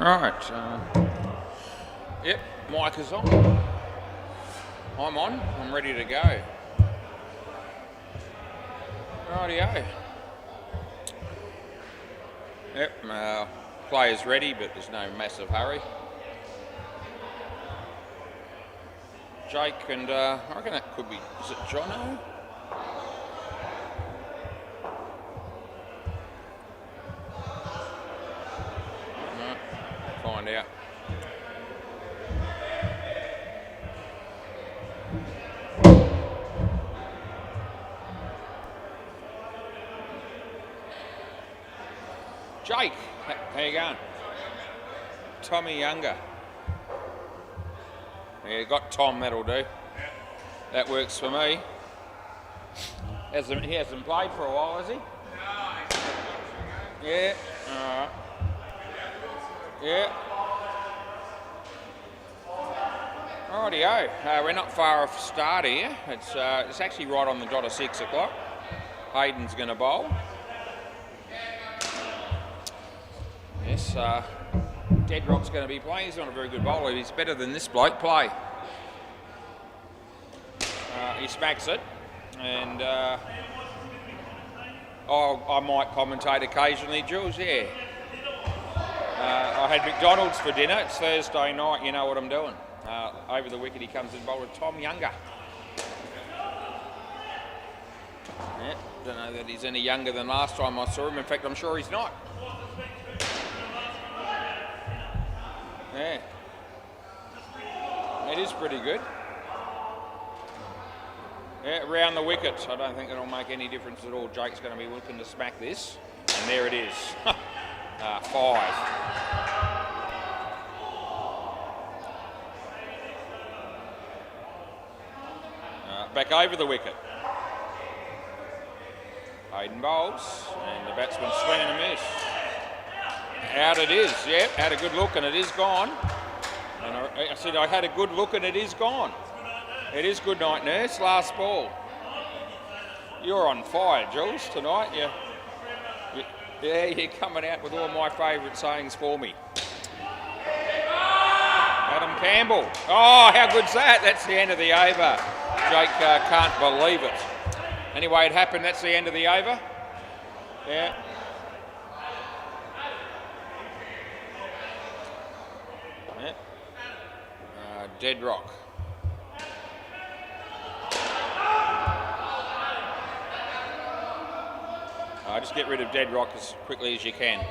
Right. Yep, mic is on. I'm on. I'm ready to go. Rightio. Yep, player's ready, but there's no massive hurry. Jake and I reckon that could be, is it Jono? No, find out. Jake, how you going? Tommy Younger. Yeah, got Tom, that'll do. That works for me. He hasn't played for a while, has he? Yeah, alright. Yeah. Rightio. We're not far off start here. It's actually right on the dot of 6 o'clock. Hayden's going to bowl. Yes, Deadrock's going to be playing. He's not a very good bowler. He's better than this bloke. Play. He smacks it, and I might commentate occasionally, Jules. Yeah. I had McDonald's for dinner. It's Thursday night. You know what I'm doing. Over the wicket, he comes in bowler Tom Younger. Yeah, don't know that he's any younger than last time I saw him. In fact, I'm sure he's not. Yeah, it is pretty good. Yeah, round the wicket. I don't think it'll make any difference at all. Jake's going to be looking to smack this, and there it is. 5. Back over the wicket. Hayden bowls, and the batsman swing and a miss. Out it is, yep, had a good look and it is gone. And I said I had a good look and it is gone. It is good night, nurse, last ball. You're on fire, Jules, tonight. You're coming out with all my favourite sayings for me. Adam Campbell. Oh, how good's that? That's the end of the over. Jake can't believe it. Anyway, it happened, that's the end of the over. Yeah. Deadrock. Just get rid of Deadrock as quickly as you can.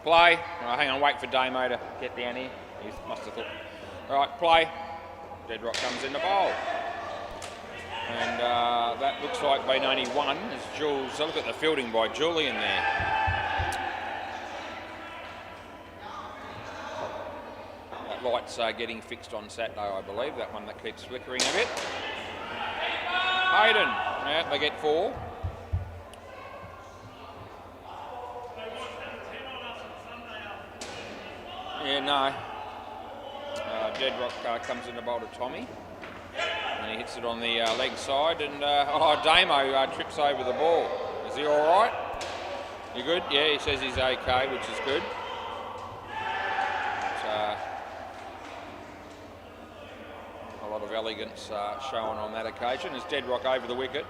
Play. Hang on, wait for Damo to get down here. He must have thought. All right, play. Deadrock comes in the bowl. And that looks like been only one as Jules. Look at the fielding by Julian there. Lights are getting fixed on Saturday, I believe. That one that keeps flickering a bit. Hayden. Yeah, they get 4. Yeah, no. Deadrock comes in the bowl to Tommy. And he hits it on the leg side. And, Damo trips over the ball. Is he all right? You good? Yeah, he says he's okay, which is good. A lot of elegance shown on that occasion as Deadrock over the wicket.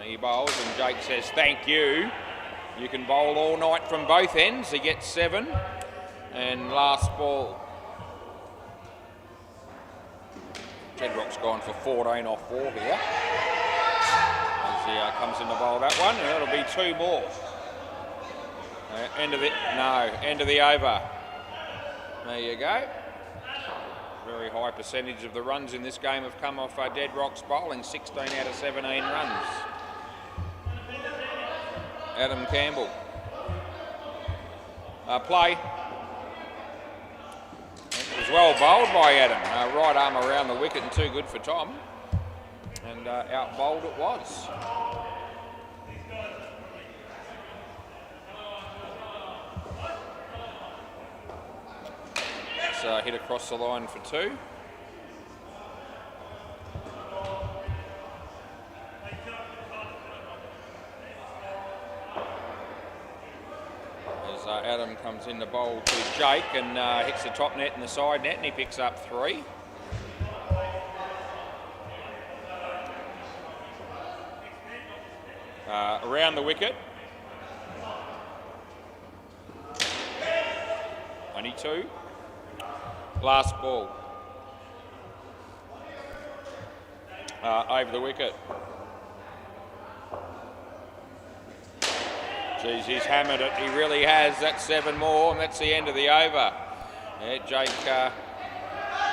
He bowls and Jake says, thank you. You can bowl all night from both ends. He gets 7. And last ball. Deadrock's gone for 14 off 4 here. As he comes in to bowl that one, and it'll be 2 more. End of the over. There you go. Very high percentage of the runs in this game have come off Deadrock's bowling, 16 out of 17 runs. Adam Campbell. Play. It was well bowled by Adam. Right arm around the wicket and too good for Tom. And out bowled it was. Hit across the line for 2. So Adam comes in the bowl to Jake and hits the top net and the side net, and he picks up 3. Around the wicket. 92. Last ball. Over the wicket. Geez, he's hammered it. He really has. That's 7 more, and that's the end of the over. Yeah, Jake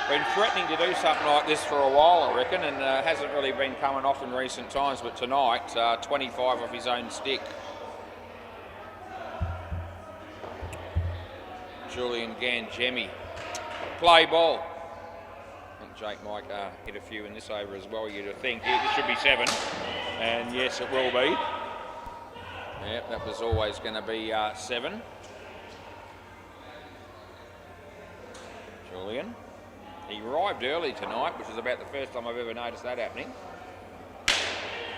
been threatening to do something like this for a while, I reckon, and hasn't really been coming off in recent times, but tonight, 25 off his own stick. Julian Gangemi. Play ball. I think Jake might hit a few in this over as well, you'd think. Yeah, this should be 7, and yes, it will be. Yep, that was always going to be 7. Julian. He arrived early tonight, which is about the first time I've ever noticed that happening.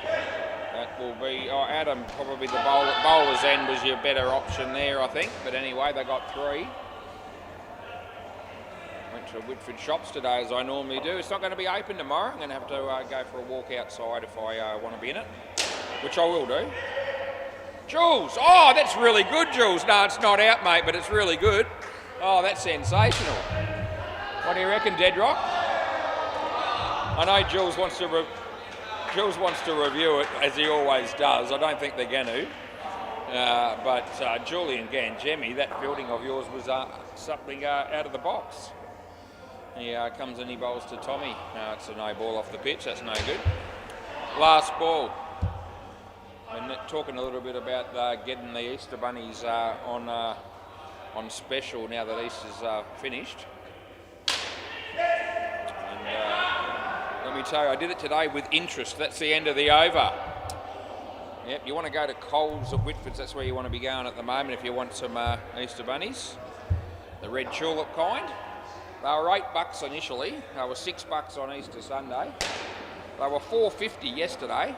That will be, Adam, probably the bowler's end was your better option there, I think. But anyway, they got 3. Went to Whitford Shops today, as I normally do. It's not going to be open tomorrow. I'm going to have to go for a walk outside if I want to be in it, which I will do. Jules, oh, that's really good, Jules. No, it's not out, mate, but it's really good. Oh, that's sensational. What do you reckon, Deadrock? I know Jules wants to review it, as he always does. I don't think they're going to. But Julian Gangemi, that fielding of yours was something out of the box. He comes and he bowls to Tommy. It's a no ball off the pitch. That's no good. Last ball. And talking a little bit about getting the Easter bunnies on special now that Easter's finished. And let me tell you, I did it today with interest. That's the end of the over. Yep, you want to go to Coles at Whitford's. That's where you want to be going at the moment if you want some Easter bunnies. The red tulip kind. They were $8 initially. They were $6 on Easter Sunday. They were $4.50 yesterday.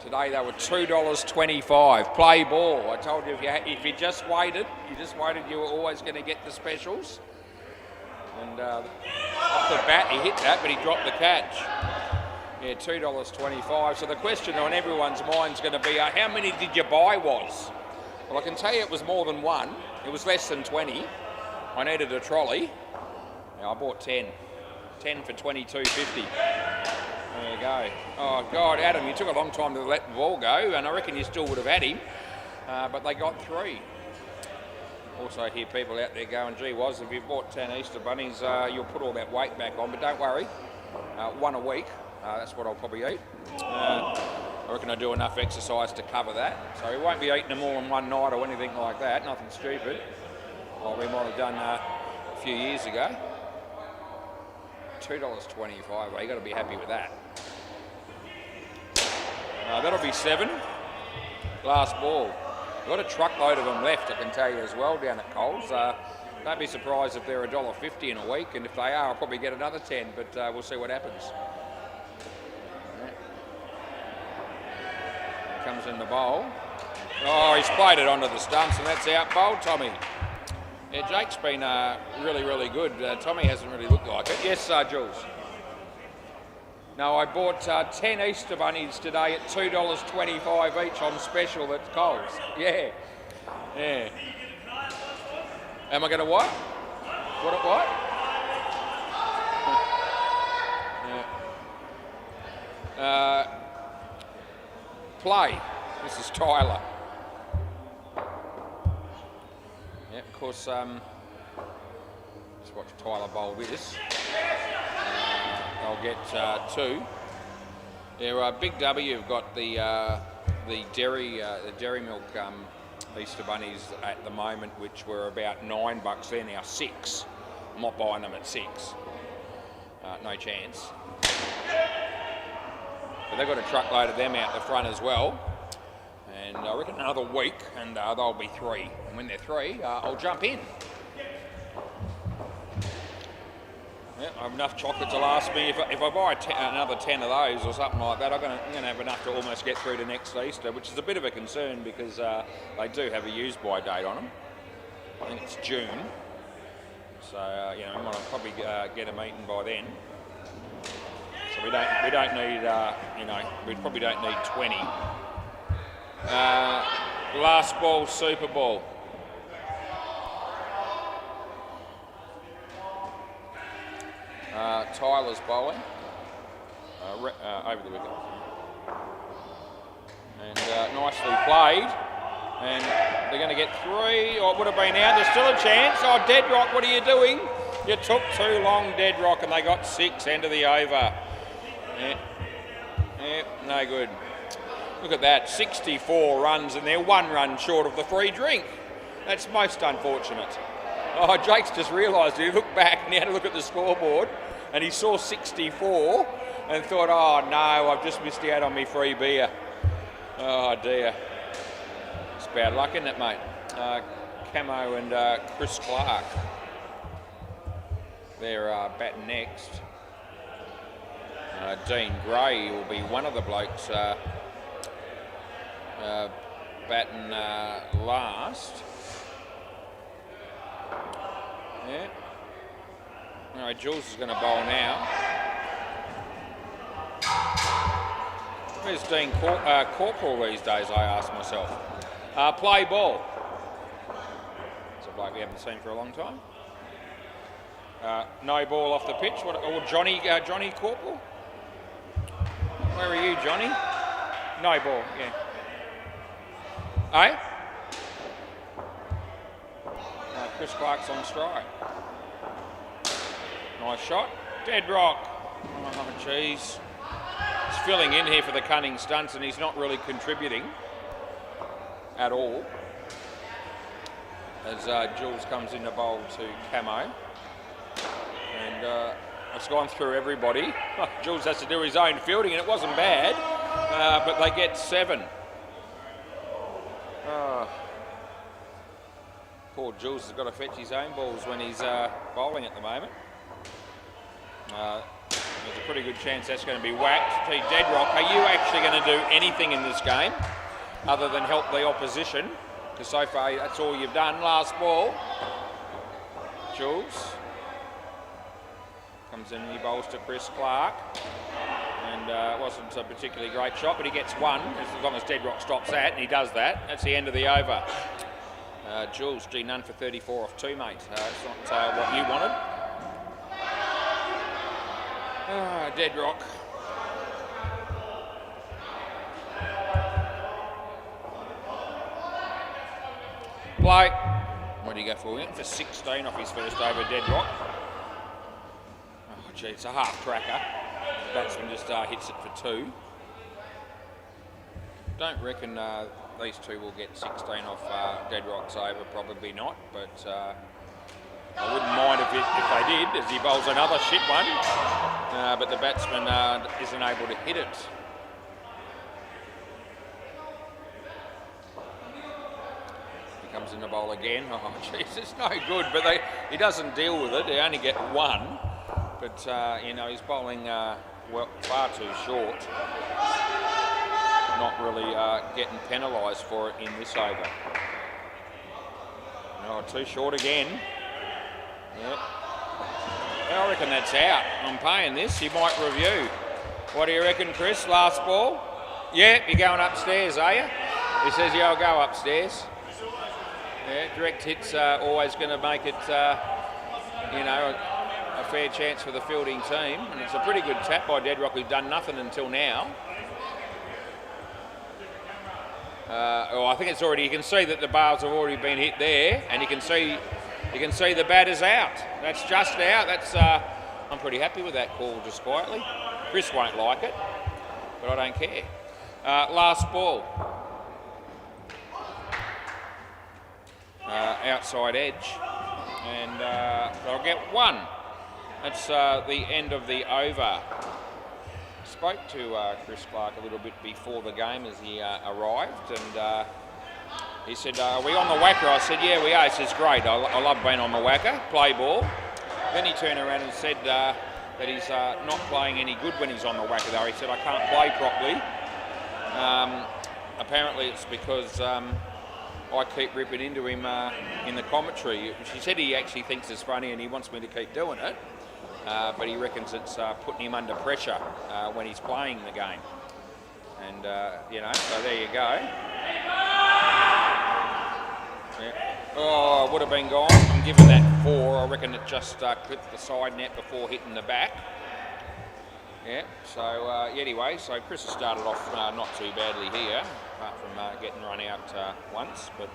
Today they were $2.25. Play ball. I told you if you just waited, you were always going to get the specials. And off the bat he hit that, but he dropped the catch. Yeah, $2.25. So the question on everyone's mind is going to be, how many did you buy was? Well, I can tell you it was more than 1. It was less than 20. I needed a trolley. Yeah, I bought 10. 10 for $22.50. There you go. Oh, God, Adam, you took a long time to let the ball go, and I reckon you still would have had him, but they got 3. Also hear people out there going, gee whiz, if you've bought 10 Easter bunnies, you'll put all that weight back on, but don't worry, 1 a week, that's what I'll probably eat. I reckon I do enough exercise to cover that, so we won't be eating them all in one night or anything like that, nothing stupid. Well, we might have done a few years ago. $2.25, well, you got to be happy with that. That'll be 7. Last ball. We've got a truckload of them left, I can tell you as well, down at Coles. Don't be surprised if they're $1.50 in a week, and if they are, I'll probably get another 10, but we'll see what happens. Yeah. Comes in the bowl. Oh, he's played it onto the stumps, and that's out bowled, Tommy. Yeah, Jake's been really, really good. Tommy hasn't really looked like it. Yes, Jules? No, I bought 10 Easter bunnies today at $2.25 each on special at Coles. Yeah. Yeah. Am I going to what? What? Yeah. Play. This is Tyler. Yeah, of course, let's watch Tyler bowl with us. I'll get 2. Yeah, Big W have got the dairy milk Easter bunnies at the moment, which were about $9. They're now 6. I'm not buying them at 6. No chance. But they've got a truckload of them out the front as well. And I reckon another week and they'll be 3. And when they're 3, I'll jump in. Yeah, I have enough chocolate to last me. If I buy another 10 of those or something like that, I'm going to have enough to almost get through to next Easter, which is a bit of a concern because they do have a use-by date on them. I think it's June. So you know, we might probably get a meeting by then. So we don't need you know, we probably don't need 20. Last ball, Super Bowl. Tyler's bowling over the wicket, and nicely played. And they're going to get 3, or it would have been out. There's still a chance. Oh, Deadrock, what are you doing? You took too long, Deadrock, and they got 6, end of the over. Yeah, no good. Look at that, 64 runs, and they're 1 run short of the free drink. That's most unfortunate. Oh, Jake's just realised he looked back and he had a look at the scoreboard, and he saw 64 and thought, oh no, I've just missed out on me free beer. Oh dear. It's bad luck, isn't it, mate? Camo and Chris Clark. They're batting next. Dean Gray will be one of the blokes batting last. Yeah. All right, Jules is going to bowl now. Where's Dean Corporal these days, I ask myself. Play ball. It's a bloke we haven't seen for a long time. No ball off the pitch. Or Johnny Corporal? Where are you, Johnny? No ball, yeah. Eh? Chris Clark's on strike. Nice shot. Deadrock. Oh, jeez. He's filling in here for the cunning stunts, and he's not really contributing at all. As Jules comes in to bowl to Camo. And it's gone through everybody. Jules has to do his own fielding, and it wasn't bad, but they get 7. Poor Jules has got to fetch his own balls when he's bowling at the moment. There's a pretty good chance that's going to be whacked. Gee, Deadrock, are you actually going to do anything in this game other than help the opposition? Because so far that's all you've done. Last ball. Jules comes in and he bowls to Chris Clark. And it wasn't a particularly great shot, but he gets 1 as long as Deadrock stops that, and he does that. That's the end of the over. Jules, gee, none for 34 off 2, mate. It's not what you wanted. Deadrock. Play. What do you go for? He went for 16 off his first over, Deadrock. Oh, gee, it's a half tracker. The batsman just hits it for 2. Don't reckon these two will get 16 off Deadrock's over, probably not, but I wouldn't mind if they did, as he bowls another shit one, but the batsman isn't able to hit it. He comes in the bowl again. Oh, jeez, it's no good, but he doesn't deal with it. They only get 1, but you know, he's bowling well, far too short. Not really getting penalised for it in this over. Oh, too short again. Yep. I reckon that's out. I'm paying this. You might review. What do you reckon, Chris? Last ball? Yeah, you're going upstairs, are you? He says, yeah, I'll go upstairs. Yeah, direct hit's always going to make it, you know, a fair chance for the fielding team. And it's a pretty good tap by Deadrock, who's done nothing until now. I think it's already, you can see that the bars have already been hit there, and you can see the batter's out. That's just out. That's I'm pretty happy with that call, just quietly. Chris won't like it, but I don't care. Last ball. Outside edge, and I'll get 1. That's the end of the over. Spoke to Chris Clark a little bit before the game as he arrived, and he said, are we on the WACA? I said, yeah, we are. He says, great, I love being on the WACA, play ball. Then he turned around and said that he's not playing any good when he's on the WACA though. He said, I can't play properly. Apparently it's because I keep ripping into him in the commentary. She said he actually thinks it's funny and he wants me to keep doing it, but he reckons it's putting him under pressure when he's playing the game. And, so there you go. Yeah. Oh, would have been gone. I'm giving that 4. I reckon it just clipped the side net before hitting the back. Yeah, so anyway, so Chris has started off not too badly here, apart from getting run out once, but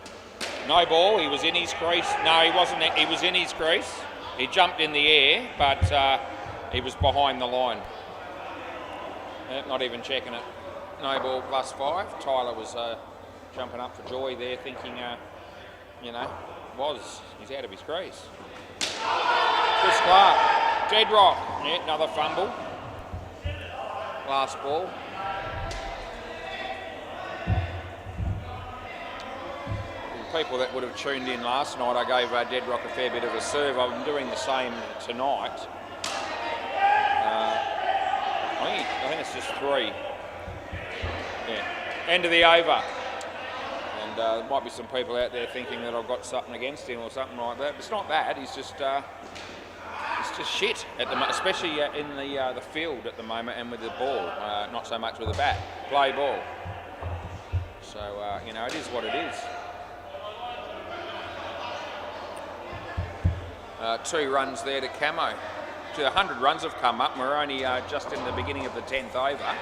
no ball. He was in his crease. No, he wasn't. He was in his crease. He jumped in the air, but he was behind the line. Not even checking it. No ball, +5. Tyler was jumping up for joy there, thinking, he's out of his crease. Chris Clark, dead rock. Yeah, another fumble. Last ball. People that would have tuned in last night, I gave Dead Rock a fair bit of a serve. I'm doing the same tonight. I think it's just 3. Yeah. End of the over. And there might be some people out there thinking that I've got something against him or something like that. But it's not that. He's just shit at the moment, especially in the field at the moment and with the ball. Not so much with the bat. Play ball. So it is what it is. 2 runs there to Camo. 100 runs have come up and we're only just in the beginning of the 10th over.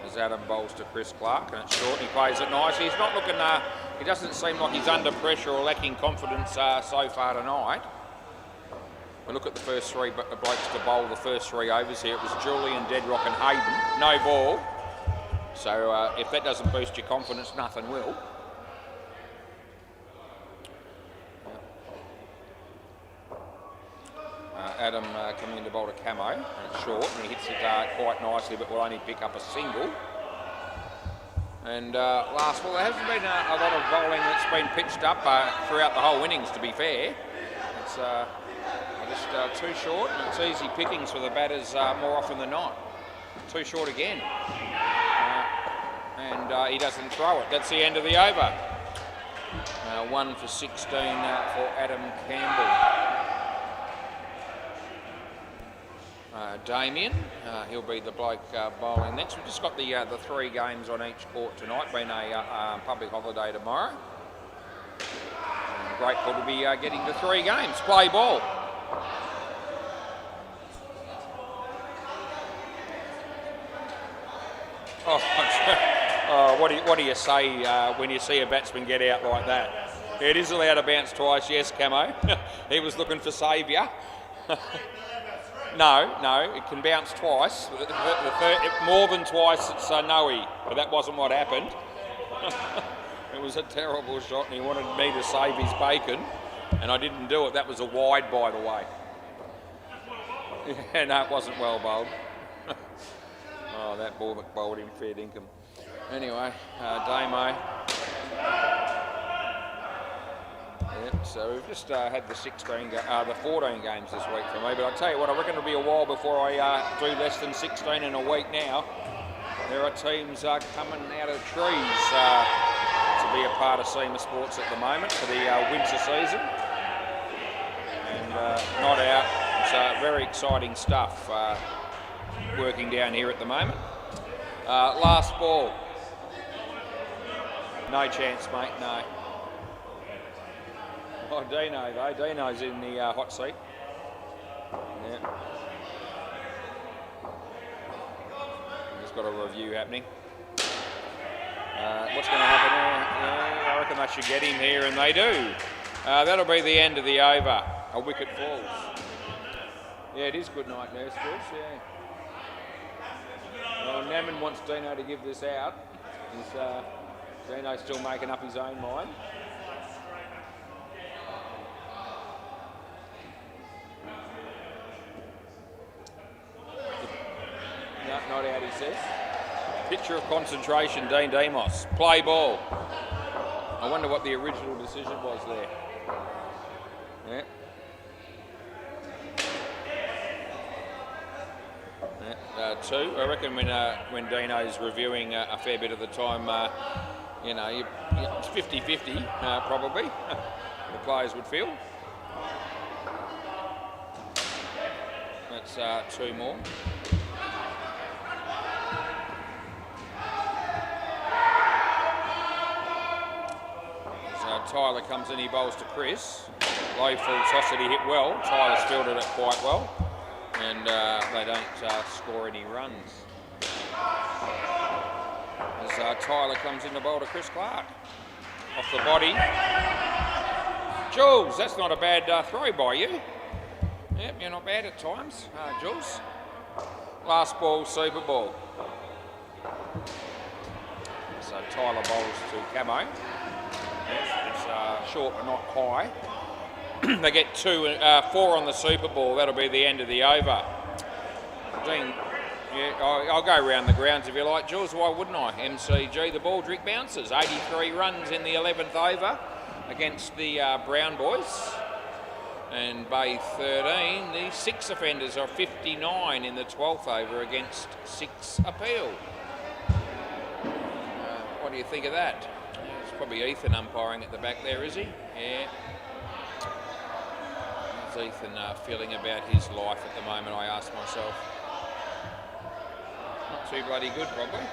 As Adam bowls to Chris Clark and it's short and he plays it nice. He's not looking, he doesn't seem like he's under pressure or lacking confidence so far tonight. We look at the first 3 blokes to bowl the first 3 overs here. It was Julian, Deadrock and Hayden. No ball. So if that doesn't boost your confidence, nothing will. Adam coming in to bowl to Camo, and it's short, and he hits it quite nicely, but will only pick up a single. And last ball, there hasn't been a lot of bowling that's been pitched up throughout the whole innings, to be fair. It's just too short, and it's easy pickings for the batters more often than not. Too short again. And he doesn't throw it. That's the end of the over. 1 for 16 for Adam Campbell. Damien, he'll be the bloke bowling next. We've just got the 3 games on each court tonight, being a public holiday tomorrow. Grateful to be getting the 3 games. Play ball. What do you say when you see a batsman get out like that? It is allowed to bounce twice, yes, Camo. He was looking for saviour. No, it can bounce twice. The third, more than twice, it's a no-y, but that wasn't what happened. It was a terrible shot and he wanted me to save his bacon, and I didn't do it. That was a wide, by the way. Yeah, no, it wasn't well bowled. Oh, that ball that bowled him fair dinkum. Anyway, Damo. Yep, so we've just had the 14 games this week for me, but I'll tell you what, I reckon it'll be a while before I do less than 16 in a week now. There are teams coming out of trees to be a part of SEMA Sports at the moment for the winter season. And not out. It's very exciting stuff working down here at the moment. Last ball. No chance, mate, no. Oh, Dino though. Dino's in the hot seat. Yeah. He's got a review happening. What's going to happen there? Yeah, I reckon they should get him here, and they do. That'll be the end of the over. A wicket falls. Yeah, it is good night, nurse, Chris, yeah. Well, Naman wants Dino to give this out. Dino's still making up his own mind. No, not out, he says. Picture of concentration, Dean Demos. Play ball. I wonder what the original decision was there. Yeah. 2. I reckon when Dino's reviewing a fair bit of the time, you know, it's 50-50 probably, the players would feel. That's 2 more. As Tyler comes in, he bowls to Chris. Low full toss that he hit well. Tyler's fielded it quite well. And they don't score any runs. As Tyler comes in to bowl to Chris Clark. Off the body. Jules, that's not a bad throw by you. Yep, you're not bad at times, Jules. Last ball, super ball. So Tyler bowls to Camo. It's short but not high. They get 4 on the super ball. That'll be the end of the over. Dean, yeah, I'll go around the grounds if you like, Jules. Why wouldn't I? MCG, the ball Baldrick bounces. 83 runs in the 11th over against the Brown boys. And Bay 13, the 6 offenders are 59 in the 12th over against 6 appeal. What do you think of that? It's probably Ethan umpiring at the back there, is he? Yeah. How's Ethan feeling about his life at the moment, I ask myself. Not too bloody good, probably.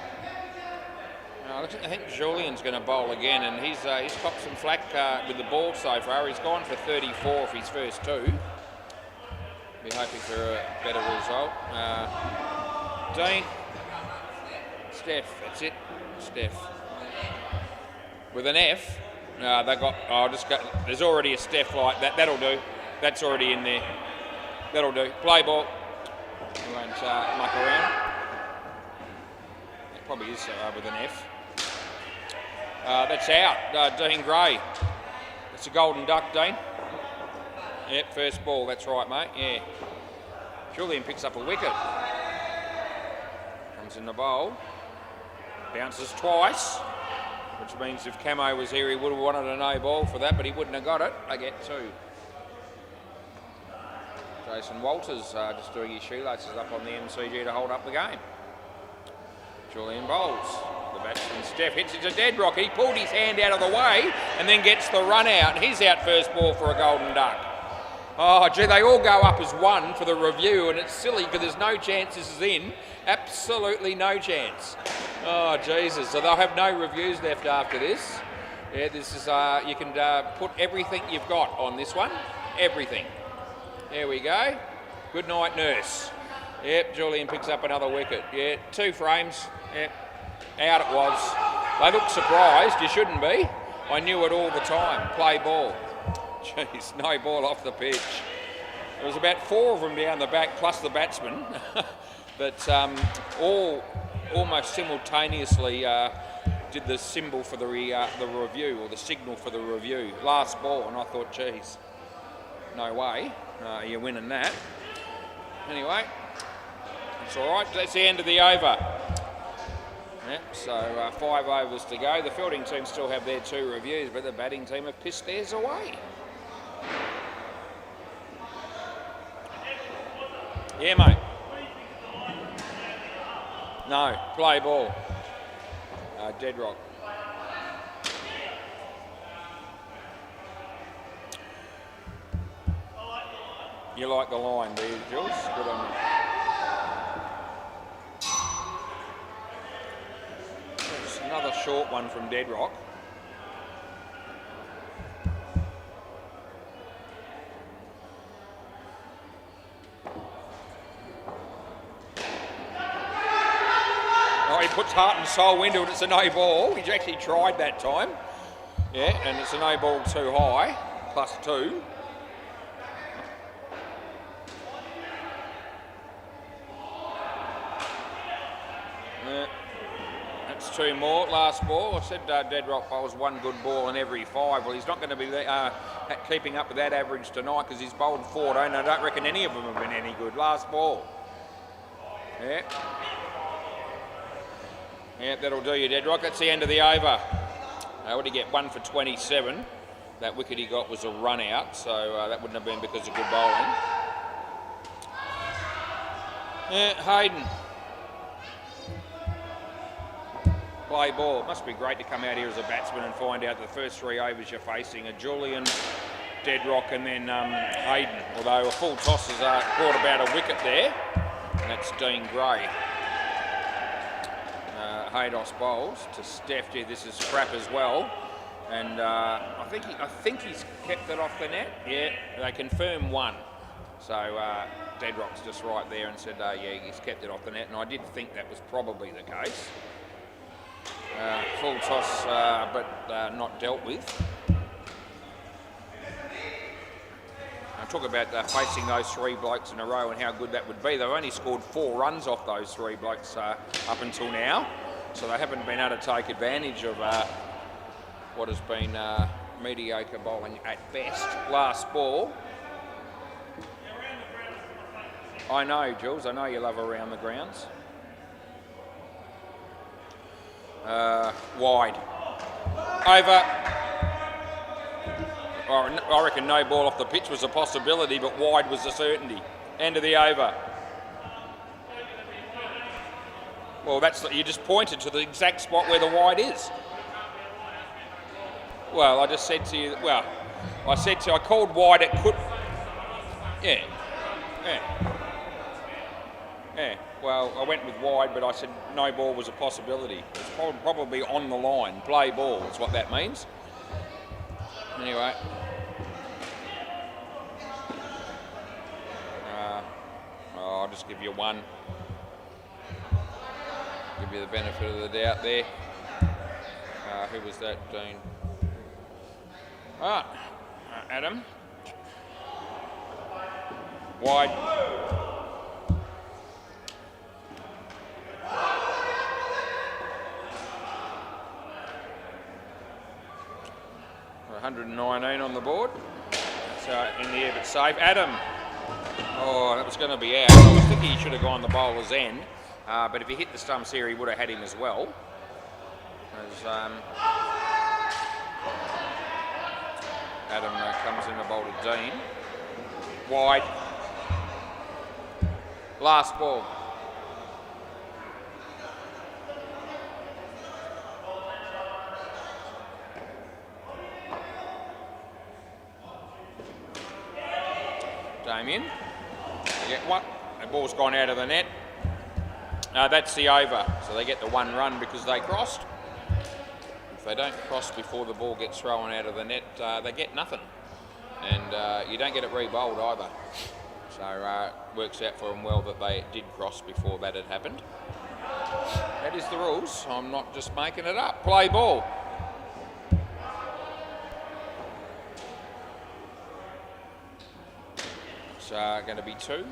I think Julian's going to bowl again, and he's copped some flack with the ball so far. He's gone for 34 of his first 2. Be hoping for a better result. Dean. Steph, that's it. Steph. With an F. They got. There's already a Steph like that. That'll do. That's already in there. That'll do. Play ball. We won't muck around. It probably is with an F. That's out. Dean Gray. It's a golden duck, Dean. Yep, first ball. That's right, mate. Yeah. Julian picks up a wicket. Comes in the bowl. Bounces twice, which means if Camo was here, he would have wanted a no ball for that, but he wouldn't have got it. They get 2. Jason Walters just doing his shoelaces up on the MCG to hold up the game. Julian bowls. The batsman Steph hits it to dead rock. He pulled his hand out of the way and then gets the run out. He's out first ball for a golden duck. Oh, gee, they all go up as 1 for the review, and it's silly because there's no chance this is in. Absolutely no chance. Oh, Jesus. So they'll have no reviews left after this. Yeah, this is, you can put everything you've got on this one. Everything. There we go. Good night, nurse. Yep, Julian picks up another wicket. Yeah, 2 frames. Yep, out it was. They look surprised. You shouldn't be. I knew it all the time. Play ball. Jeez, no ball off the pitch. There was about 4 of them down the back, plus the batsman. But all almost simultaneously did the symbol for the review, or the signal for the review. Last ball, and I thought, geez, no way. You're winning that. Anyway, it's all right. That's the end of the over. Yep, so 5 overs to go. The fielding team still have their 2 reviews, but the batting team have pissed theirs away. Yeah, mate. No, play ball. Dead rock. You like the line, do you, Jules? Good on you. There's another short one from Dead Rock. Oh, he puts heart and soul into it. It's a no ball. He's actually tried that time. Yeah, and it's a no ball too high, plus 2. That's 2 more. Last ball. I said Dead Rock bowls 1 good ball in every 5. Well, he's not going to be keeping up with that average tonight because he's bowled 14. I don't reckon any of them have been any good. Last ball. Yeah. Yeah, that'll do you, Dead Rock. That's the end of the over. What did he get? 1 for 27. That wicket he got was a run out, so that wouldn't have been because of good bowling. Hayden. Play ball. It must be great to come out here as a batsman and find out the first 3 overs you're facing are Julian, Deadrock and then Hayden. Although a full toss has brought about a wicket there. And that's Dean Gray. Haydos bowls to Steph. This is crap as well. And I think he's kept it off the net. Yeah, they confirm 1. So Deadrock's just right there and said, yeah, he's kept it off the net. And I did think that was probably the case. Full toss, but not dealt with. I talk about facing those 3 blokes in a row and how good that would be. They've only scored 4 runs off those 3 blokes up until now. So they haven't been able to take advantage of what has been mediocre bowling at best. Last ball. I know, Jules, I know you love around the grounds. Wide. Over. I reckon no ball off the pitch was a possibility, but wide was a certainty. End of the over. Well, you just pointed to the exact spot where the wide is. Well, I just said to you, I called wide, it could, yeah. Well, I went with wide, but I said no ball was a possibility. It's probably on the line. Play ball is what that means. Anyway. I'll just give you 1. Give you the benefit of the doubt there. Who was that, Dean? Adam. Wide. For 119 on the board. So in the air but safe. Adam. Oh, that was going to be out. I was thinking he should have gone the bowler's end. But if he hit the stumps here, he would have had him as well. Adam comes in the bowl to Dean. Wide. Last ball. Damien. They get 1. The ball's gone out of the net. That's the over. So they get the 1 run because they crossed. If they don't cross before the ball gets thrown out of the net, they get nothing. And you don't get it re-bowled either. So it works out for them well that they did cross before that had happened. That is the rules. I'm not just making it up. Play ball. It's going to be 2.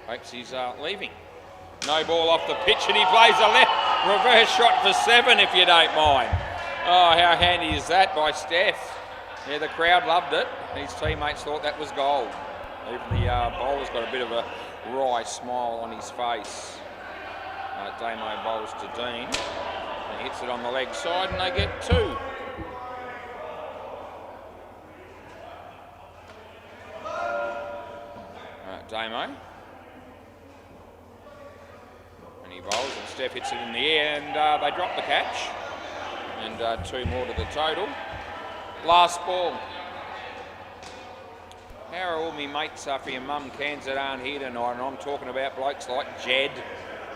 Hopes he's leaving. No ball off the pitch and he plays a left reverse shot for 7 if you don't mind. Oh, how handy is that by Steph? Yeah, the crowd loved it. His teammates thought that was gold. Even the bowler's got a bit of a wry smile on his face. Damo bowls to Dean. He hits it on the leg side and they get 2. Damo. And he bowls and Steph hits it in the air and they drop the catch. And 2 more to the total. Last ball. How are all my mates for your mum cans that aren't here tonight? And I'm talking about blokes like Jed,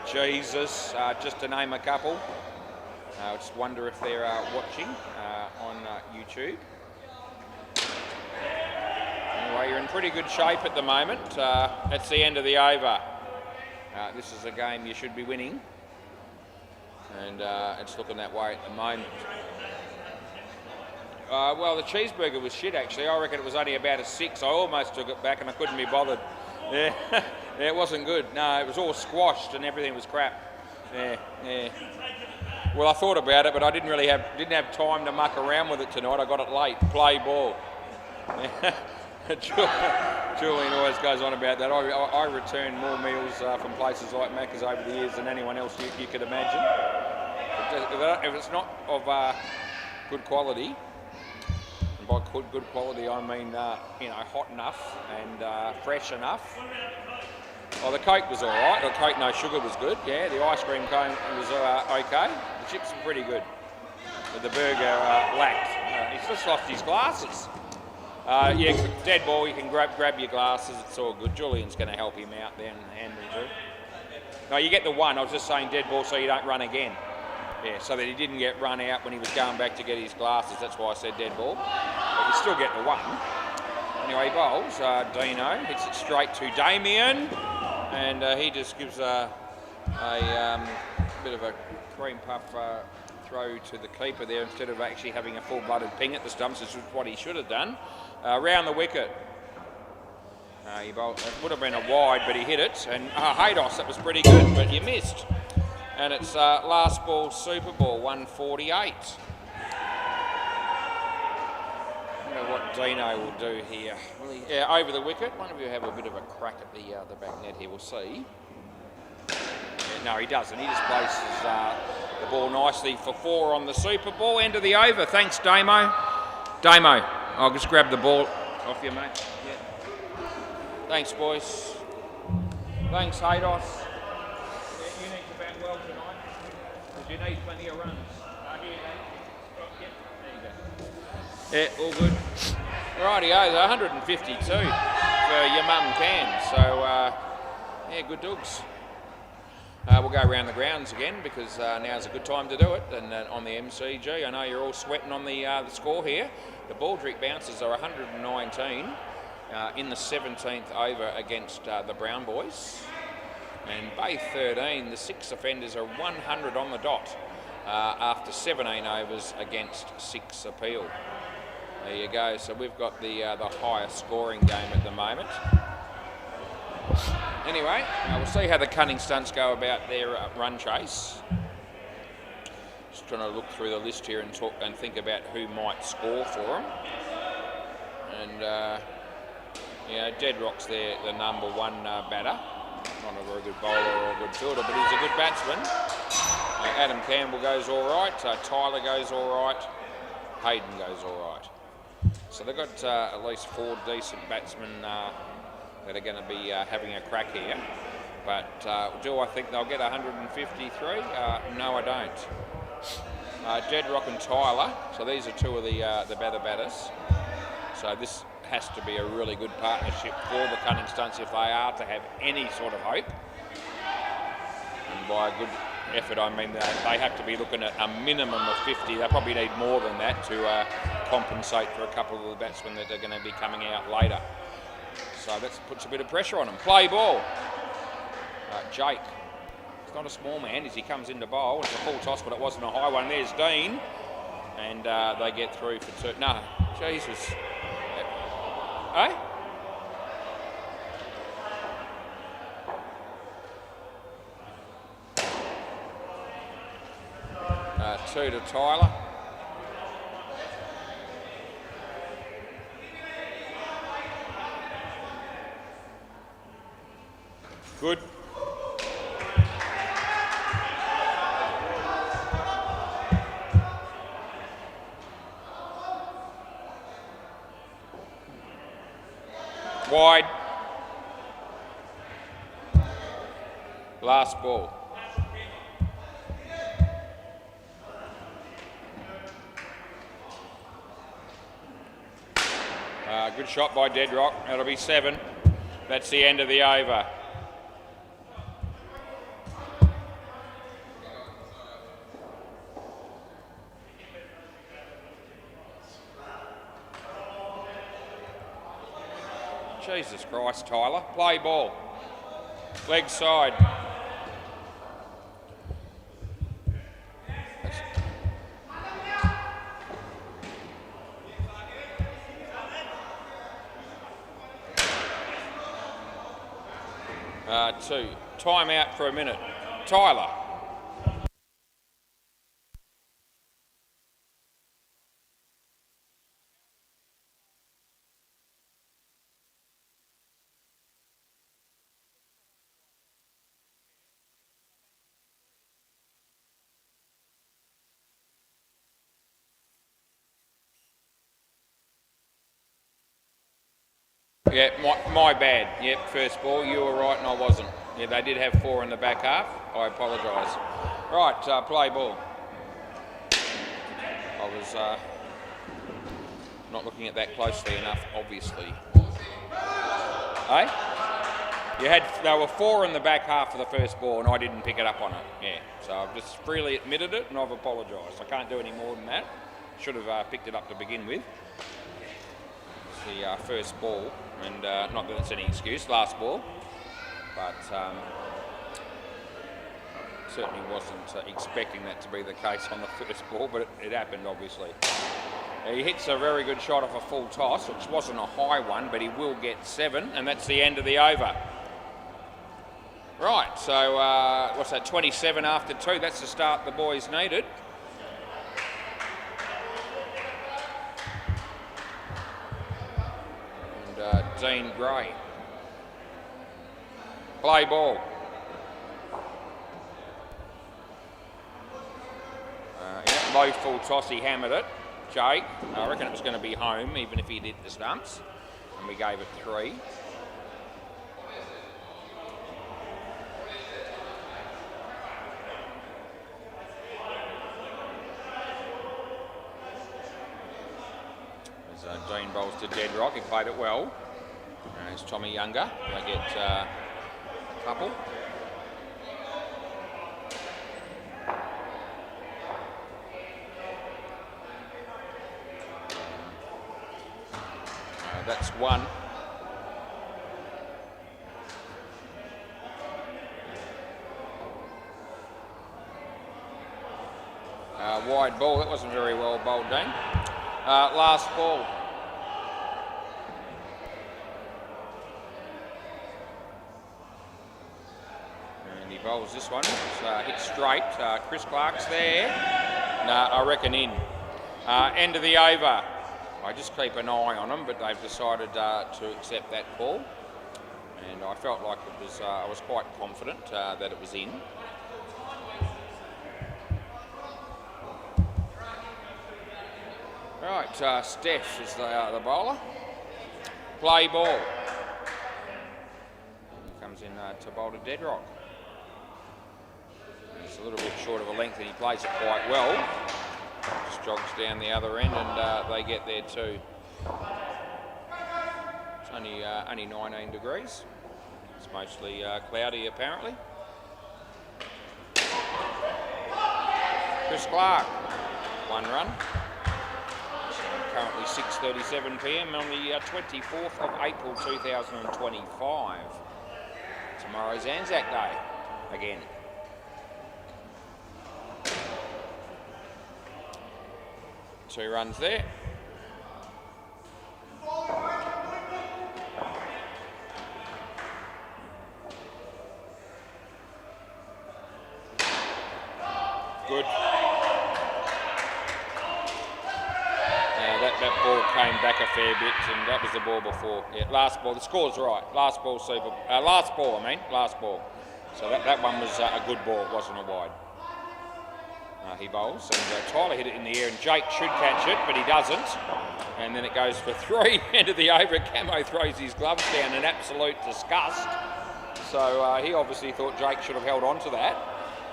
Jesus, just to name a couple. I just wonder if they're watching on YouTube. Anyway, you're in pretty good shape at the moment. That's the end of the over. This is a game you should be winning. And it's looking that way at the moment. Well, the cheeseburger was shit, actually. I reckon it was only about a 6. I almost took it back and I couldn't be bothered. Yeah, yeah, it wasn't good. No, it was all squashed and everything was crap. Yeah. Well, I thought about it, but I didn't have time to muck around with it tonight. I got it late. Play ball. Julian always goes on about that. I return more meals from places like Macca's over the years than anyone else you could imagine. But if it's not of good quality, and by good quality I mean hot enough and fresh enough. Well, the Coke was all right. The Coke no sugar was good. Yeah, the ice cream cone was okay. The chips were pretty good, but the burger lacked. He's just lost his glasses. Yeah, dead ball. You can grab your glasses. It's all good. Julian's going to help him out there and hand them through. No, you get the one. I was just saying dead ball so you don't run again. Yeah, so that he didn't get run out when he was going back to get his glasses. That's why I said dead ball. But you still get the one. Anyway, he bowls. Dino hits it straight to Damien. And he just gives a bit of a cream puff throw to the keeper there instead of actually having a full-blooded ping at the stumps, which is what he should have done. Round the wicket. He bowled, it would have been a wide, but he hit it. And Haydos, that was pretty good, but you missed. And it's last ball, Super Ball, 148. I wonder what Dino will do here. Yeah, over the wicket. One of you have a bit of a crack at the back net here. We'll see. Yeah, no, he doesn't. He just places the ball nicely for 4 on the Super Ball. End of the over. Thanks, Damo. Damo, I'll just grab the ball off you, mate. Yeah. Thanks, boys. Thanks, Haydos. Yeah, you need to bat well tonight because you need plenty of runs. Yeah, all good. Rightio, 152 for your mum can. So, yeah, good dogs. We'll go around the grounds again because now's a good time to do it. And on the MCG, I know you're all sweating on the score here. The Baldrick Bouncers are 119 in the 17th over against the Brown Boys. And Bay 13, the 6 offenders are 100 on the dot after 17 overs against 6 appeal. There you go. So we've got the highest scoring game at the moment. Anyway, we'll see how the cunning stunts go about their run chase. Just trying to look through the list here and think about who might score for them. And Dead Rock's the number 1 batter. Not a very good bowler or a good fielder, but he's a good batsman. Adam Campbell goes all right. Tyler goes all right. Hayden goes all right. So they've got at least 4 decent batsmen that are going to be having a crack here. But do I think they'll get 153? No, I don't. Dead Rock and Tyler, so these are 2 of the better batters. So this has to be a really good partnership for the Cunning Stunts if they are to have any sort of hope. And by a good effort, I mean they have to be looking at a minimum of 50. They probably need more than that to compensate for a couple of the batsmen that are going to be coming out later. So that puts a bit of pressure on them. Play ball. Jake. It's not a small man as he comes into bowl. It's a full toss, but it wasn't a high one. There's Dean. And they get through for 2. No, Jesus. Eh? 2 to Tyler. Good. Wide. Last ball. Good shot by Dead Rock. That'll be 7. That's the end of the over. Jesus Christ, Tyler. Play ball. Leg side. Two. Time out for a minute. Tyler. Yeah, my bad. Yep, first ball. You were right and I wasn't. Yeah, they did have 4 in the back half. I apologise. Right, play ball. I was not looking at that closely enough, obviously. Eh? There were 4 in the back half of the first ball and I didn't pick it up on it. Yeah, so I've just freely admitted it and I've apologised. I can't do any more than that. Should have picked it up to begin with. It's the first ball, and not that it's any excuse, last ball, but certainly wasn't expecting that to be the case on the first ball, but it happened obviously. He hits a very good shot off a full toss, which wasn't a high one, but he will get 7, and that's the end of the over. Right, so what's that, 27 after 2, that's the start the boys needed. And Dean Gray. Play ball. Low full toss, he hammered it. Jake, I reckon it was going to be home even if he did the stumps, and we gave it 3. As Dean bowls to Dead Rock, he played it well. There's Tommy Younger, they get a couple. That's 1. Wide ball, that wasn't very well bowled, Dean. Last ball. And he bowls this one. It's hit straight. Chris Clark's there. I reckon in. End of the over. I just keep an eye on them, but they've decided to accept that call. And I felt like it was, I was quite confident that it was in. Right, Steph is the bowler. Play ball. He comes in to bowl to Dead Rock. It's a little bit short of a length and he plays it quite well. Just jogs down the other end and they get there too. It's only 19 degrees. It's mostly cloudy apparently. Chris Clark, 1 run. Currently 6:37 p.m. on the 24th of April 2025. Tomorrow's Anzac Day again. Two runs there. Good. That ball came back a fair bit, and that was the ball before. Yeah, last ball. The score's right. Last ball, super. Last ball. So that one was a good ball. It wasn't a wide. He bowls, and Tyler hit it in the air, and Jake should catch it, but he doesn't. And then it goes for 3. End of the over. Camo throws his gloves down in absolute disgust. So he obviously thought Jake should have held on to that,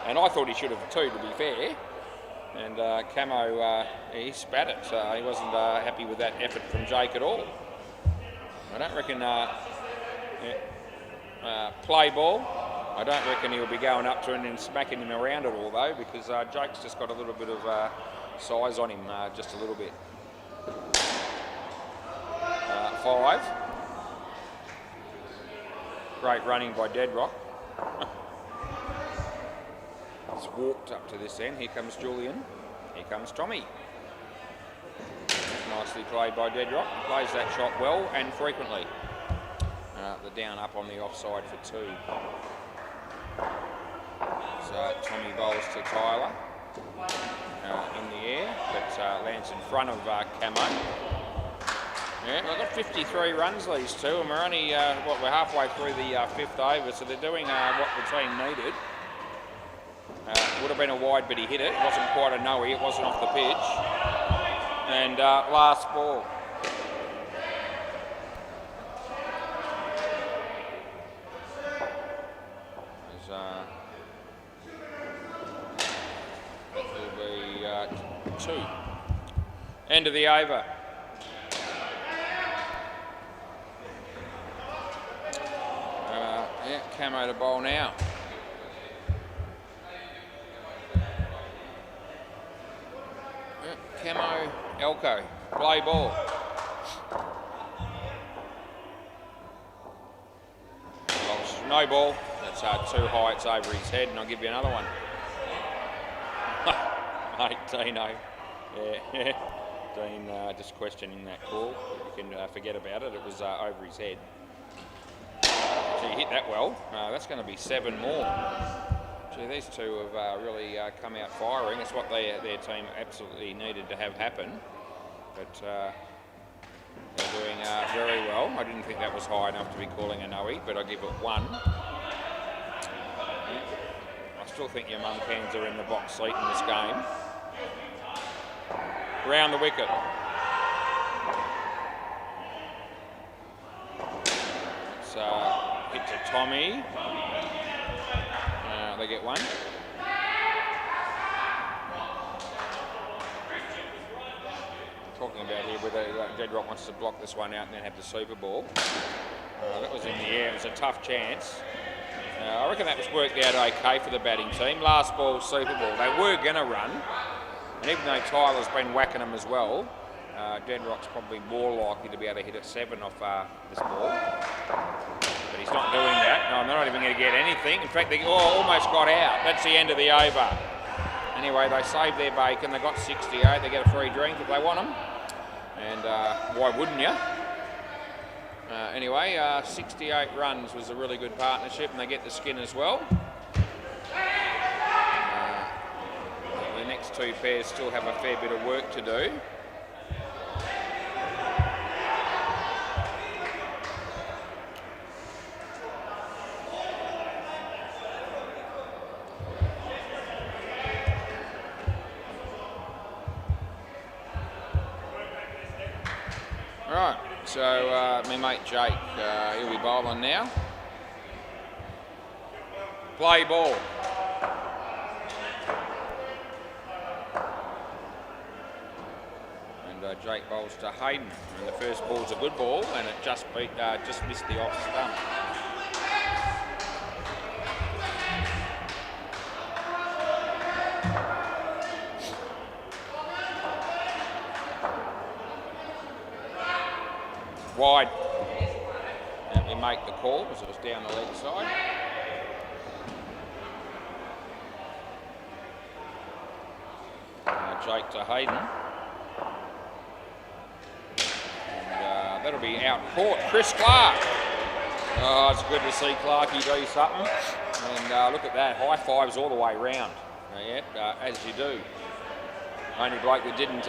and I thought he should have too, to be fair. And Camo, he spat it. He wasn't happy with that effort from Jake at all. I don't reckon play ball. I don't reckon he'll be going up to him and smacking him around at all though, because Jake's just got a little bit of size on him, just a little bit. 5. Great running by Dead Rock. He's walked up to this end. Here comes Julian. Here comes Tommy. Nicely played by Dead Rock. He plays that shot well and frequently. The down up on the offside for 2. So Tommy bowls to Tyler in the air, but lands in front of Camo. Yeah, we've got 53 runs these two, and we're only we're halfway through the 5th over, so they're doing what the team needed. Would have been a wide, but he hit it. It wasn't quite a no-y. It wasn't off the pitch. And last ball. 2. End of the over. Yeah, Camo to bowl now. Yeah, Camo, Elko, play ball. No ball. That's too high. It's over his head, and I'll give you another one. Mate, Dino. Yeah, Dean just questioning that call. You can forget about it. It was over his head. So you hit that well. That's going to be 7 more. Gee, these two have really come out firing. It's what their team absolutely needed to have happen. But they're doing very well. I didn't think that was high enough to be calling a no-e, but I give it 1. Yeah. I still think your mum cans are in the box seat in this game. Round the wicket. It's hit to Tommy. They get 1. Talking about here whether Dead Rock wants to block this one out and then have the Super Ball. That was in the air. It was a tough chance. I reckon that was worked out okay for the batting team. Last ball, Super Ball. They were going to run, and even though Tyler's been whacking them as well, Dead Rock's probably more likely to be able to hit a 7 off this ball. But he's not doing that. No, they're not even going to get anything. In fact, they almost got out. That's the end of the over. Anyway, they saved their bacon. They got 68. They get a free drink if they want them. And why wouldn't you? Anyway, 68 runs was a really good partnership, and they get the skin as well. The next 2 pairs still have a fair bit of work to do. Right, so my mate Jake, he'll be bowling now. Play ball. And Jake bowls to Hayden, and the first ball's a good ball, and it just missed the off stump. Wide. And we make the call because it was down the leg side. Jake to Hayden. And that'll be out court. Chris Clark. Oh, it's good to see Clarkie do something. And look at that. High fives all the way round. As you do. Only bloke that didn't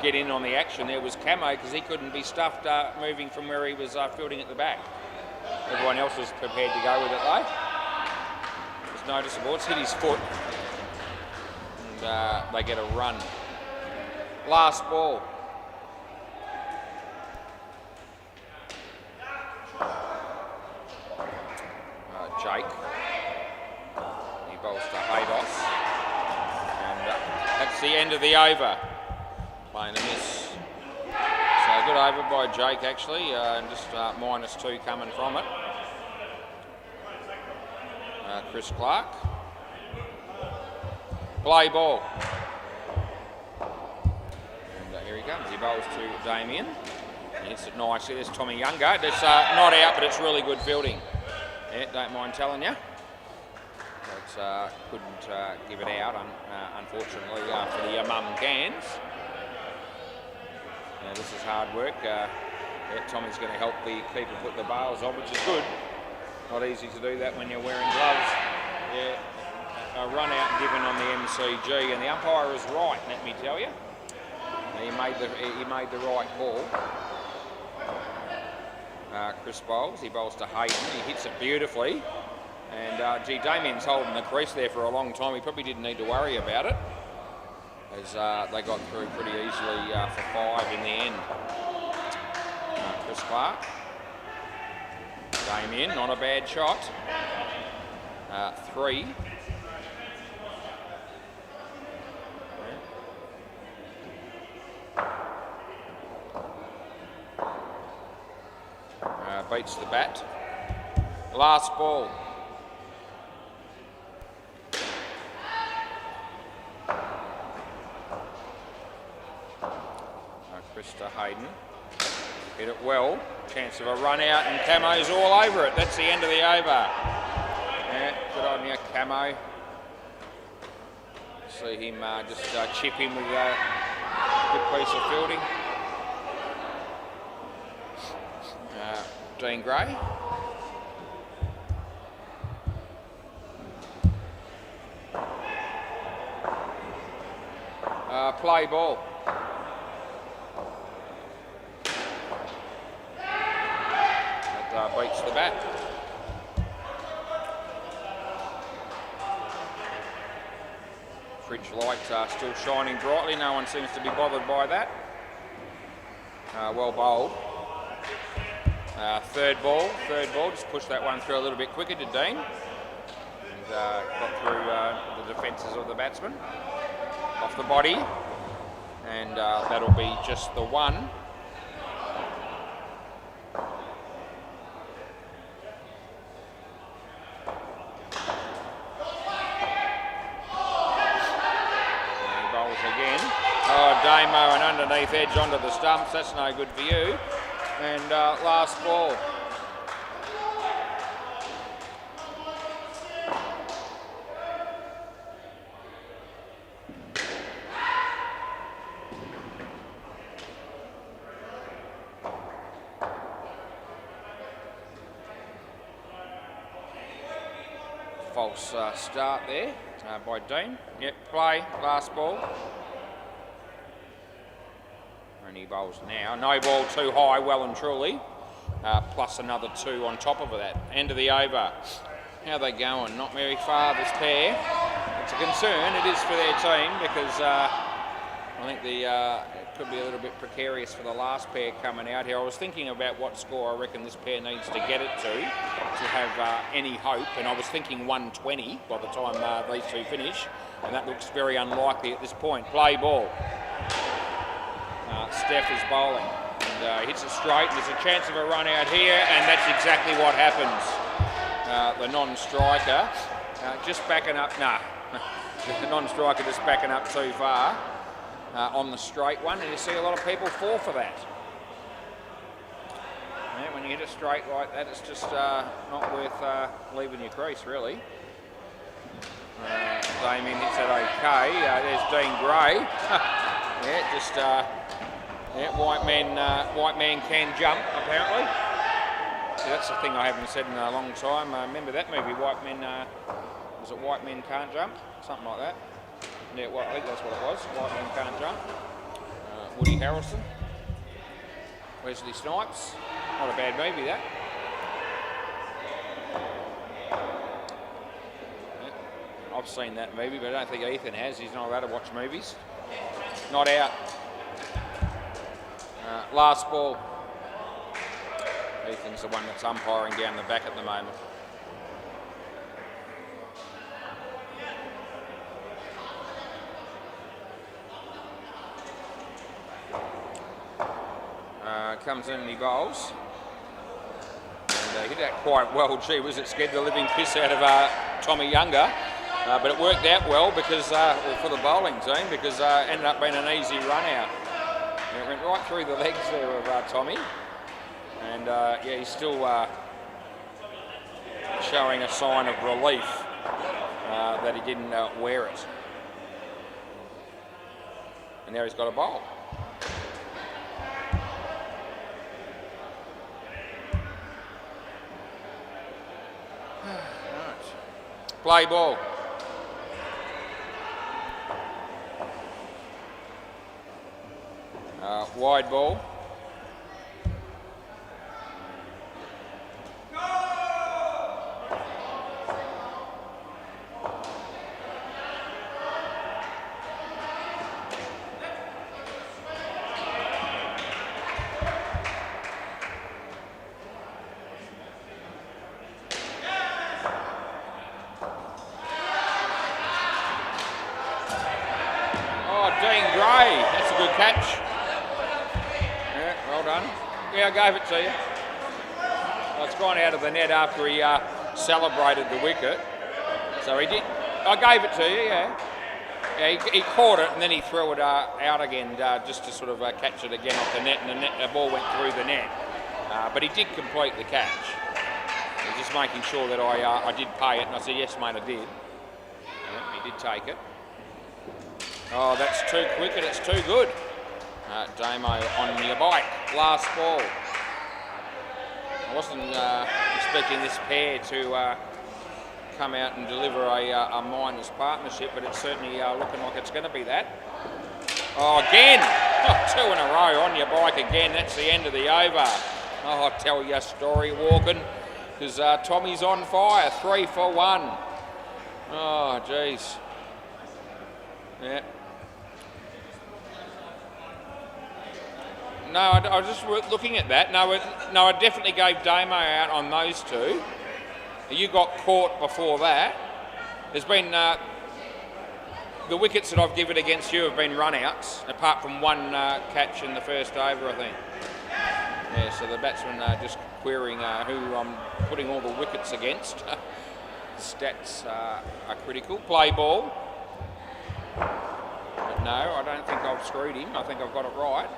get in on the action there was Camo because he couldn't be stuffed moving from where he was fielding at the back. Everyone else was prepared to go with it though. It's noticeable. It's hit his foot. And they get a run. Last ball. Jake. He bowls to Haydos. And that's the end of the over. Playing a miss. So good over by Jake actually, and just -2 coming from it. Chris Clark. Play ball. And here he comes. He bowls to Damien. He hits it nicely. There's Tommy Younger. It's not out, but it's really good fielding. Yeah, don't mind telling you. But couldn't give it out, unfortunately, for the mum cans. This is hard work. Tommy's going to help the keeper put the bails on, which is good. Not easy to do that when you're wearing gloves. Yeah, a run out given on the MCG, and the umpire is right, let me tell you. He made the right call. Chris bowls. He bowls to Hayden. He hits it beautifully. And Damien's holding the crease there for a long time. He probably didn't need to worry about it, as they got through pretty easily for 5 in the end. Chris Clark. Damien, not a bad shot. 3. beats the bat. Last ball. Krista Hayden hit it well. Chance of a run out and Camo's all over it. That's the end of the over. Yeah, good on you, Camo. See him just chip in with a good piece of fielding. Dean Gray. Play ball. That beats the bat. Fridge lights are still shining brightly. No one seems to be bothered by that. Well bowled. Third ball. Just pushed that one through a little bit quicker to Dean. And got through the defences of the batsman. Off the body. And that'll be just the one. Damo and underneath edge onto the stumps. That's no good for you. And last ball. False start there by Dean. Yep, play, last ball. And he bowls now. No ball too high, well and truly. Plus another 2 on top of that. End of the over. How are they going? Not very far, this pair. It's a concern. It is for their team because I think it could be a little bit precarious for the last pair coming out here. I was thinking about what score I reckon this pair needs to get it to have any hope. And I was thinking 120 by the time these two finish. And that looks very unlikely at this point. Play ball. Steph is bowling and hits it straight. There's a chance of a run out here, and that's exactly what happens. The non-striker just backing up. The non-striker just backing up too far on the straight one, and you see a lot of people fall for that. Yeah, when you hit it straight like that, it's just not worth leaving your crease, really. Damien hits it okay. There's Dean Gray. Yeah, just white man can jump apparently. See, that's the thing I haven't said in a long time. Remember that movie, White Men? Was it White Men Can't Jump? Something like that. Yeah, I think that's what it was. White Men Can't Jump. Woody Harrelson, Wesley Snipes. Not a bad movie that. Yeah, I've seen that movie, but I don't think Ethan has. He's not allowed to watch movies. Not out. Last ball. Ethan's the one that's umpiring down the back at the moment. Comes in and he bowls. And hit that quite well. Gee, was it scared the living piss out of Tommy Younger. But it worked out well because, for the bowling team, because ended up being an easy run out. And it went right through the legs there of Tommy. And yeah, he's still showing a sign of relief that he didn't wear it. And now he's got a bowl. Right. Play ball. Wide ball. Dean Gray, that's a good catch. Yeah, well done. Yeah, I gave it to you. Well, it's gone out of the net after he celebrated the wicket. So he did. I gave it to you, yeah. Yeah, he caught it and then he threw it out again just to sort of catch it again off the net, and the ball went through the net. But he did complete the catch. He was just making sure that I did pay it, and I said, yes, mate, I did. Yeah, he did take it. Oh, that's too quick and it's too good. Damo on your bike. Last ball. I wasn't expecting this pair to come out and deliver a minors partnership, but it's certainly looking like it's going to be that. Oh, again! Oh, 2 in a row on your bike again. That's the end of the over. Oh, I'll tell you a story, Walken, because Tommy's on fire. 3 for 1. Oh, geez. Yeah. No, I was just looking at that. No, I definitely gave Damo out on those two. You got caught before that. There's been the wickets that I've given against you have been run-outs, apart from one catch in the first over, I think. Yeah, so the batsmen are just querying who I'm putting all the wickets against. Stats are critical. Play ball. But no, I don't think I've screwed him. I think I've got it right.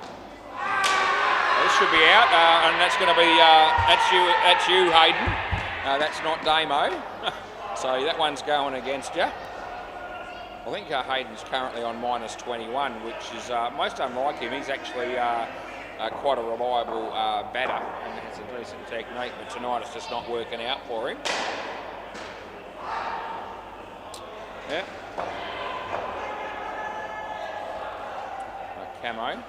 This should be out, and that's going to be that's you, Hayden. That's not Damo. So that one's going against you. I think Hayden's currently on minus 21, which is most unlike him. He's actually quite a reliable batter, and has a decent technique, but tonight it's just not working out for him. Yeah. Camo.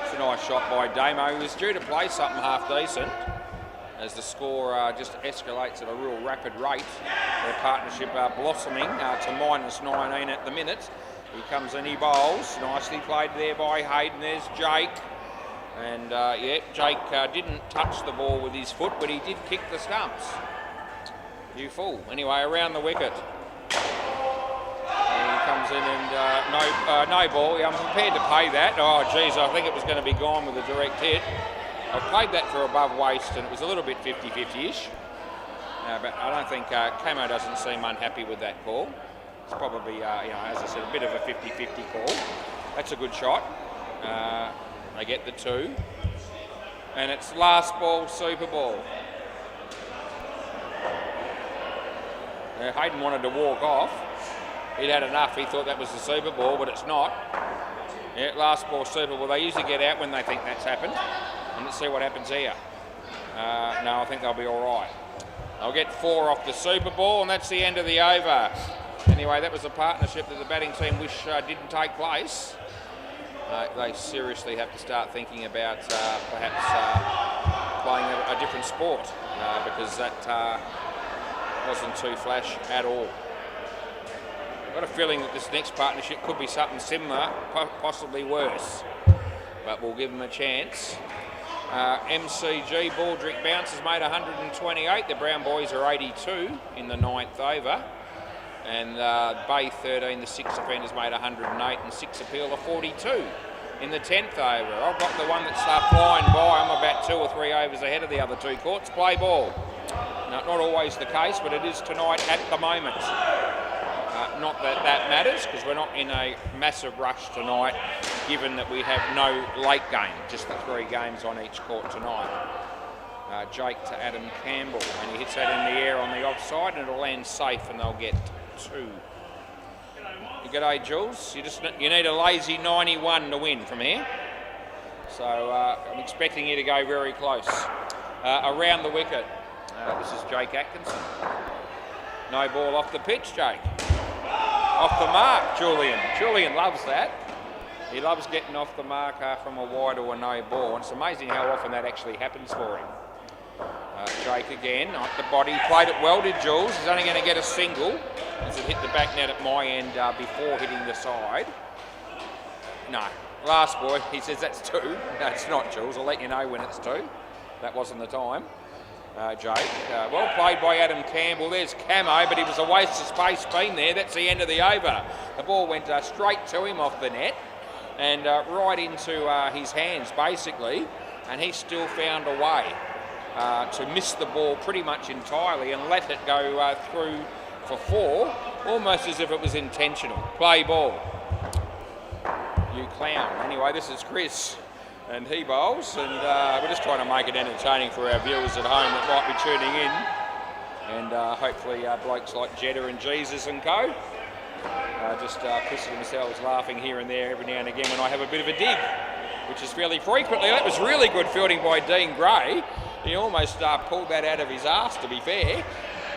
It's a nice shot by Damo. He was due to play something half decent as the score just escalates at a real rapid rate. Their partnership blossoming to minus 19 at the minute. He comes in, he bowls. Nicely played there by Hayden. There's Jake. And yeah, Jake didn't touch the ball with his foot, but he did kick the stumps. You fool. Anyway, around the wicket. Comes in and no ball. I'm prepared to pay that. Oh, geez, I think it was going to be gone with a direct hit. I played that for above waist and it was a little bit 50-50-ish. But I don't think Camo doesn't seem unhappy with that call. It's probably, as I said, a bit of a 50-50 call. That's a good shot. They get the 2. And it's last ball, super ball. Hayden wanted to walk off. He'd had enough. He thought that was the super ball, but it's not. Yeah, last ball, super ball. They usually get out when they think that's happened. And let's see what happens here. No, I think they'll be all right. They'll get 4 off the super ball, and that's the end of the over. Anyway, that was a partnership that the batting team wish didn't take place. They seriously have to start thinking about perhaps playing a different sport because that wasn't too flash at all. I've got a feeling that this next partnership could be something similar, possibly worse, but we'll give them a chance. MCG, Baldrick Bounce has made 128. The Brown Boys are 82 in the 9th over. And Bay 13, the 6th offenders, made 108 and 6 appeal are 42 in the 10th over. I've got the one that's flying by. I'm about 2 or 3 overs ahead of the other 2 courts. Play ball. No, not always the case, but it is tonight at the moment. Not that that matters, because we're not in a massive rush tonight, given that we have no late game, just the 3 games on each court tonight. Jake to Adam Campbell, and he hits that in the air on the offside, and it'll land safe, and they'll get 2. G'day, Jules. You need a lazy 91 to win from here. So I'm expecting you to go very close. Around the wicket, this is Jake Atkinson. No ball off the pitch, Jake. Off the mark, Julian. Julian loves that. He loves getting off the mark from a wide or a no ball. And it's amazing how often that actually happens for him. Jake again, off the body. Played it well, did Jules. He's only going to get a single as it hit the back net at my end before hitting the side. No. Last boy, he says that's 2. No, it's not, Jules. I'll let you know when it's 2. That wasn't the time. Jake. Well played by Adam Campbell. There's Camo, but he was a waste of space being there. That's the end of the over. The ball went straight to him off the net and right into his hands, basically, and he still found a way. to miss the ball pretty much entirely and let it go through for 4, almost as if it was intentional. Play ball. You clown. Anyway, this is Chris, and he bowls, and we're just trying to make it entertaining for our viewers at home that might be tuning in, and hopefully blokes like Jeddah and Jesus and co. Just pissing themselves laughing here and there every now and again when I have a bit of a dig, which is fairly frequently. That was really good fielding by Dean Gray. He almost pulled that out of his arse, to be fair,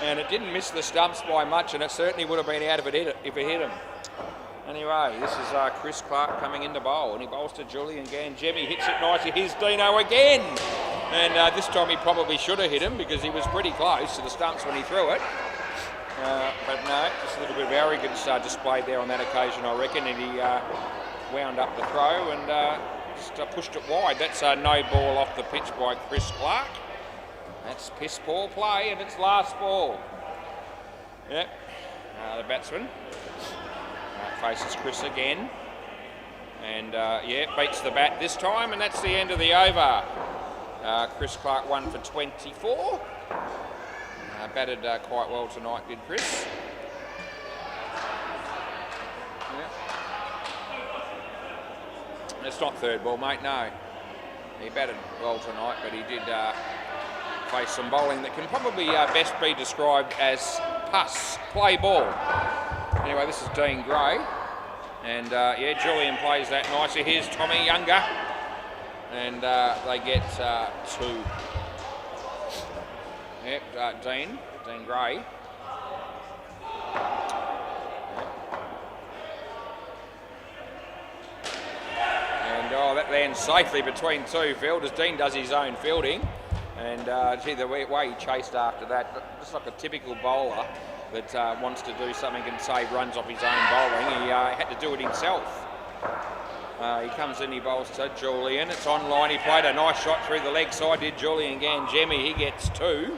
and it didn't miss the stumps by much, and it certainly would have been out if it hit him. Anyway, this is Chris Clark coming into bowl, and he bowls to Julian Gangemi, hits it nicely. Here's Dino again, and this time he probably should have hit him because he was pretty close to the stumps when he threw it. But no, just a little bit of arrogance displayed there on that occasion, I reckon, and he wound up the throw and just pushed it wide. That's a no ball off the pitch by Chris Clark. That's piss poor play, and it's last ball. Yep, the batsman faces Chris again, and yeah, beats the bat this time, and that's the end of the over. Chris Clark 1 for 24. Batted quite well tonight, did Chris. Yeah. It's not third ball, mate, no. He batted well tonight, but he did face some bowling that can probably best be described as pus, play ball. Anyway, this is Dean Gray, and yeah, Julian plays that nicely. Here's Tommy Younger, and they get 2. Yep, Dean Gray. Yep. And that lands safely between 2 fielders. Dean does his own fielding, and gee, the way he chased after that, just like a typical bowler that wants to do something and save runs off his own bowling, he had to do it himself. He comes in, he bowls to Julian. It's on line. He played a nice shot through the leg side, did Julian Gangemi. He gets 2.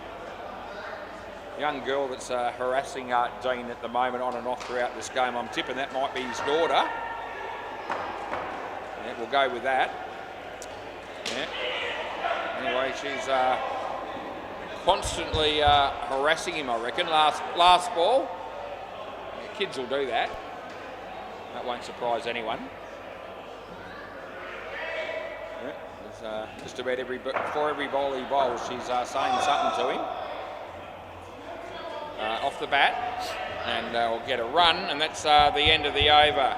Young girl that's harassing Dean at the moment on and off throughout this game. I'm tipping that might be his daughter. Yeah, we'll go with that. Yeah. Anyway, she's constantly harassing him, I reckon. Last ball. Yeah, kids will do that. That won't surprise anyone. Yeah, just about before every bowl he bowls, she's saying something to him. Off the bat, and we'll get a run, and that's the end of the over.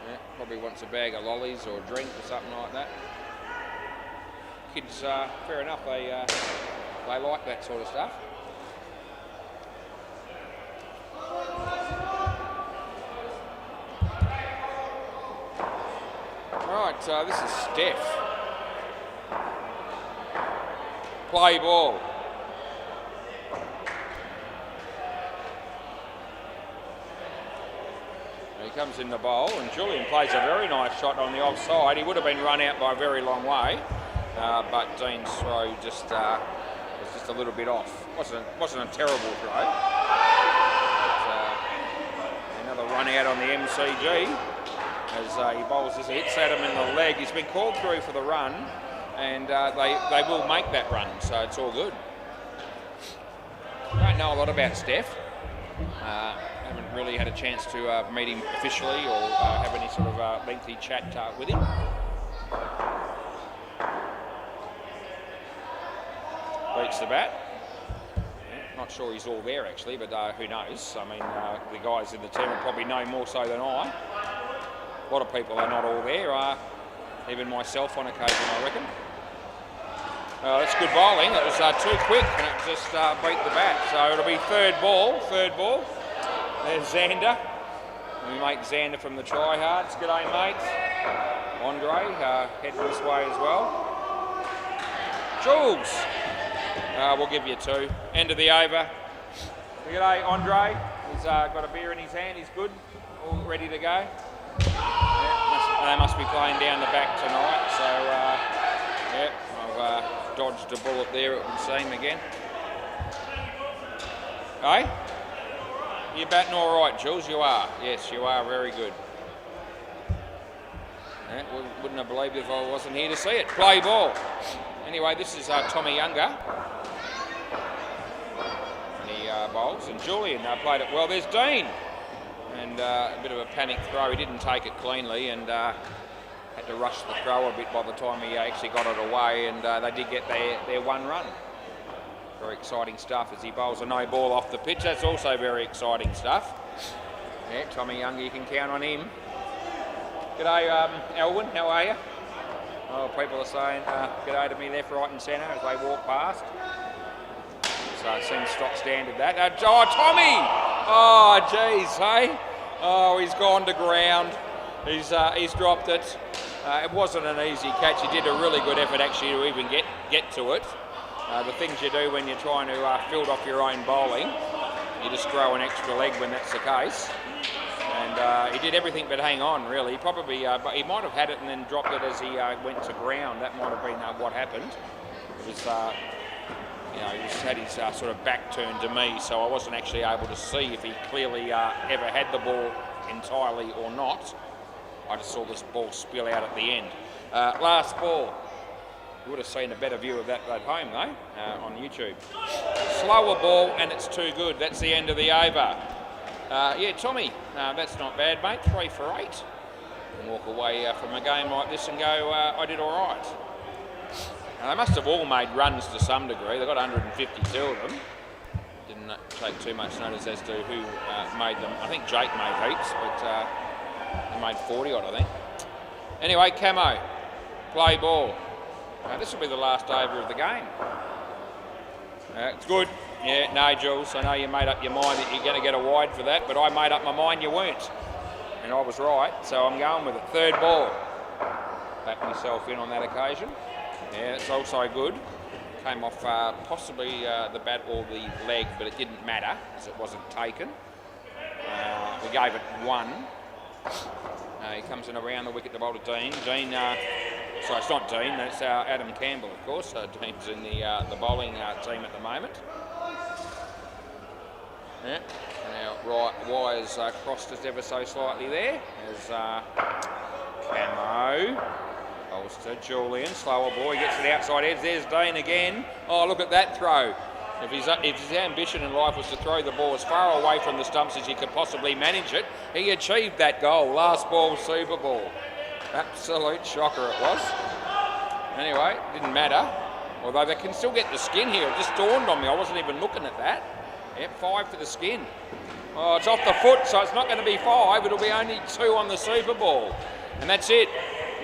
Yeah, probably wants a bag of lollies or a drink or something like that. Kids, fair enough, they like that sort of stuff. Right, this is Steph. Play ball. He comes in the bowl, and Julian plays a very nice shot on the offside. He would have been run out by a very long way, but Dean's throw just was just a little bit off. Wasn't a terrible throw. Another run out on the MCG as he bowls this. He hits at him in the leg. He's been called through for the run, and they will make that run, so it's all good. I don't know a lot about Steph. Haven't really had a chance to meet him officially or have any sort of lengthy chat with him. Beats the bat. Yeah, not sure he's all there actually, but who knows? I mean, the guys in the team will probably know more so than I. A lot of people are not all there, even myself on occasion, I reckon. That's good bowling. It was too quick and it just beat the bat. So it'll be third ball. There's Xander. We make Xander from the tryhards. G'day, mate. Andre, heading this way as well. Jules, we'll give you 2. End of the over. G'day, Andre. He's got a beer in his hand. He's good. All ready to go. Yeah, they must be playing down the back tonight. So, yeah, I've dodged a bullet there, it would seem, again. Hey? You're batting all right, Jules? You are. Yes, you are. Very good. Yeah, wouldn't have believed if I wasn't here to see it. Play ball. Anyway, this is Tommy Younger. He bowls, and Julian played it well. There's Dean, and a bit of a panic throw. He didn't take it cleanly, and had to rush the throw a bit by the time he actually got it away, and they did get their one run. Very exciting stuff as he bowls a no ball off the pitch. That's also very exciting stuff. Yeah, Tommy Younger, you can count on him. G'day, Elwyn, how are you? Oh, people are saying g'day to me left, right and centre as they walk past. So it seems stock standard that. Oh, Tommy! Oh, geez, hey? Oh, he's gone to ground. He's dropped it. It wasn't an easy catch. He did a really good effort actually to even get to it. The things you do when you're trying to field off your own bowling, you just throw an extra leg when that's the case. And he did everything but hang on, really. Probably, but he might have had it and then dropped it as he went to ground. That might have been what happened. It was, he just had his sort of back turned to me, so I wasn't actually able to see if he clearly ever had the ball entirely or not. I just saw this ball spill out at the end. Last ball. You would have seen a better view of that at home, though, on YouTube. Slower ball, and it's too good. That's the end of the over. Yeah, Tommy, that's not bad, mate. 3 for 8. And walk away from a game like this and go, I did all right. They must have all made runs to some degree. They've got 152 of them. Didn't take too much notice as to who made them. I think Jake made heaps, but he made 40 odd, I think. Anyway, Camo, play ball. This will be the last over of the game. It's good. Yeah, no, Jules, I know you made up your mind that you're going to get a wide for that, but I made up my mind you weren't. And I was right, so I'm going with it. Third ball. Back myself in on that occasion. Yeah, it's also good. Came off possibly the bat or the leg, but it didn't matter as it wasn't taken. We gave it 1. He comes in around the wicket to bowl to Dean. Dean, sorry, it's not Dean, it's Adam Campbell, of course. Dean's in the bowling team at the moment. Yeah. Now, right, wires crossed just ever so slightly there. There's Camo. Bowls to Julian. Slower ball. He gets to the outside edge. There's Dean again. Oh, look at that throw. If his ambition in life was to throw the ball as far away from the stumps as he could possibly manage it, he achieved that goal. Last ball, Super Ball. Absolute shocker it was. Anyway, didn't matter. Although they can still get the skin here. It just dawned on me. I wasn't even looking at that. Yep, 5 for the skin. Oh, it's off the foot, so it's not going to be 5. It'll be only 2 on the Super Ball. And that's it.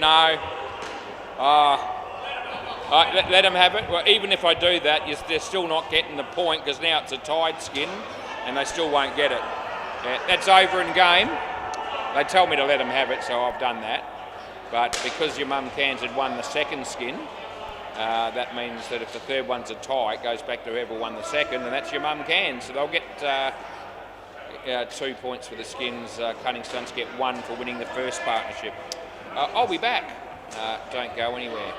No. Let them have it. Well, even if I do that, they're still not getting the point because now it's a tied skin and they still won't get it. Yeah, that's over in game. They tell me to let them have it, so I've done that. But because your mum cans had won the second skin, that means that if the third one's a tie, it goes back to whoever won the second, and that's your mum cans. So they'll get 2 points for the skins. Cunning Stunts get 1 for winning the first partnership. I'll be back. Don't go anywhere.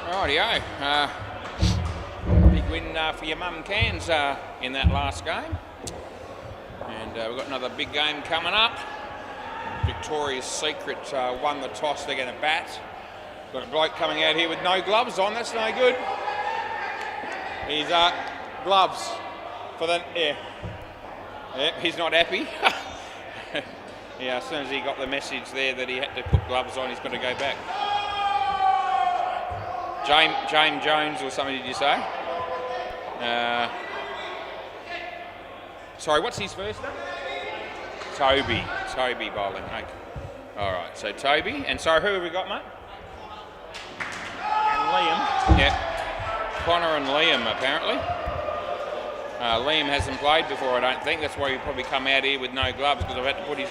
Rightio. Big win for your mum Cairns in that last game. And we've got another big game coming up. Victoria's Secret won the toss. They're going to bat. Got a bloke coming out here with no gloves on. That's no good. He's gloves for the... Yeah, he's not happy. Yeah, as soon as he got the message there that he had to put gloves on, he's got to go back. James Jones or something, did you say? Sorry, what's his first name? Toby bowling. Okay. All right, so Toby. And so who have we got, mate? And Liam. Yeah. Connor and Liam, apparently. Liam hasn't played before, I don't think. That's why he'll probably come out here with no gloves, because I've had to put his...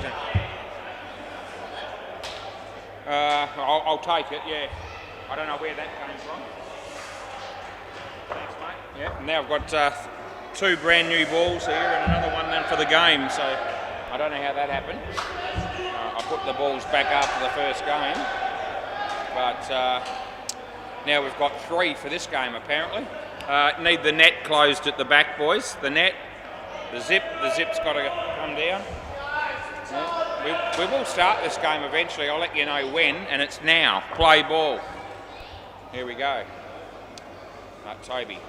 I'll take it, yeah. I don't know where that came from. Thanks, mate. Yeah. Now I've got 2 brand new balls here and another one then for the game, so I don't know how that happened. I put the balls back after the first game, but now we've got 3 for this game apparently. Need the net closed at the back, boys. The net, the zip's got to come down. Yeah. We will start this game eventually. I'll let you know when, and it's now. Play ball. Here we go. Toby.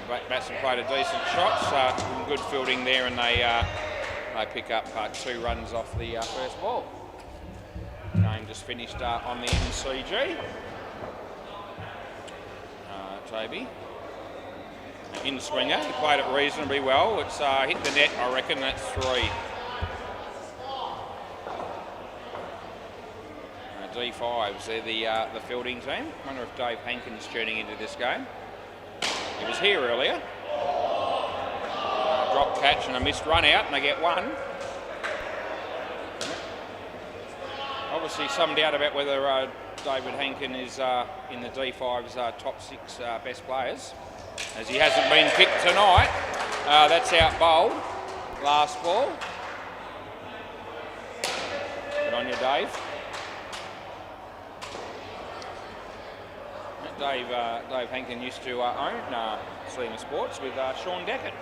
Batsman played a decent shot, some good fielding there, and they pick up 2 runs off the first ball. Game just finished on the MCG. Toby. In swinger, he played it reasonably well. It's hit the net, I reckon. That's 3. D5s, they're the fielding team. Wonder if Dave Hankins tuning into this game. He was here earlier. Drop catch and a missed run out, and they get 1. Obviously, some doubt about whether David Hankin is in the D5's top 6 best players, as he hasn't been picked tonight. That's out bowled. Last ball. Good on you, Dave. Dave Hankin used to own Slinger Sports with Sean Deckett.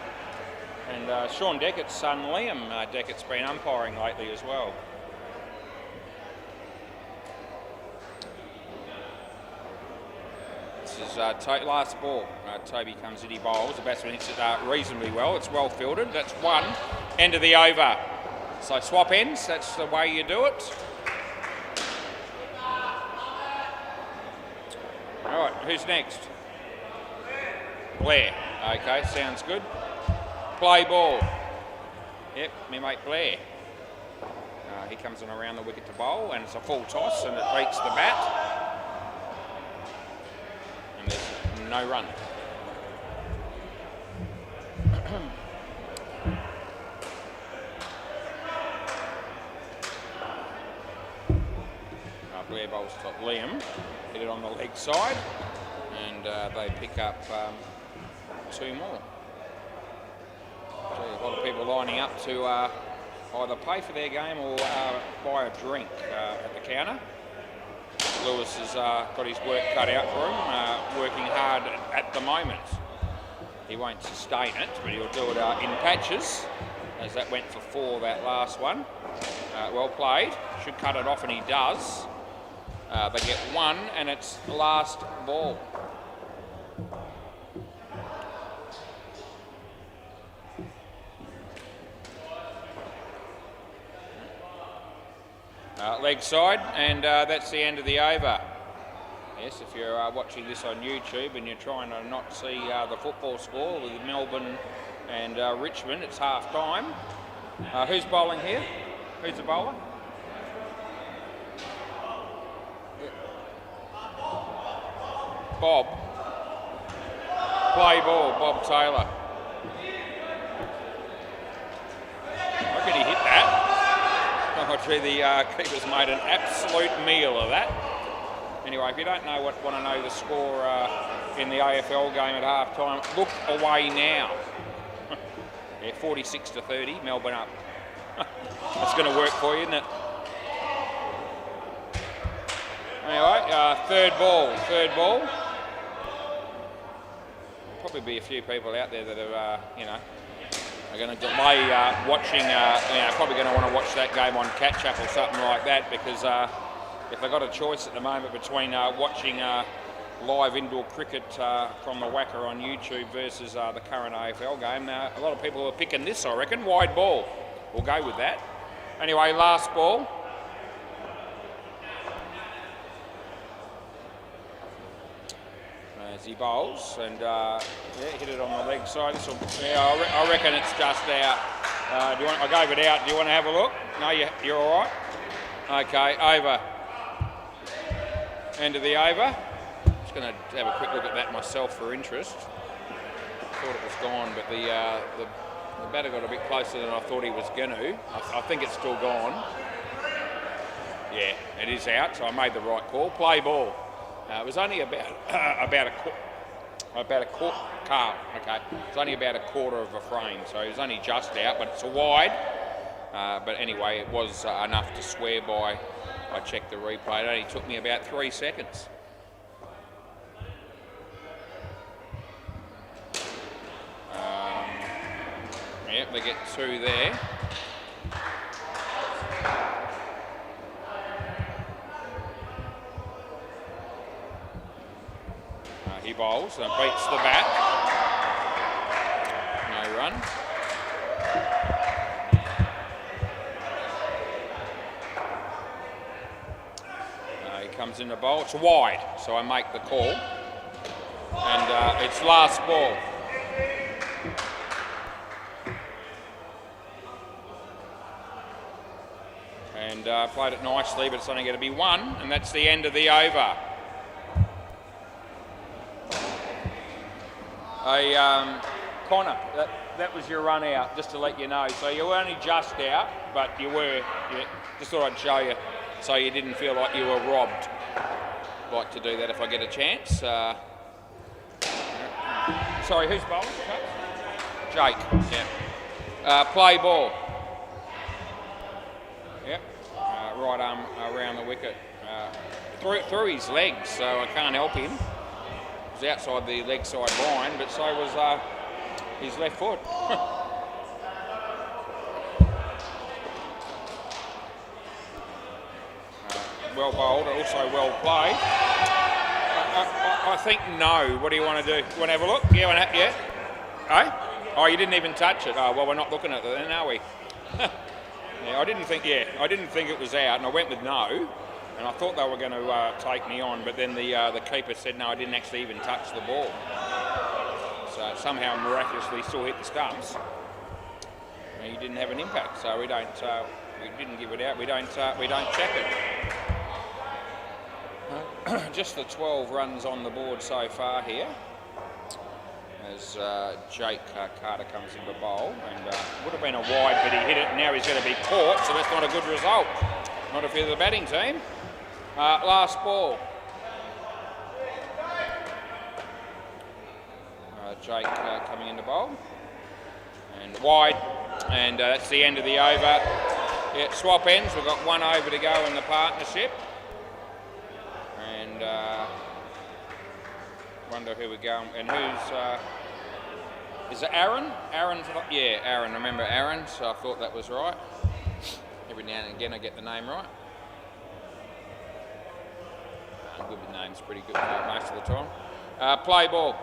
And Sean Deckett's son Liam Deckett's been umpiring lately as well. This is last ball. Toby comes in, he bowls. The batsman hits it reasonably well. It's well fielded. That's 1. End of the over. So swap ends, that's the way you do it. All right, who's next? Blair. Okay, sounds good. Play ball. Yep, me mate Blair. He comes in around the wicket to bowl, and it's a full toss, and it beats the bat. And there's no run. Blair bowls top Liam. Hit it on the leg side, and they pick up 2 more. So a lot of people lining up to either pay for their game or buy a drink at the counter. Lewis has got his work cut out for him, working hard at the moment. He won't sustain it, but he'll do it in patches, as that went for 4, that last one. Well played. Should cut it off, and he does. They get 1, and it's the last ball. Leg side, and that's the end of the over. Yes, if you're watching this on YouTube and you're trying to not see the football score with Melbourne and Richmond, it's half time. Who's bowling here? Who's the bowler? Bob. Play ball, Bob Taylor. How could he hit that? Oh, gee, the keeper's made an absolute meal of that. Anyway, if you don't know want to know the score in the AFL game at half time, look away now. Yeah, 46-30, Melbourne up. That's going to work for you, isn't it? Anyway, third ball. Probably be a few people out there that are, are going to delay watching, probably going to want to watch that game on catch-up or something like that, because if they've got a choice at the moment between watching live indoor cricket from the WACA on YouTube versus the current AFL game, a lot of people are picking this, I reckon. Wide ball. We'll go with that. Anyway, last ball. As he bowls and hit it on the leg side. I reckon it's just out. I gave it out. Do you want to have a look? No, you're all right. Okay, over. End of the over. Just going to have a quick look at that myself for interest. Thought it was gone, but the batter got a bit closer than I thought he was going to. I think it's still gone. Yeah, it is out. So I made the right call. Play ball. It was only about a quarter. Okay, it's only about a quarter of a frame, so it was only just out, but it's a wide. But anyway, it was enough to swear by. I checked the replay. It only took me about 3 seconds. Yep, they get 2 there. He bowls and beats the bat. No run. He comes in the bowl. It's wide, so I make the call. And it's last ball. And played it nicely, but it's only going to be 1, and that's the end of the over. Connor, that was your run out, just to let you know. So you were only just out, but you were. Just thought I'd show you, so you didn't feel like you were robbed. Like to do that if I get a chance. Sorry, who's bowling? Jake. Yeah. Play ball. Yep. Right arm around the wicket, through his legs, so I can't help him. It was outside the leg side line, but so was his left foot. Well bowled, also well played. I think no. What do you want to do? You want to have a look? Yeah, yeah. Eh? Oh, you didn't even touch it. Oh, well, we're not looking at it then, are we? Yeah, I didn't think it was out, and I went with no. And I thought they were going to take me on, but then the keeper said no, I didn't actually even touch the ball. So somehow miraculously still hit the stumps. And he didn't have an impact, so we didn't give it out. We don't check it. Just the 12 runs on the board so far here, as Jake Carter comes into bowl, and would have been a wide, but he hit it. And now he's going to be caught, so that's not a good result. Not if you're the batting team. Last ball. Jake coming into bowl. And wide. And that's the end of the over. Yeah, swap ends. We've got 1 over to go in the partnership. And wonder who we're going. And who's... is it Aaron? Aaron's... Yeah, Aaron. Remember Aaron? So I thought that was right. Every now and again I get the name right. I'm good with names, pretty good most of the time. Play ball.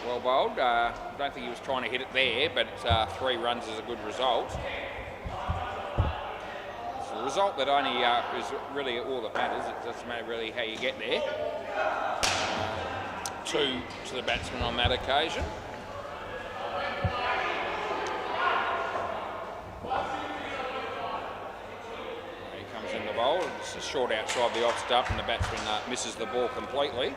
Well bowled. Don't think he was trying to hit it there, but 3 runs is a good result. It's a result that only is really all that matters. It doesn't matter really how you get there. 2 to the batsman on that occasion. In the bowl, it's a short outside the off stump, and the batsman misses the ball completely.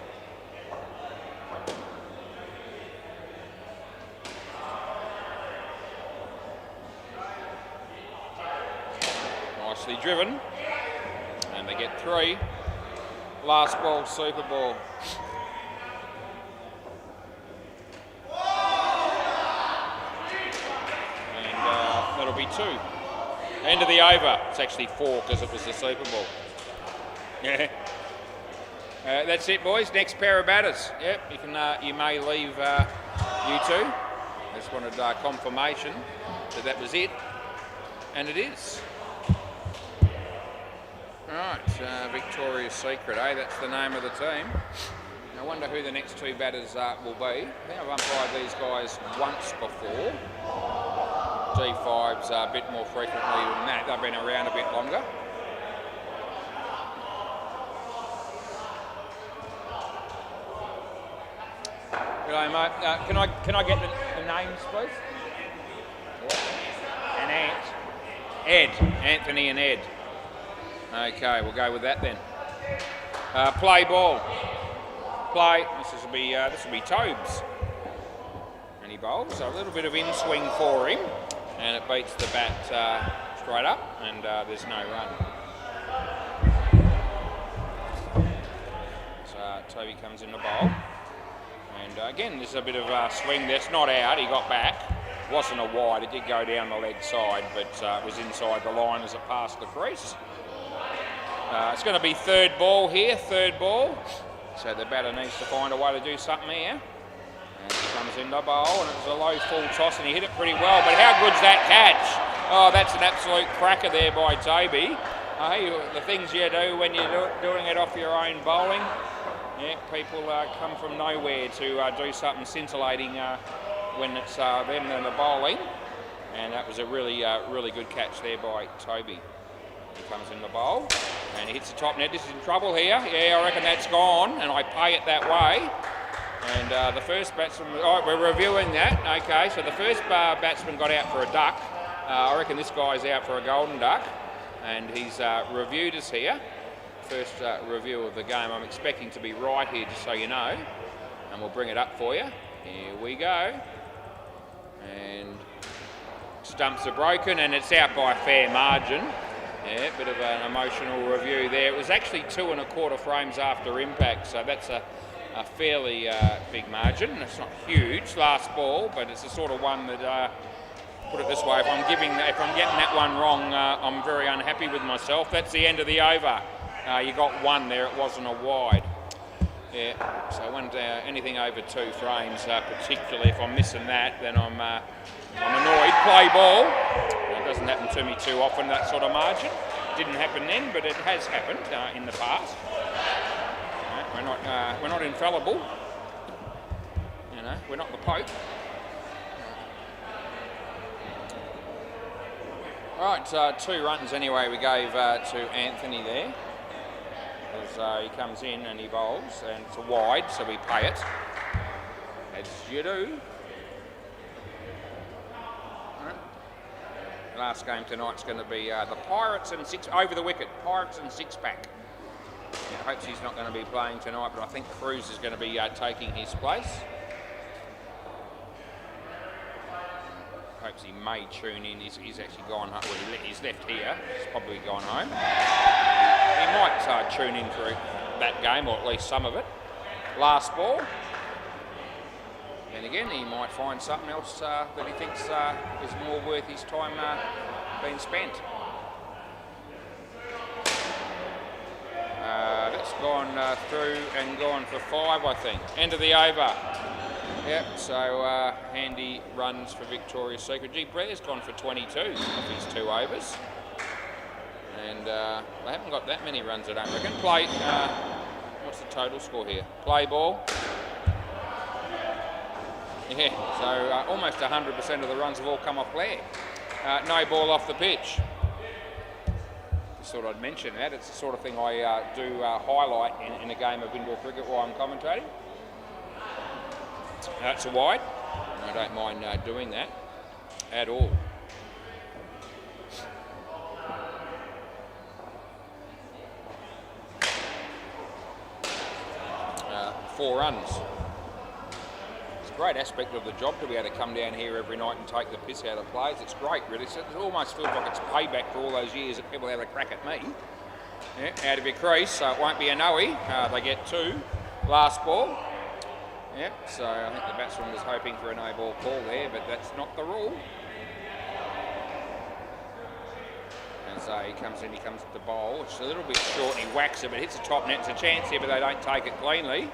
Nicely driven, and they get 3. Last ball, super ball. And that'll be 2. End of the over. It's actually 4 because it was the Super Bowl. Yeah. That's it, boys. Next pair of batters. Yep, you can. You may leave you two. Just wanted confirmation that was it, and it is. Right, Victoria's Secret, eh? That's the name of the team. I wonder who the next two batters will be. I think I've umpired these guys once before. D5s a bit more frequently than that. They've been around a bit longer. G'day, mate. Can I get the names, please? And Ed. Anthony and Ed. Okay, we'll go with that then. Play ball. Play. This will be Tobes. And he bowls. So a little bit of in swing for him, and it beats the bat straight up, and there's no run. So Toby comes in the bowl. And again, there's a bit of a swing there. It's not out, he got back. It wasn't a wide, it did go down the leg side, but it was inside the line as it passed the crease. It's going to be third ball here, third ball. So the batter needs to find a way to do something here. And he comes in the bowl, and it was a low full toss, and he hit it pretty well. But how good's that catch? Oh, that's an absolute cracker there by Toby. Hey, the things you do when you're doing it off your own bowling. Yeah, people come from nowhere to do something scintillating when it's them and the bowling. And that was a really good catch there by Toby. He comes in the bowl and he hits the top net. This is in trouble here. Yeah, I reckon that's gone, and I pay it that way. And the first batsman, we're reviewing that. Okay, so the first batsman got out for a duck. I reckon this guy's out for a golden duck, and he's reviewed us here. First review of the game. I'm expecting to be right here, just so you know, and we'll bring it up for you. Here we go. And stumps are broken, and it's out by a fair margin. Yeah, bit of an emotional review there. It was actually 2 1/4 frames after impact, so that's a fairly big margin. It's not huge, last ball, but it's the sort of one that, put it this way, if I'm getting that one wrong, I'm very unhappy with myself. That's the end of the over. You got one there, it wasn't a wide. Yeah, so when anything over 2 frames, particularly if I'm missing that, then I'm annoyed. Play ball. It doesn't happen to me too often, that sort of margin. Didn't happen then, but it has happened in the past. We're not infallible. You know, we're not the Pope. Right, 2 runs anyway we gave to Anthony there. As he comes in and he bowls, and it's a wide, so we pay it, as you do. The last game tonight's going to be the Pirates and over the wicket, Pirates and 6-pack. I hope he's not going to be playing tonight, but I think Cruz is going to be taking his place. Hopes he may tune in. He's actually gone home. Well, he's left here. He's probably gone home. He might tune in for that game, or at least some of it. Last ball. And again, he might find something else that he thinks is more worth his time being spent. That's gone through and gone for 5, I think. End of the over. Yep, so handy runs for Victoria's Secret. G. Blair's gone for 22 of his 2 overs. And they haven't got that many runs, I don't reckon. Play, what's the total score here? Play ball. Yeah, so almost 100% of the runs have all come off Blair. No ball off the pitch. Just thought I'd mention that. It's the sort of thing I do highlight in a game of indoor cricket while I'm commentating. That's a wide. I don't mind doing that at all. 4 runs. It's a great aspect of the job to be able to come down here every night and take the piss out of players. It's great, really. It almost feels like it's payback for all those years that people have a crack at me. Yeah, out of your crease, so it won't be a no-y. They get 2. Last ball. Yep, so I think the batsman was hoping for a no-ball call there, but that's not the rule. As he comes in, he comes at the bowl. It's a little bit short, and he whacks it, but hits the top net. It's a chance here, but they don't take it cleanly.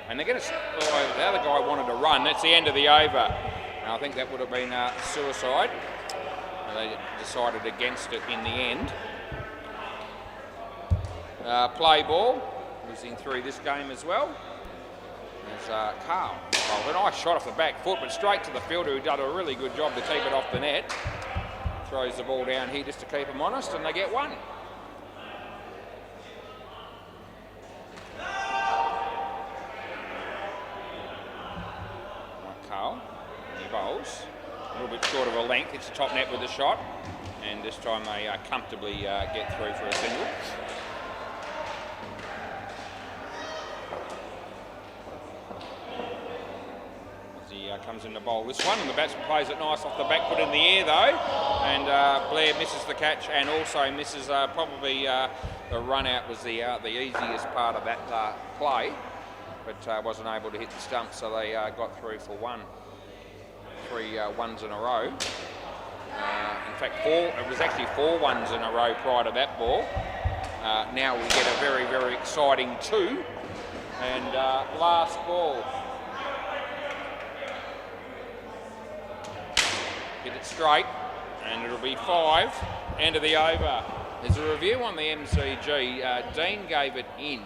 And they're going to. The other guy wanted to run. That's the end of the over. And I think that would have been suicide. And they decided against it in the end. Play ball. Losing through this game as well. There's Carl. Well, a nice shot off the back foot, but straight to the fielder, who did a really good job to keep it off the net. Throws the ball down here just to keep them honest, and they get one. Carl, he bowls. A little bit short of a length. It's the top net with the shot, and this time they comfortably get through for a single. Comes in to bowl this one, and the batsman plays it nice off the back foot in the air though, and Blair misses the catch and also misses probably the run out was the easiest part of that play, but wasn't able to hit the stump, so they got through for three ones in a row. In fact, it was actually 4 ones in a row prior to that ball. Now we get a very, very exciting 2, and last ball. Get it straight, and it'll be 5. End of the over. There's a review on the MCG. Dean gave it in,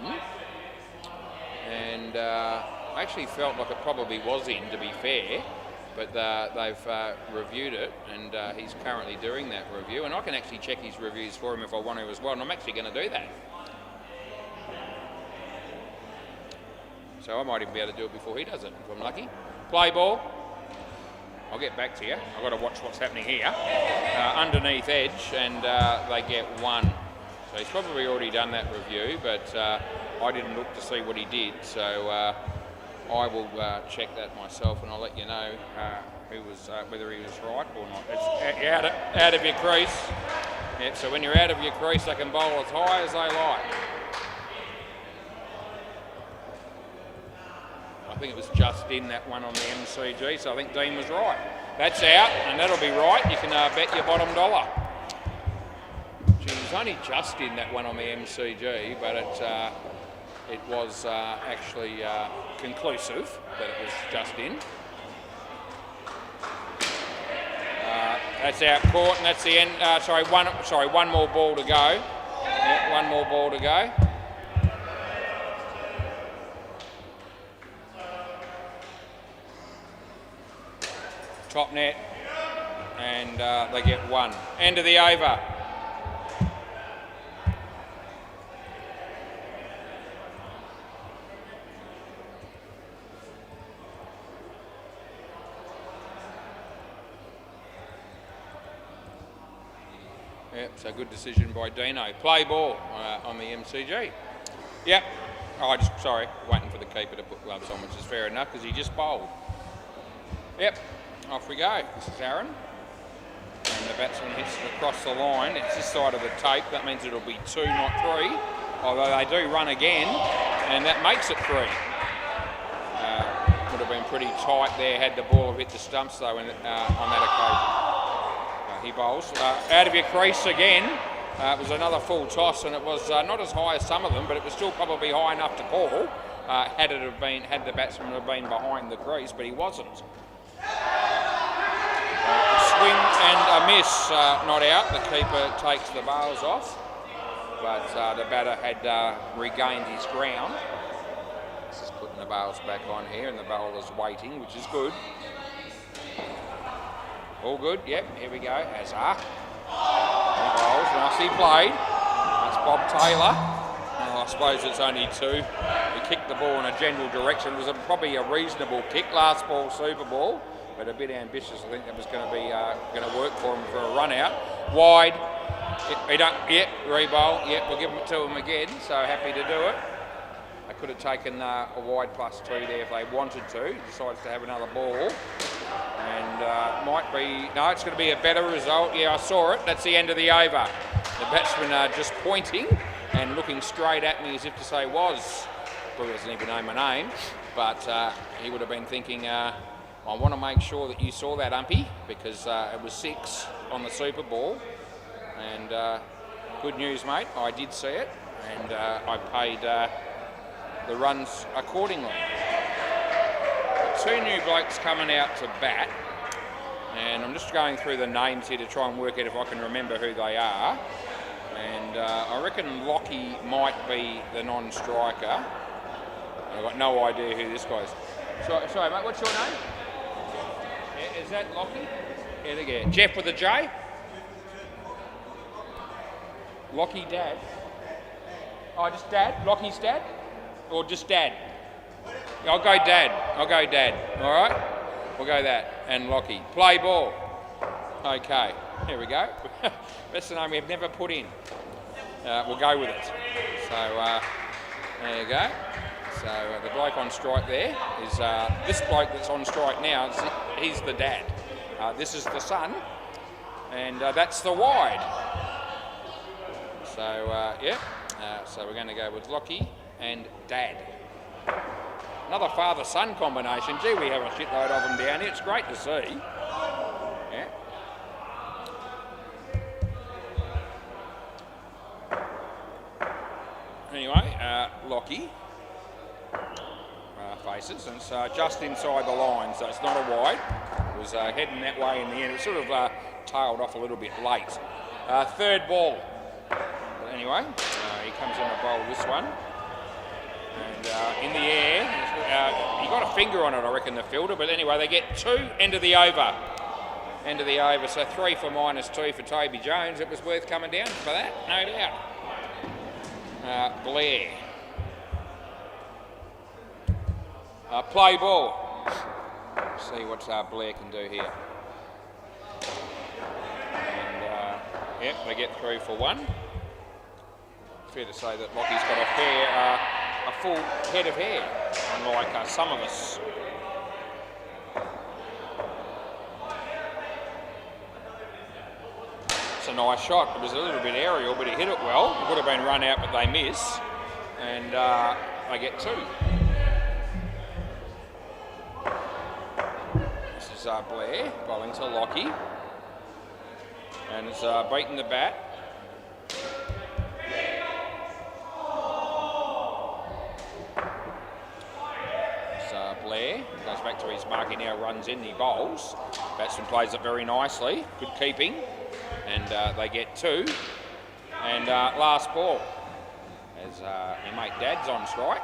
and I actually felt like it probably was in, to be fair, but they've reviewed it, and he's currently doing that review, and I can actually check his reviews for him if I want to as well, and I'm actually going to do that. So I might even be able to do it before he does it, if I'm lucky. Play ball. I'll get back to you. I've got to watch what's happening here. Underneath edge, and they get 1. So he's probably already done that review, but I didn't look to see what he did. So I will check that myself, and I'll let you know whether he was right or not. It's out of your crease. Yeah, so when you're out of your crease, they can bowl as high as they like. I think it was just in that one on the MCG, so I think Dean was right. That's out, and that'll be right. You can bet your bottom dollar. She was only just in that one on the MCG, but it was actually conclusive that it was just in. That's out court, and that's the end. One more ball to go. Yeah, one more ball to go. Top net, and they get 1. End of the over. Yep, so good decision by Dino. Play ball on the MCG. Yep. Sorry, waiting for the keeper to put gloves on, which is fair enough because he just bowled. Yep. Off we go. This is Aaron. And the batsman hits it across the line. It's this side of the tape. That means it'll be 2, not 3. Although they do run again, and that makes it 3. Would have been pretty tight there had the ball hit the stumps though on that occasion. He bowls. Out of your crease again. It was another full toss, and it was not as high as some of them, but it was still probably high enough to call had the batsman have been behind the crease, but he wasn't. Swing and a miss, not out. The keeper takes the bails off, but the batter had regained his ground. This is putting the bails back on here, and the bowler's waiting, which is good. All good, yep, here we go. Azhar. He bowls, nicely played. That's Bob Taylor. Well, I suppose it's only 2. He kicked the ball in a general direction. It was probably a reasonable kick. Last ball, Super Ball, but a bit ambitious. I think that was going to be going to work for him for a run out. Wide. Rebowl. Yep, we'll give it to him again. So happy to do it. They could have taken a wide +2 there if they wanted to. He decides to have another ball. And might be... No, it's going to be a better result. Yeah, I saw it. That's the end of the over. The batsman just pointing and looking straight at me as if to say was. Probably doesn't even know my name. But he would have been thinking, I want to make sure that you saw that, umpy, because it was 6 on the Super Ball. And Good news, mate. I did see it, and I paid the runs accordingly. Two new blokes coming out to bat, and I'm just going through the names here to try and work out if I can remember who they are. And I reckon Lockie might be the non-striker. I've got no idea who this guy is. Sorry, mate, what's your name? Is that Lockie? Yeah, again. Jeff with a J? Lockie Dad? Oh, just Dad? Lockie's Dad? Or just Dad? I'll go Dad. All right? We'll go that. And Lockie. Play ball. Okay. Here we go. That's the name we've never put in. We'll go with it. So, there you go. So, the bloke on strike there is this bloke that's on strike now. He's the dad. This is the son. And that's the wide. So, yeah. So, we're going to go with Lockie and Dad. Another father-son combination. Gee, we have a shitload of them down here. It's great to see. Yeah. Anyway, Lockie faces, and it's just inside the line, so it's not a wide. It was heading that way in the end. It sort of tailed off a little bit late. Third ball. But anyway, he comes in to bowl this one. And in the air, he got a finger on it, I reckon, the fielder. But anyway, they get 2, end of the over. End of the over. So 3 for -2 for Toby Jones. It was worth coming down for that, no doubt. Blair. Play ball. See what Blair can do here. And yep, they get through for 1. Fair to say that Lockie's got a full head of hair, unlike some of us. It's a nice shot. It was a little bit aerial, but he hit it well. It would have been run out, but they miss. And they get 2. This is Blair bowling to Lockie. And it's beaten the bat. Blair goes back to his mark. He now runs in, he bowls. Batsman plays it very nicely. Good keeping. And they get 2. And last ball. As your mate Dad's on strike.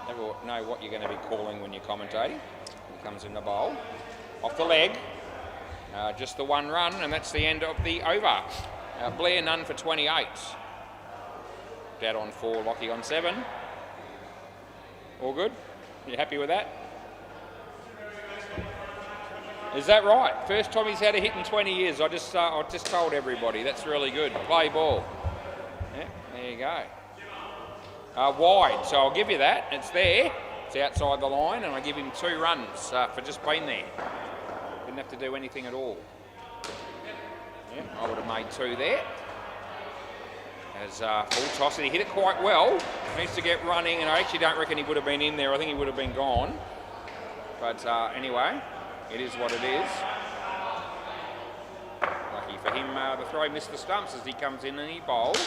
Never know what you're going to be calling when you're commentating. He comes in the bowl. Off the leg. Just the 1 run, and that's the end of the over. Blair none for 28. Dad on 4, Lockie on 7. All good? You happy with that? Is that right? First time he's had a hit in 20 years. I just told everybody. That's really good. Play ball. Yeah, there you go. Wide, so I'll give you that. It's there. It's outside the line, and I give him 2 runs for just being there. Didn't have to do anything at all. Yeah, I would have made 2 there. As full toss, and he hit it quite well. Needs to get running, and I actually don't reckon he would have been in there. I think he would have been gone. But anyway, it is what it is. Lucky for him, the throw missed the stumps as he comes in and he bowls.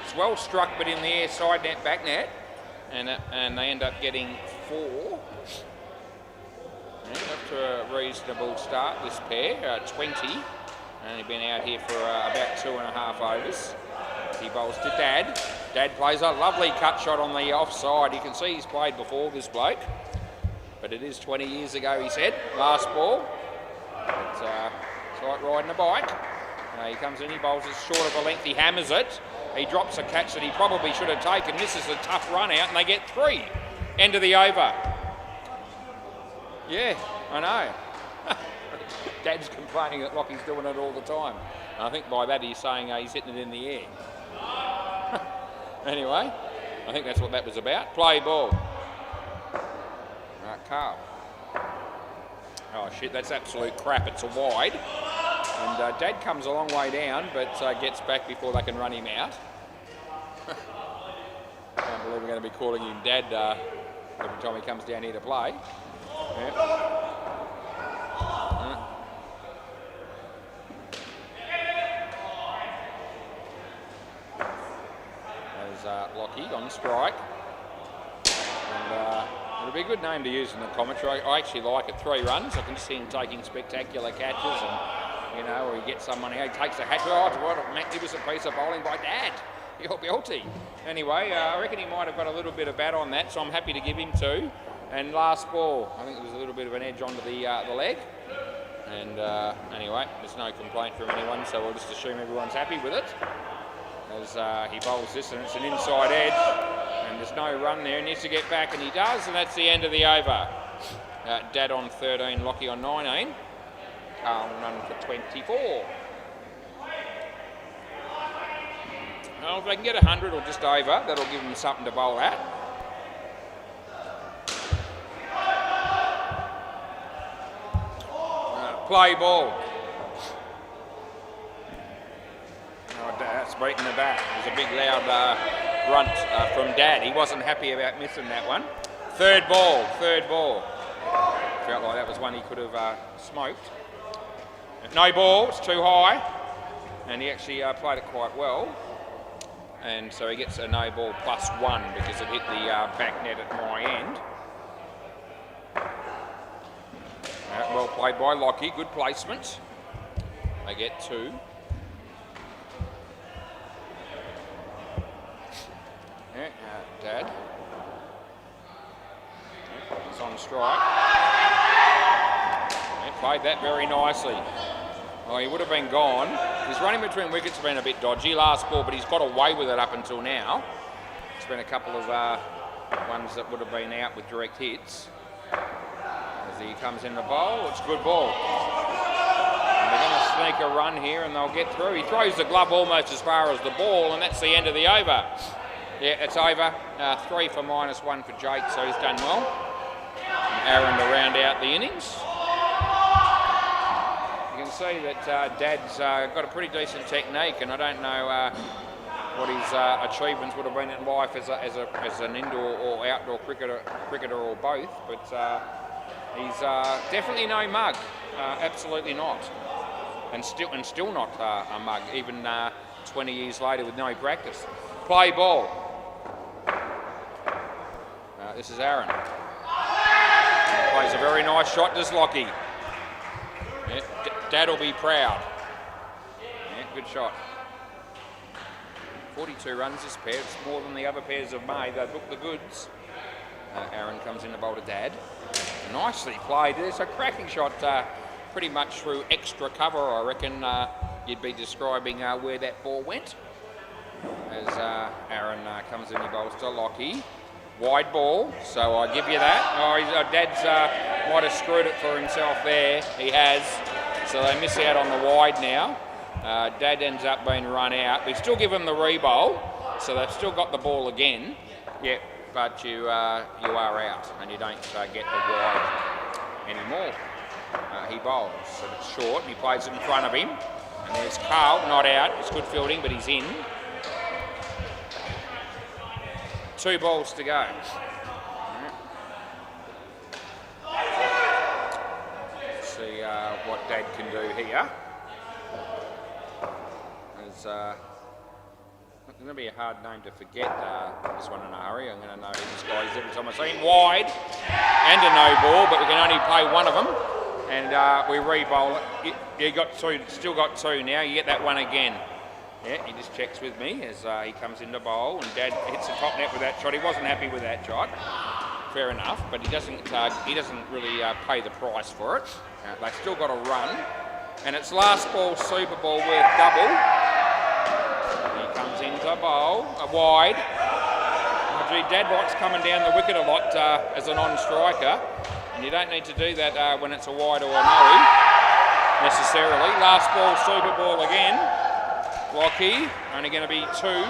It's well struck, but in the air, side net, back net, and they end up getting 4. And up to a reasonable start, this pair, 20. Only been out here for about 2.5 overs. He bowls to Dad. Dad plays a lovely cut shot on the offside. You can see he's played before, this bloke. But it is 20 years ago, he said. Last ball. It's like riding a bike. He comes in, he bowls it short of a length. He hammers it. He drops a catch that he probably should have taken. This is a tough run out, and they get 3. End of the over. Yeah, I know. Dad's complaining that Lockie's doing it all the time. And I think by that he's saying he's hitting it in the air. Anyway, I think that's what that was about. Play ball. Carl. Oh shit, that's absolute crap. It's a wide. And Dad comes a long way down, but gets back before they can run him out. Can't believe we're going to be calling him Dad every time he comes down here to play. Yeah. Lockie on strike. And it'll be a good name to use in the commentary. I actually like it. 3 runs. I can see him taking spectacular catches, and or he gets someone out, he takes a hat trick. Oh, what a magnificent piece of bowling by Dad. You're belty. Anyway, I reckon he might have got a little bit of bat on that, so I'm happy to give him 2. And last ball, I think there was a little bit of an edge onto the leg. And anyway, there's no complaint from anyone, so we'll just assume everyone's happy with it. As he bowls this, and it's an inside edge, and there's no run there. He needs to get back, and he does, and that's the end of the over. Dad on 13, Lockie on 19. Carl run for 24. Well, if they can get 100 or just over, that'll give them something to bowl at. Play ball. Oh, that's beating the bat. There's a big loud grunt from Dad. He wasn't happy about missing that one. Third ball. Felt like that was one he could have smoked. No ball, it's too high. And he actually played it quite well. And so he gets a no ball +1 because it hit the back net at my end. Well played by Lockie, good placement. They get 2. Dad. He's on strike. Played that very nicely. Oh, he would have been gone. His running between wickets has been a bit dodgy last ball, but he's got away with it up until now. It's been a couple of ones that would have been out with direct hits. As he comes in the bowl, it's a good ball. And they're going to sneak a run here and they'll get through. He throws the glove almost as far as the ball, and that's the end of the over. Yeah, it's over. 3 for -1 for Jake, so he's done well. And Aaron to round out the innings. You can see that Dad's got a pretty decent technique, and I don't know what his achievements would have been in life as an indoor or outdoor cricketer or both, but he's definitely no mug, absolutely not, and still not a mug, even 20 years later with no practice. Play ball. This is Aaron. He plays a very nice shot, does Lockie. Yeah, Dad will be proud. Yeah, good shot. 42 runs this pair. It's more than the other pairs have made. They booked the goods. Aaron comes in to bowl to Dad. Nicely played. It's a cracking shot, pretty much through extra cover, I reckon you'd be describing where that ball went. As Aaron comes in, he bowls to Lockie. Wide ball, so I give you that. Oh, Dad's might have screwed it for himself there. He has. So they miss out on the wide now. Dad ends up being run out. They still give him the re-bowl, so they've still got the ball again. Yeah, but you are out and you don't get the wide anymore. He bowls, so it's short. He plays it in front of him. And there's Carl, not out. It's good fielding, but he's in. 2 balls to go. Let's see what Dad can do here. It's going to be a hard name to forget, this one in a hurry. I'm going to know who this guy is every time I see him. Wide and a no ball, but we can only play one of them. And we re-bowl it. You got 2, still got 2 now. You get that one again. Yeah, he just checks with me as he comes into bowl, and Dad hits the top net with that shot. He wasn't happy with that shot. Fair enough, but he doesn't really pay the price for it. They've still got a run, and it's last ball Super Ball worth double. He comes into bowl, wide. Oh, gee, Dad likes coming down the wicket a lot as a non-striker, and you don't need to do that when it's a wide or a no necessarily. Last ball Super Ball again. Lockie, only going to be 2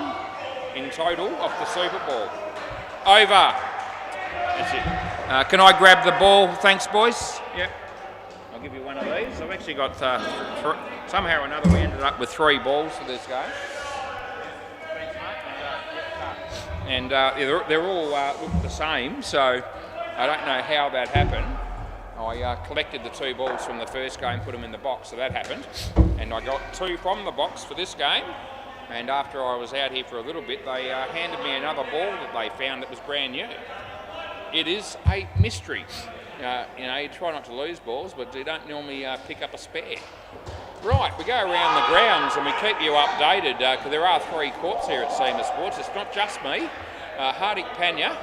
in total off the Super Ball. Over. That's it. Can I grab the ball? Thanks, boys. Yep. I'll give you one of these. I've actually got, somehow or another, we ended up with 3 balls for this game. Thanks, mate. And they're all look the same, so I don't know how that happened. I collected the 2 balls from the first game, put them in the box, so that happened. And I got 2 from the box for this game. And after I was out here for a little bit, they handed me another ball that they found that was brand new. It is a mystery. You know, you try not to lose balls, but you don't normally pick up a spare. Right, we go around the grounds and we keep you updated because there are 3 courts here at SEMA Sports. It's not just me. Hardik Panya,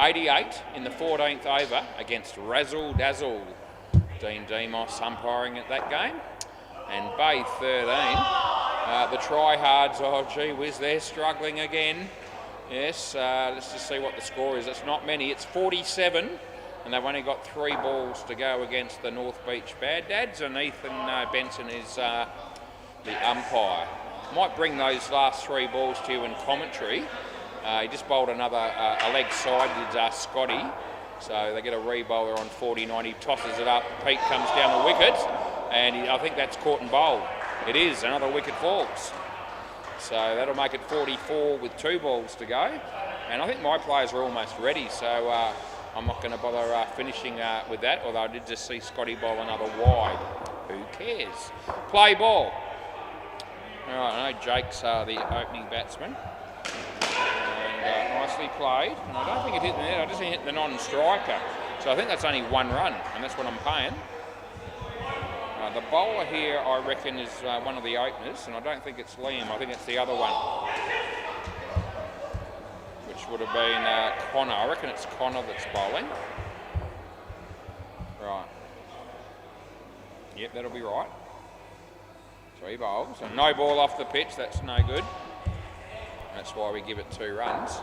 88 in the 14th over against Razzle Dazzle. Dean Demos umpiring at that game. And Bay 13, the tryhards, oh gee whiz, they're struggling again. Yes, let's just see what the score is. It's not many, it's 47, and they've only got 3 balls to go against the North Beach Bad Dads, and Ethan Benson is the umpire. Might bring those last 3 balls to you in commentary. He just bowled another a leg side, did Scotty, so they get a re-bowler on 49. He tosses it up, Pete comes down the wicket, and I think that's caught and bowled. It is, another wicket falls. So that'll make it 44 with 2 balls to go. And I think my players are almost ready, so I'm not going to bother finishing with that, although I did just see Scotty bowl another wide. Who cares? Play ball. All right, I know Jake's the opening batsman. And nicely played. And I don't think it hit the net, I just think it hit the non-striker. So I think that's only 1 run, and that's what I'm paying. The bowler here, I reckon, is one of the openers, and I don't think it's Liam, I think it's the other one, which would have been Connor. I reckon it's Connor that's bowling. Right. Yep, that'll be right. 3 bowls, and no ball off the pitch, that's no good. That's why we give it 2 runs.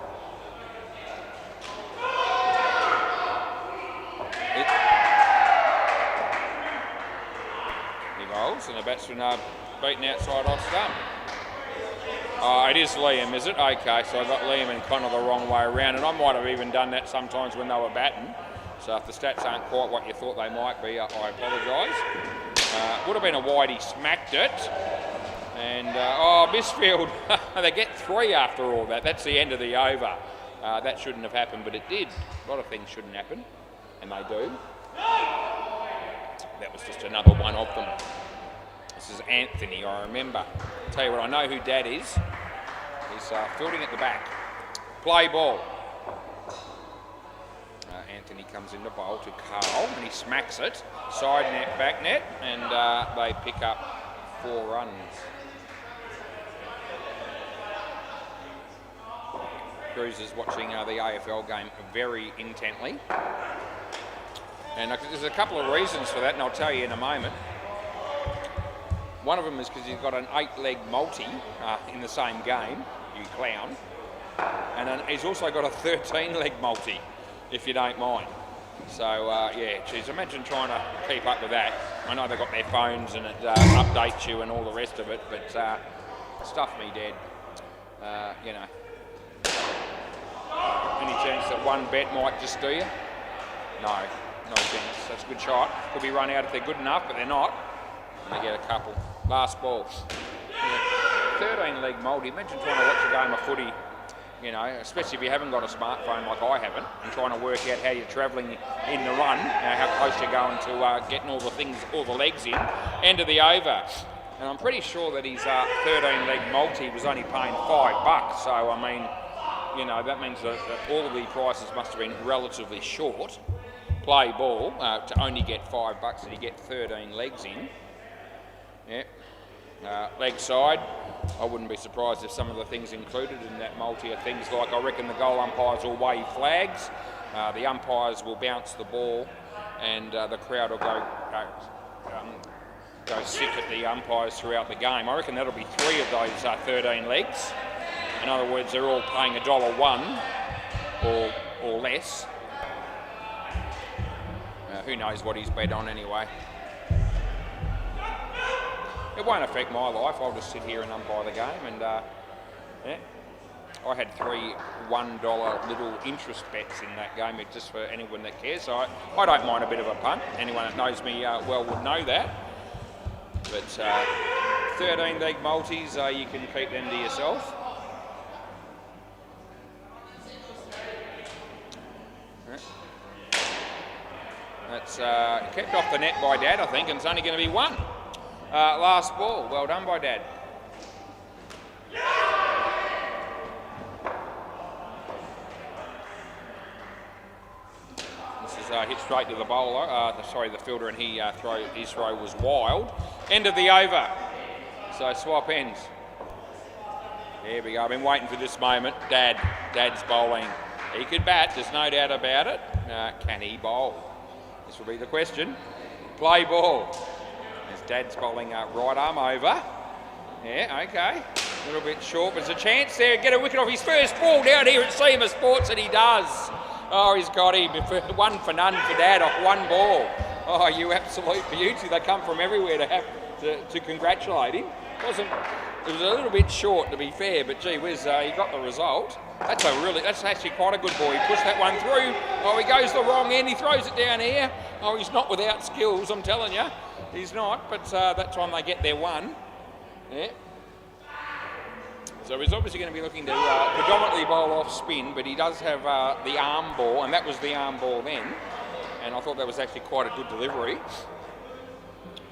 And the batsman beaten outside off stump. Oh, it is Liam, is it? Okay, so I got Liam and Connor the wrong way around, and I might have even done that sometimes when they were batting. So if the stats aren't quite what you thought they might be, I apologise. Would have been a wide, he smacked it. And, Misfield, they get 3 after all that. That's the end of the over. That shouldn't have happened, but it did. A lot of things shouldn't happen, and they do. That was just another one of them. This is Anthony, I remember. I'll tell you what, I know who Dad is. He's fielding at the back. Play ball. Anthony comes in the bowl to Carl, and he smacks it. Side net, back net, and they pick up 4 runs. Cruz is watching the AFL game very intently. And there's a couple of reasons for that, and I'll tell you in a moment. One of them is because he's got an 8-leg multi in the same game, you clown. And then he's also got a 13-leg multi, if you don't mind. So, yeah, geez, imagine trying to keep up with that. I know they've got their phones and it updates you and all the rest of it, but stuff me dead. You know. Any chance that one bet might just do you? No. No chance. That's a good shot. Could be run out if they're good enough, but they're not. And they get a couple. Last ball. Yeah. 13-leg multi. Imagine trying to watch a game of footy, you know, especially if you haven't got a smartphone like I haven't, and trying to work out how you're travelling in the run, you know, how close you're going to getting all the things, all the legs in. End of the over. And I'm pretty sure that his 13-leg multi was only paying $5. So, I mean, you know, that means that all of the prices must have been relatively short. Play ball to only get $5 and you get 13 legs in. Yep. Leg side, I wouldn't be surprised if some of the things included in that multi are things like, I reckon the goal umpires will wave flags, the umpires will bounce the ball, and the crowd will go sick at the umpires throughout the game. I reckon that'll be 3 of those 13 legs. In other words, they're all paying $1.01 or less. Who knows what he's bet on anyway. It won't affect my life. I'll just sit here and umpire the game, and yeah. I had 3 $1 little interest bets in that game, just for anyone that cares. So I don't mind a bit of a punt. Anyone that knows me well would know that. But 13-leg multis, you can keep them to yourself. That's kept off the net by Dad, I think, and it's only going to be 1. Last ball. Well done by Dad. hit straight to the bowler, the fielder, and his throw was wild. End of the over. So swap ends. There we go. I've been waiting for this moment. Dad's bowling. He could bat, there's no doubt about it. Can he bowl? This will be the question. Play ball. As Dad's bowling right arm over. Yeah, okay. A little bit short, but there's a chance there. Get a wicket off his first ball down here at SEMA Sports, and he does. Oh, he's got him. 1 for none for Dad off 1 ball. Oh, you absolute beauty. They come from everywhere to congratulate him. It was a little bit short, to be fair, but gee whiz, he got the result. That's actually quite a good ball. He pushed that one through. Oh, he goes the wrong end. He throws it down here. Oh, he's not without skills, I'm telling you. He's not, but that time they get their one. Yeah. So he's obviously going to be looking to predominantly bowl off spin, but he does have the arm ball, and that was the arm ball then. And I thought that was actually quite a good delivery.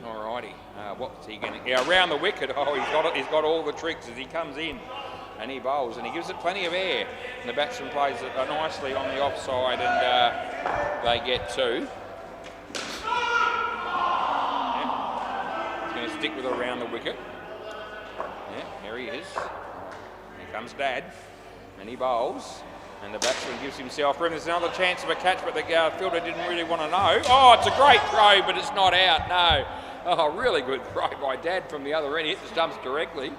Alrighty, what's he going to... Yeah, around the wicket. Oh, he's got all the tricks as he comes in. And he bowls, and he gives it plenty of air. And the batsman plays it nicely on the offside, and they get 2. Yeah. He's going to stick with it around the wicket. Yeah, here he is. Here comes Dad, and he bowls. And the batsman gives himself room. There's another chance of a catch, but the fielder didn't really want to know. Oh, it's a great throw, but it's not out, no. Oh, really good throw by Dad from the other end. Hit the stumps directly.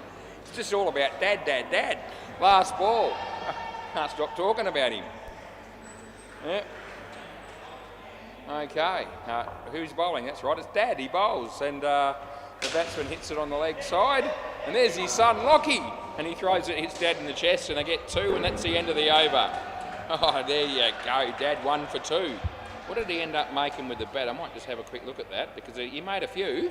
It's just all about Dad. Last ball. Can't stop talking about him. Yeah. Okay. Who's bowling? That's right, it's Dad. He bowls. And the batsman hits it on the leg side. And there's his son, Lockie. And he throws it, hits Dad in the chest, and they get 2, and that's the end of the over. Oh, there you go. Dad 1 for 2. What did he end up making with the bat? I might just have a quick look at that, because he made a few.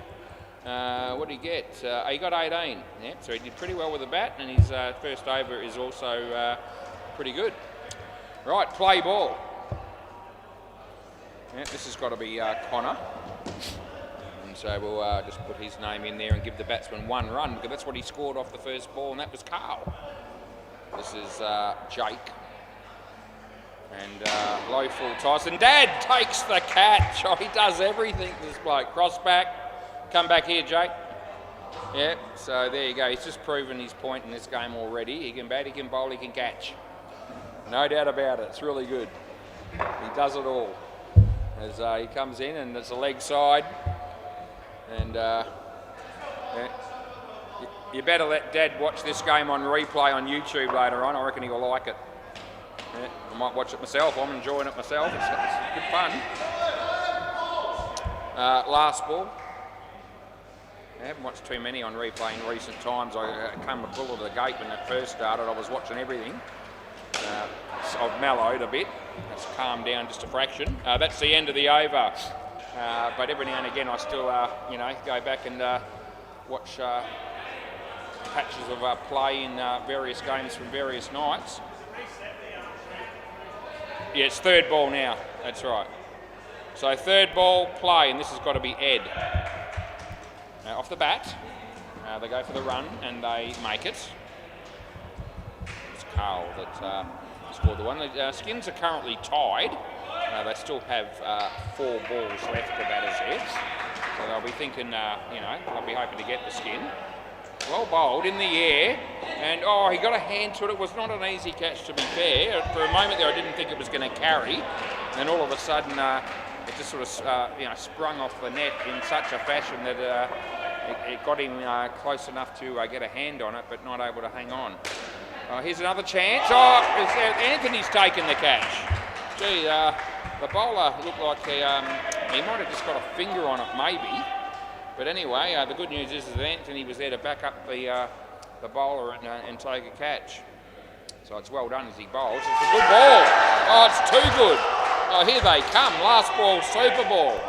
What did he get? He got 18. Yeah, so he did pretty well with the bat, and his first over is also pretty good. Right, play ball. Yeah, this has got to be Connor. And so we'll just put his name in there and give the batsman 1 run, because that's what he scored off the first ball, and that was Carl. This is Jake. And low full toss, and Dad takes the catch. Oh, he does everything, this bloke. Cross back, come back here, Jake. Yeah, so there you go. He's just proven his point in this game already. He can bat, he can bowl, he can catch. No doubt about it. It's really good. He does it all. As he comes in, and it's a leg side. And yeah, you better let Dad watch this game on replay on YouTube later on. I reckon he'll like it. Yeah, I might watch it myself. I'm enjoying it myself. It's good fun. Last ball. I haven't watched too many on replay in recent times. I came a pull of the gate when it first started. I was watching everything. I've mellowed a bit. It's calmed down just a fraction. That's the end of the over. But every now and again, I still, go back and watch patches of play in various games from various nights. Yeah, it's 3rd ball now. That's right. So 3rd ball, play, and this has got to be Ed. Off the bat, they go for the run, and they make it. It's Carl that scored the one. The Skins are currently tied. They still have 4 balls left to batter's heads. So they'll be thinking, they'll be hoping to get the Skin. Well bowled in the air, and he got a hand to it. It was not an easy catch, to be fair. For a moment there, I didn't think it was going to carry. And all of a sudden, it just sort of, sprung off the net in such a fashion that it got him close enough to get a hand on it, but not able to hang on. Here's another chance. Anthony's taken the catch. Gee, the bowler looked like he might have just got a finger on it, maybe. But anyway, the good news is that Anthony was there to back up the bowler and take a catch. So it's well done as he bowls. It's a good ball. Oh, it's too good. Oh, here they come. Last ball, super ball.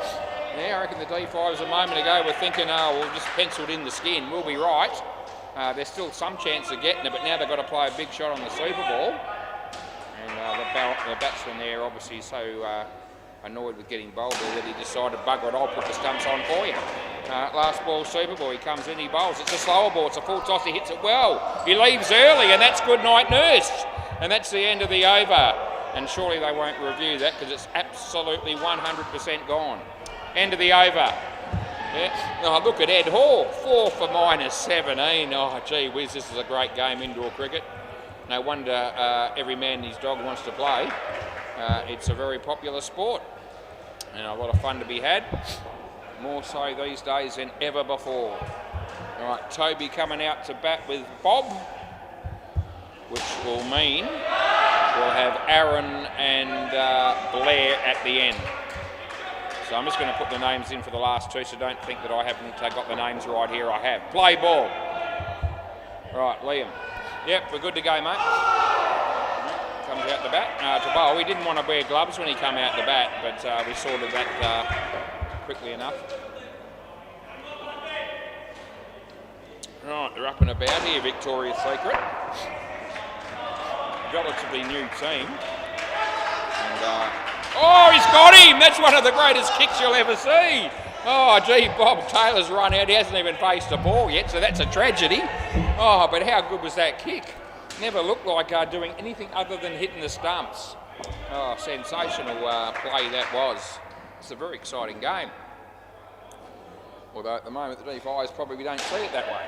Yeah, I reckon the D5s a moment ago were thinking, we'll just penciled in the Skin. We'll be right. There's still some chance of getting it, but now they've got to play a big shot on the Super Ball. And the batsman there obviously so annoyed with getting bowled there that he decided, bugger it, I'll put the stumps on for you. Last ball, Super Ball, he comes in, he bowls. It's a slower ball, it's a full toss, he hits it well. He leaves early, and that's good night, Nurse. And that's the end of the over. and surely they won't review that because it's absolutely 100% gone. End of the over. Yeah. Oh, look at Ed Hall, 4 for -17. Oh, gee whiz, this is a great game, indoor cricket. No wonder every man and his dog wants to play. It's a very popular sport and a lot of fun to be had. More so these days than ever before. All right, Toby coming out to bat with Bob, which will mean we'll have Aaron and Blair at the end. So I'm just going to put the names in for the last two, so don't think that I haven't got the names right here. I have. Play ball. Right, Liam. Yep, we're good to go, mate. Comes out the bat to bowl. We didn't want to wear gloves when he came out the bat, but we sorted that quickly enough. Right, they're up and about here, Victoria's Secret. Relatively new team. And, oh, he's got him! That's one of the greatest kicks you'll ever see. Oh, gee, Bob Taylor's run out. He hasn't even faced a ball yet, so that's a tragedy. Oh, but how good was that kick? Never looked like doing anything other than hitting the stumps. Oh, sensational play that was. It's a very exciting game. Although at the moment the D5s probably don't see it that way.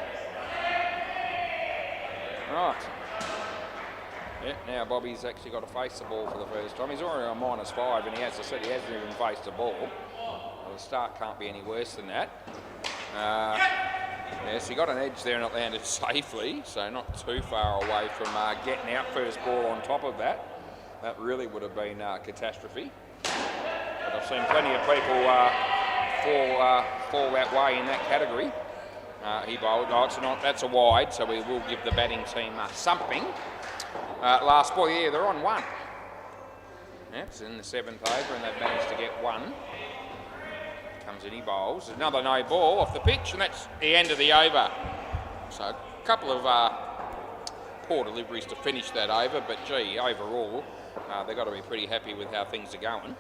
Right. Yeah, now Bobby's actually got to face the ball for the first time. He's already on -5 and he hasn't even faced the ball. Well, the start can't be any worse than that. Yes, he got an edge there and it landed safely, so not too far away from getting out first ball on top of that. That really would have been catastrophe. But I've seen plenty of people fall that way in that category. He bowled. Oh, that's a wide, so we will give the batting team something. Last ball, yeah, they're on 1. Yeah, it's in the 7th over and they've managed to get 1. Comes in, he bowls. Another no ball off the pitch, and that's the end of the over. So a couple of poor deliveries to finish that over, but gee, overall, they've got to be pretty happy with how things are going.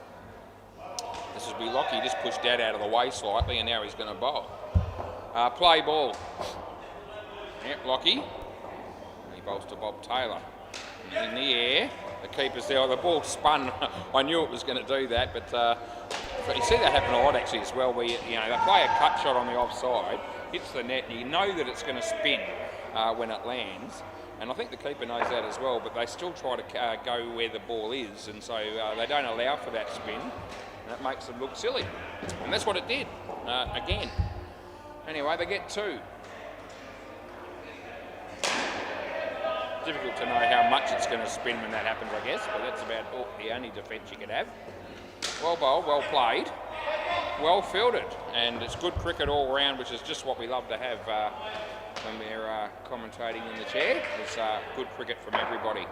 This is Lockie, just pushed Dad out of the way slightly, and now he's going to bowl. Play ball. Yep, Lockie. He bowls to Bob Taylor. In the air, the keeper's there. The ball spun. I knew it was going to do that, but you see that happen a lot actually as well, where they play a cut shot on the offside, hits the net, and you know that it's going to spin when it lands. And I think the keeper knows that as well, but they still try to go where the ball is, and so they don't allow for that spin, and it makes them look silly. And that's what it did again. Anyway, they get 2. Difficult to know how much it's going to spin when that happens, I guess, but that's about the only defence you can have. Well bowled, well played, well fielded, and it's good cricket all round, which is just what we love to have when we're commentating in the chair. It's good cricket from everybody.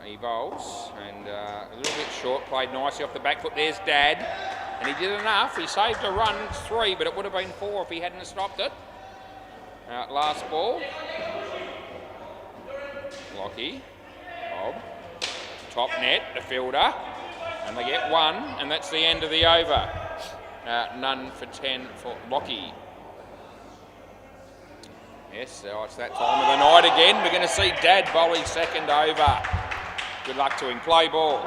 He bowls, and a little bit short, played nicely off the back foot. There's Dad, and he did enough. He saved a run. It's 3, but it would have been 4 if he hadn't stopped it. Last ball. Lockie, Bob, top net, the fielder, and they get 1, and that's the end of the over. None for 10 for Lockie. Yes, so it's that time of the night again. We're going to see Dad bowl his 2nd over. Good luck to him. Play ball.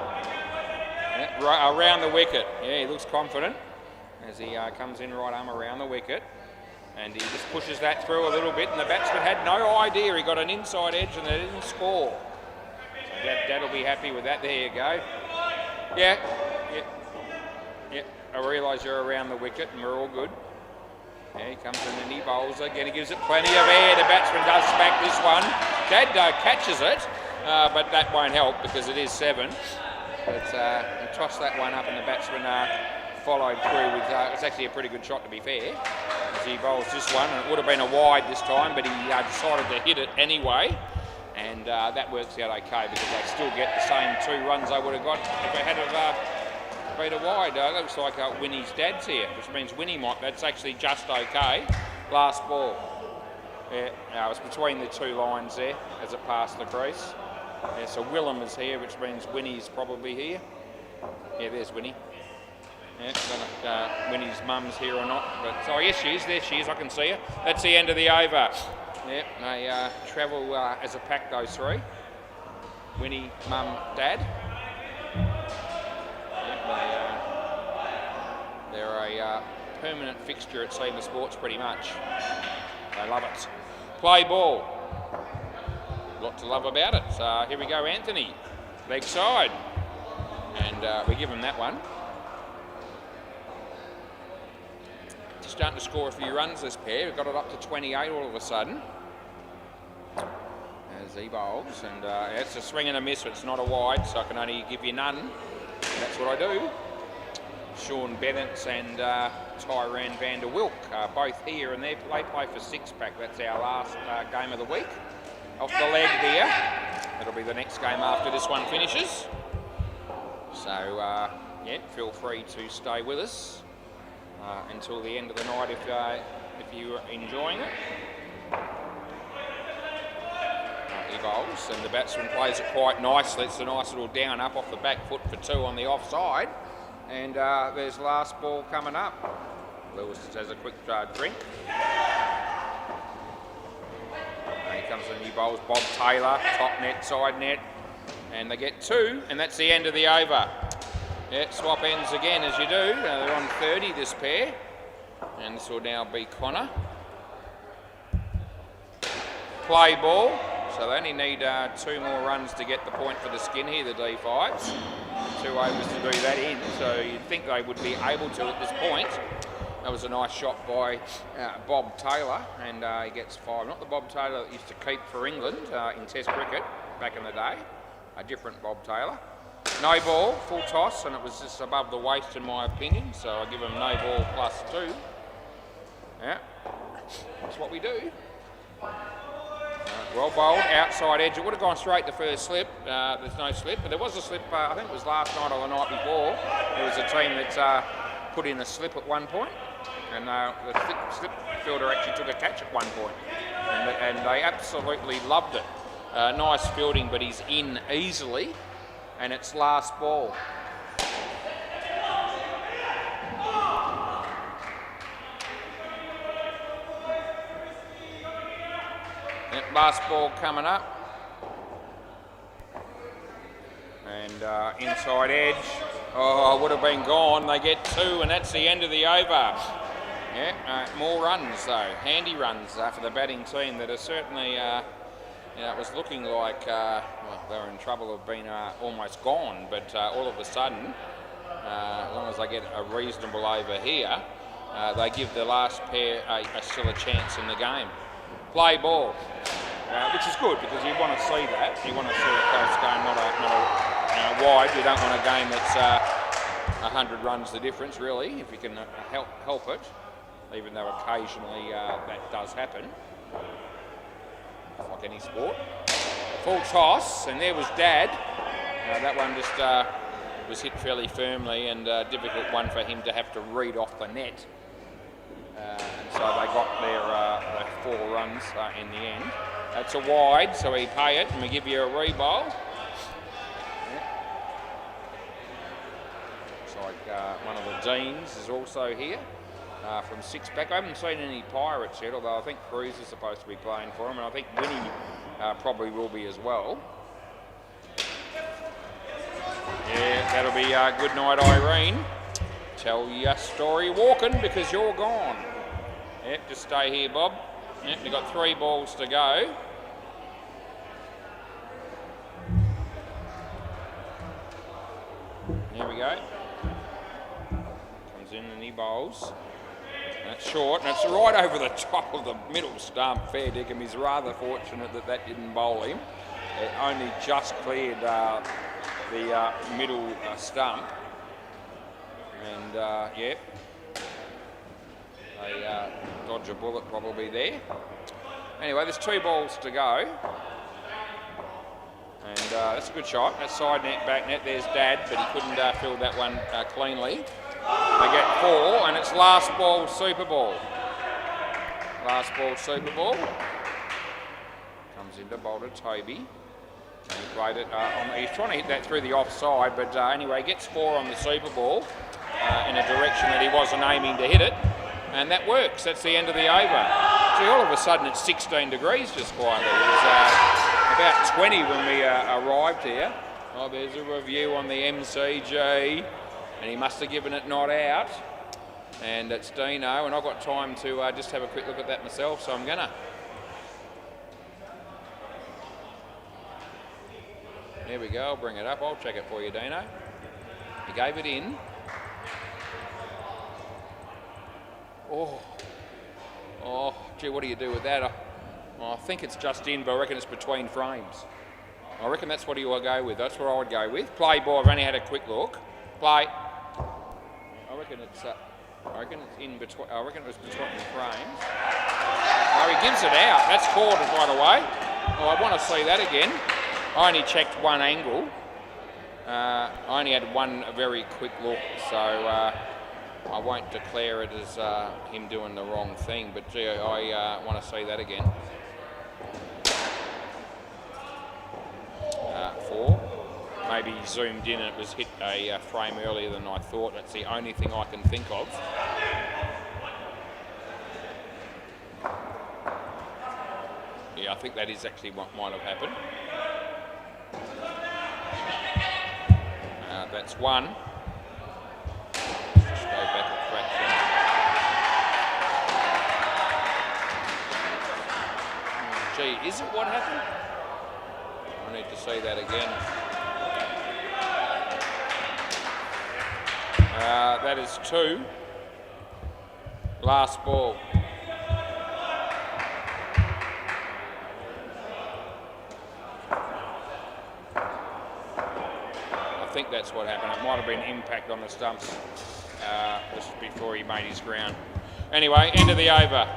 Yeah, around the wicket. Yeah, he looks confident as he comes in right arm around the wicket. And he just pushes that through a little bit, and the batsman had no idea. He got an inside edge and they didn't score. So Dad will be happy with that. There you go. Yeah. I realise you're around the wicket and we're all good. Yeah, he comes in and he bowls again. He gives it plenty of air. The batsman does smack this one. Dad catches it, but that won't help because it is 7. But he tossed that one up and the batsman followed through with, it's actually a pretty good shot to be fair. As he bowls this one, and it would have been a wide this time, but he decided to hit it anyway. And that works out okay because they still get the same 2 runs they would have got if they had been a wide. Looks like Winnie's dad's here, which means Winnie that's actually just okay. Last ball. Yeah, it was between the 2 lines there as it passed the crease. Yeah, so Willem is here, which means Winnie's probably here. Yeah, there's Winnie. Yeah, don't know if Winnie's mum's here or not, but oh yes, she is. There she is. I can see her. That's the end of the over. Yeah, they travel as a pack, those 3. Winnie, Mum, Dad. They're a permanent fixture at Seymour Sports pretty much. They love it. Play ball. A lot to love about it. Here we go, Anthony. Leg side. And we give him that one. Just starting to score a few runs, this pair. We've got it up to 28 all of a sudden. As he bowls. And it's a swing and a miss. It's not a wide, so I can only give you none. And that's what I do. Sean Bennett and Tyran van der Wilk are both here, and they play for 6-pack. That's our last game of the week. Off the leg here. That'll be the next game after this one finishes. So, yeah, feel free to stay with us until the end of the night if you're enjoying it. He bowls, and the batsman plays it quite nicely. It's a nice little down up off the back foot for 2 on the offside. And there's last ball coming up. Lewis has a quick drink. And here comes the new bowls. Bob Taylor, top net, side net. And they get 2, and that's the end of the over. Yeah, swap ends again as you do. They're on 30, this pair. And this will now be Connor. Play ball. So they only need 2 more runs to get the point for the skin here, the D5s. 2 overs to do that in, so you'd think they would be able to at this point. That was a nice shot by Bob Taylor, and he gets 5. Not the Bob Taylor that used to keep for England in Test cricket back in the day. A different Bob Taylor. No ball, full toss, and it was just above the waist in my opinion, so I give him no ball plus 2. Yeah, that's what we do. Well bowled, outside edge. It would have gone straight to first slip. There's no slip, but there was a slip, I think it was last night or the night before. There was a team that put in a slip at one point, and the slip fielder actually took a catch at one point. And they absolutely loved it. Nice fielding, but he's in easily, and it's last ball. Last ball coming up, and inside edge. Oh, would have been gone. They get 2, and that's the end of the over. Yeah, more runs though, handy runs for the batting team that are certainly. It was looking like well, they were in trouble of being almost gone, but all of a sudden, as long as they get a reasonable over here, they give the last pair still a chance in the game. Play ball, which is good because you want to see that. You want to see a close game, not a wide. You don't want a game that's 100 runs the difference, really, if you can help it, even though occasionally that does happen. Like any sport. Full toss, and there was Dad. That one just was hit fairly firmly, and a difficult one for him to have to read off the net. And so they got their 4 runs in the end. That's a wide, so we pay it, and we give you a re-bowl. Looks like one of the Deans is also here from 6-pack. I haven't seen any Pirates yet, although I think Cruz is supposed to be playing for him, and I think Winnie probably will be as well. Yeah, that'll be good night, Irene. Tell your story walking because you're gone. Yep, just stay here, Bob. Yep, you've got 3 balls to go. Here we go. Comes in and he bowls. That's short, and it's right over the top of the middle stump. Fair dinkum. He's rather fortunate that that didn't bowl him. It only just cleared the middle stump. And, yep, they dodge a bullet probably there. Anyway, there's 2 balls to go. And that's a good shot. That's side net, back net. There's Dad, but he couldn't fill that one cleanly. They get 4, and it's last ball, Super Ball. Last ball, Super Ball. Comes into bowler Toby. And he played it he's trying to hit that through the offside, but anyway, gets 4 on the Super Ball in a direction that he wasn't aiming to hit it. And that works. That's the end of the over. Gee, all of a sudden it's 16 degrees just quietly. It was about 20 when we arrived here. Oh, there's a review on the MCG, and he must have given it not out. And it's Dino, and I've got time to just have a quick look at that myself, so I'm gonna. There we go, I'll bring it up. I'll check it for you, Dino. He gave it in. Oh, gee, what do you do with that? I think it's just in, but I reckon it's between frames. I reckon that's what he will go with. That's what I would go with. Play ball. I've only had a quick look. Play. I reckon it's in between. I reckon it was between the frames. Oh, he gives it out. That's called, by the way. Oh, I want to see that again. I only checked one angle. I only had one very quick look, so I won't declare it as him doing the wrong thing. But gee, I want to see that again. 4. Maybe he zoomed in and it was hit a frame earlier than I thought. That's the only thing I can think of. Yeah, I think that is actually what might have happened. That's 1. Let's just go back a fraction. Gee, is it what happened? I need to see that again. That is 2. Last ball. I think that's what happened. It might have been impact on the stumps just before he made his ground. Anyway, end of the over.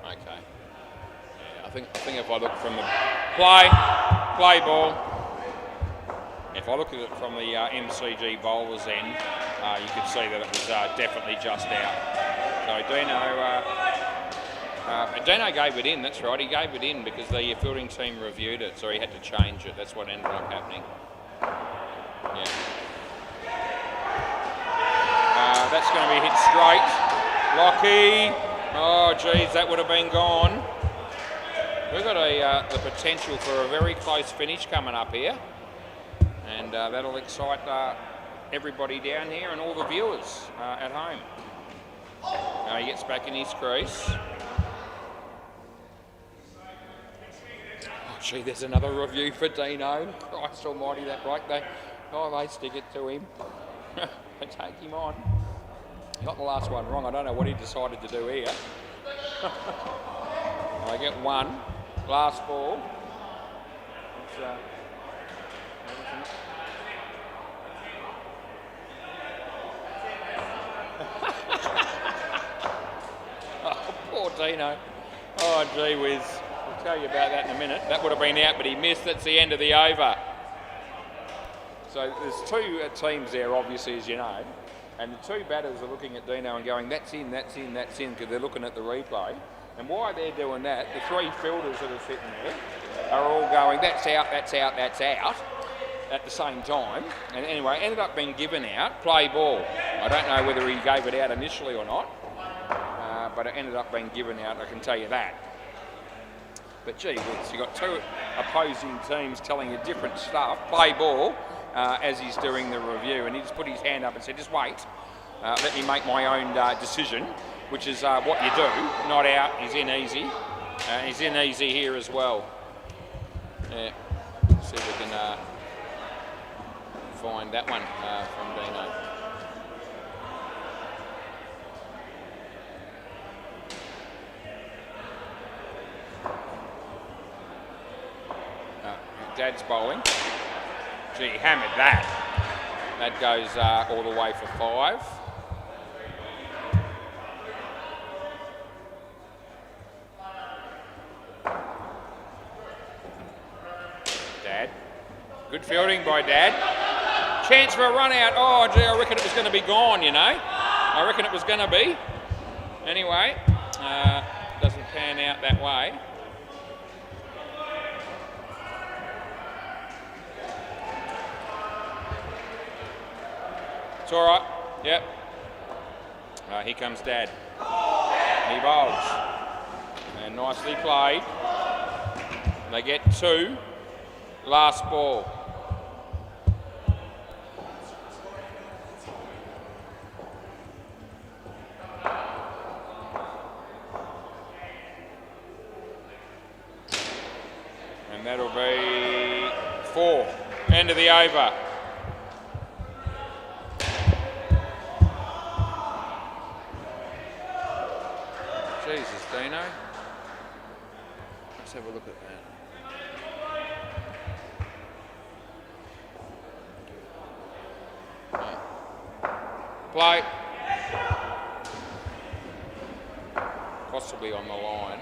Okay. Yeah, I think if I look from the play ball. If I look at it from the MCG bowler's end, you could see that it was definitely just out. So Dino gave it in, that's right, he gave it in because the fielding team reviewed it, so he had to change it. That's what ended up happening. Yeah. That's going to be hit straight. Lockie. Oh, geez, that would have been gone. We've got the potential for a very close finish coming up here. And that'll excite everybody down here and all the viewers at home. Now he gets back in his crease. Oh, gee, there's another review for Dino. Christ almighty, that break. They stick it to him. They take him on. He got the last one wrong. I don't know what he decided to do here. I get 1. Last ball. It's, oh, poor Dino. Oh, gee whiz. I'll tell you about that in a minute. That would have been out, but he missed. That's the end of the over. So there's 2 teams there, obviously, as you know. And the 2 batters are looking at Dino and going, that's in, that's in, that's in, because they're looking at the replay. And while they're doing that, the 3 fielders that are sitting there are all going, that's out, that's out, that's out, at the same time. And anyway, ended up being given out, play ball. I don't know whether he gave it out initially or not, but it ended up being given out, I can tell you that. But gee whiz, you've got 2 opposing teams telling you different stuff, play ball, as he's doing the review. And he just put his hand up and said, just wait, let me make my own decision, which is what you do, not out, he's in easy. He's in easy here as well. Yeah, see if we can find that one from Dino. Dad's bowling. Gee, he hammered that. That goes all the way for 5. Dad. Good fielding by Dad. Chance for a run out. Oh, gee, I reckon it was going to be gone, you know. I reckon it was going to be. Anyway, doesn't pan out that way. It's all right. Yep. Here comes Dad. He bowls. And nicely played. They get 2. Last ball. And that'll be 4. End of the over. Jesus, Dino. Let's have a look at that. Play. Possibly on the line.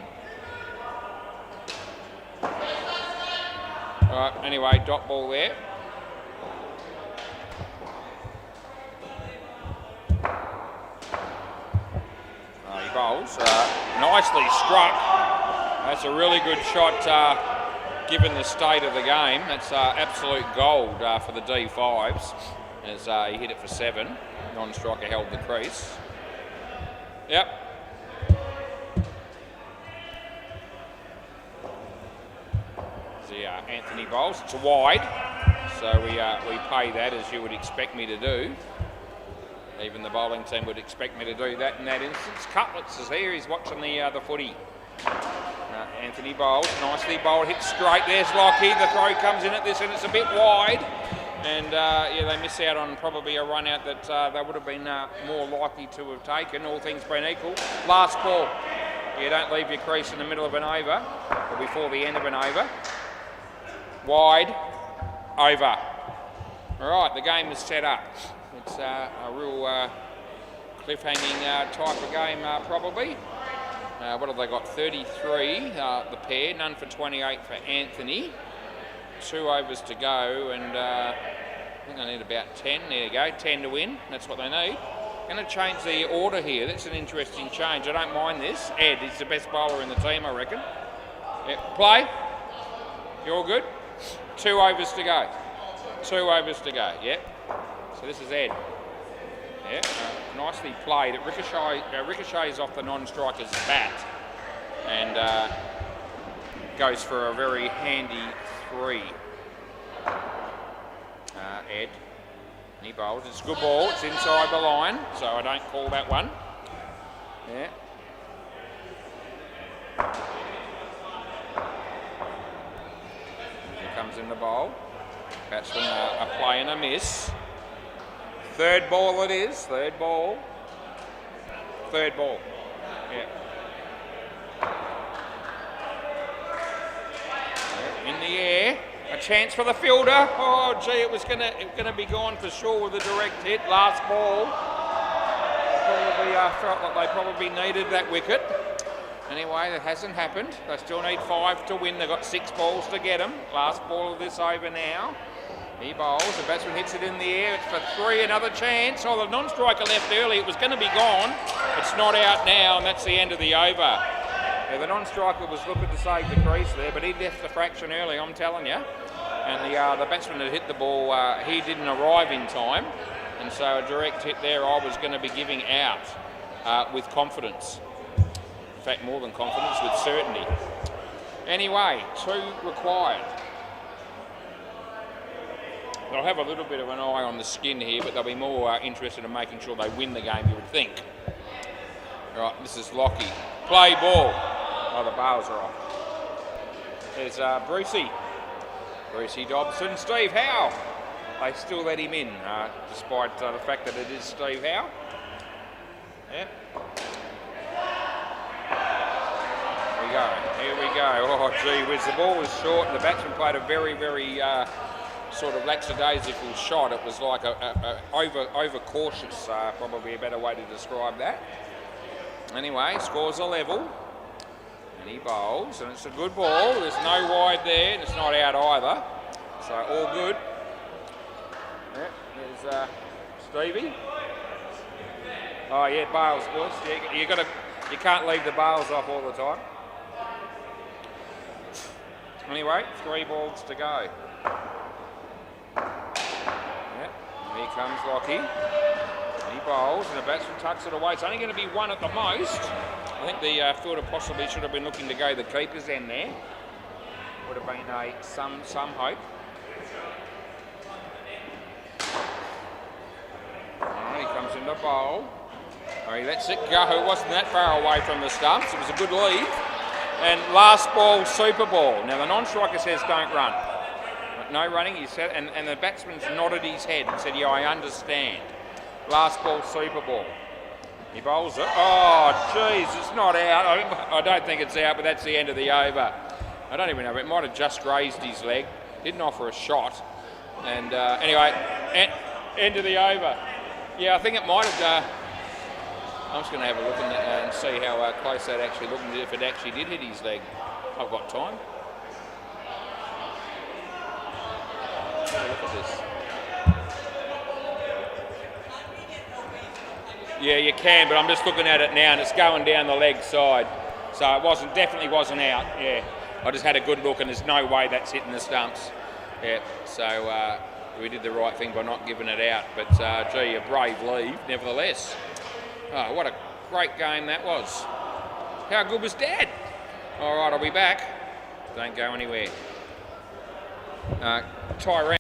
All right, anyway, dot ball there. He bowls. Nicely struck. That's a really good shot given the state of the game. That's absolute gold for the D5s as he hit it for 7. Non-striker held the crease. Yep. Anthony bowls. It's a wide, so we pay that as you would expect me to do. Even the bowling team would expect me to do that in that instance. Cutlets is here. He's watching the footy. Anthony bowls. Nicely bowled. Hit straight. There's Lockie. The throw comes in at this, and it's a bit wide. And they miss out on probably a run out that they would have been more likely to have taken, all things being equal. Last ball. You don't leave your crease in the middle of an over or before the end of an over. Wide, over. All right, the game is set up. It's a real cliffhanging type of game, probably. What have they got? 33, the pair. None for 28 for Anthony. 2 overs to go, and I think they need about 10. There you go, 10 to win. That's what they need. Going to change the order here. That's an interesting change. I don't mind this. Ed is the best bowler in the team, I reckon. Yeah, play. You all good? 2 overs to go. 2 overs to go, yep. So this is Ed. Yeah, nicely played. It ricochets off the non-striker's bat and goes for a very handy 3. Ed. He bowls. It's a good ball. It's inside the line, so I don't call that one. Yeah. Comes in the bowl. Batsman a play and a miss. 3rd ball it is. 3rd ball. 3rd ball. Yeah. In the air. A chance for the fielder. Oh gee, it was gonna be gone for sure with a direct hit. Last ball. Probably felt like they probably needed that wicket. Anyway, that hasn't happened. They still need 5 to win. They've got 6 balls to get them. Last ball of this over now. He bowls. The batsman hits it in the air. It's for 3. Another chance. Oh, the non-striker left early. It was going to be gone. It's not out now, and that's the end of the over. Yeah, the non-striker was looking to save the crease there, but he left the fraction early, I'm telling you. And the batsman had hit the ball. He didn't arrive in time, and so a direct hit there I was going to be giving out with confidence. In fact, more than confidence, with certainty. Anyway, 2 required. They'll have a little bit of an eye on the skin here, but they'll be more interested in making sure they win the game, you would think. Right, this is Lockie. Play ball. Oh, the bails are off. There's Brucey. Brucey Dobson. Steve Howe. They still let him in, despite the fact that it is Steve Howe. Yeah. Here we go. Oh, gee whiz. The ball was short and the batsman played a very, very sort of lackadaisical shot. It was like a over-cautious, probably a better way to describe that. Anyway, scores a level. And he bowls, and it's a good ball. There's no wide there, and it's not out either. So all good. Yeah, there's Stevie. Oh yeah, bails, boys. You can't leave the bails off all the time. Anyway, 3 balls to go. Yeah, here comes Lockie. He bowls and the batsman tucks it away. It's only going to be one at the most. I think the fielder possibly should have been looking to go the keeper's end there. Would have been some hope. He comes in the bowl. Oh, he lets it go. It wasn't that far away from the stumps. It was a good lead. And last ball, super ball. Now the non-striker says don't run. But no running, he said, and the batsman's nodded his head and said, yeah, I understand. Last ball, super ball. He bowls it. Oh, geez, it's not out. I don't think it's out, but that's the end of the over. I don't even know. It might have just grazed his leg. Didn't offer a shot. And anyway, end of the over. Yeah, I think it might have. I'm just going to have a look and see how close that actually looked, if it actually did hit his leg. I've got time. Have a look at this. Yeah, you can, but I'm just looking at it now and it's going down the leg side. So it definitely wasn't out, yeah. I just had a good look and there's no way that's hitting the stumps. Yeah, so we did the right thing by not giving it out. But gee, a brave leave, nevertheless. Oh, what a great game that was. How good was Dad? All right, I'll be back. Don't go anywhere. Tyrone.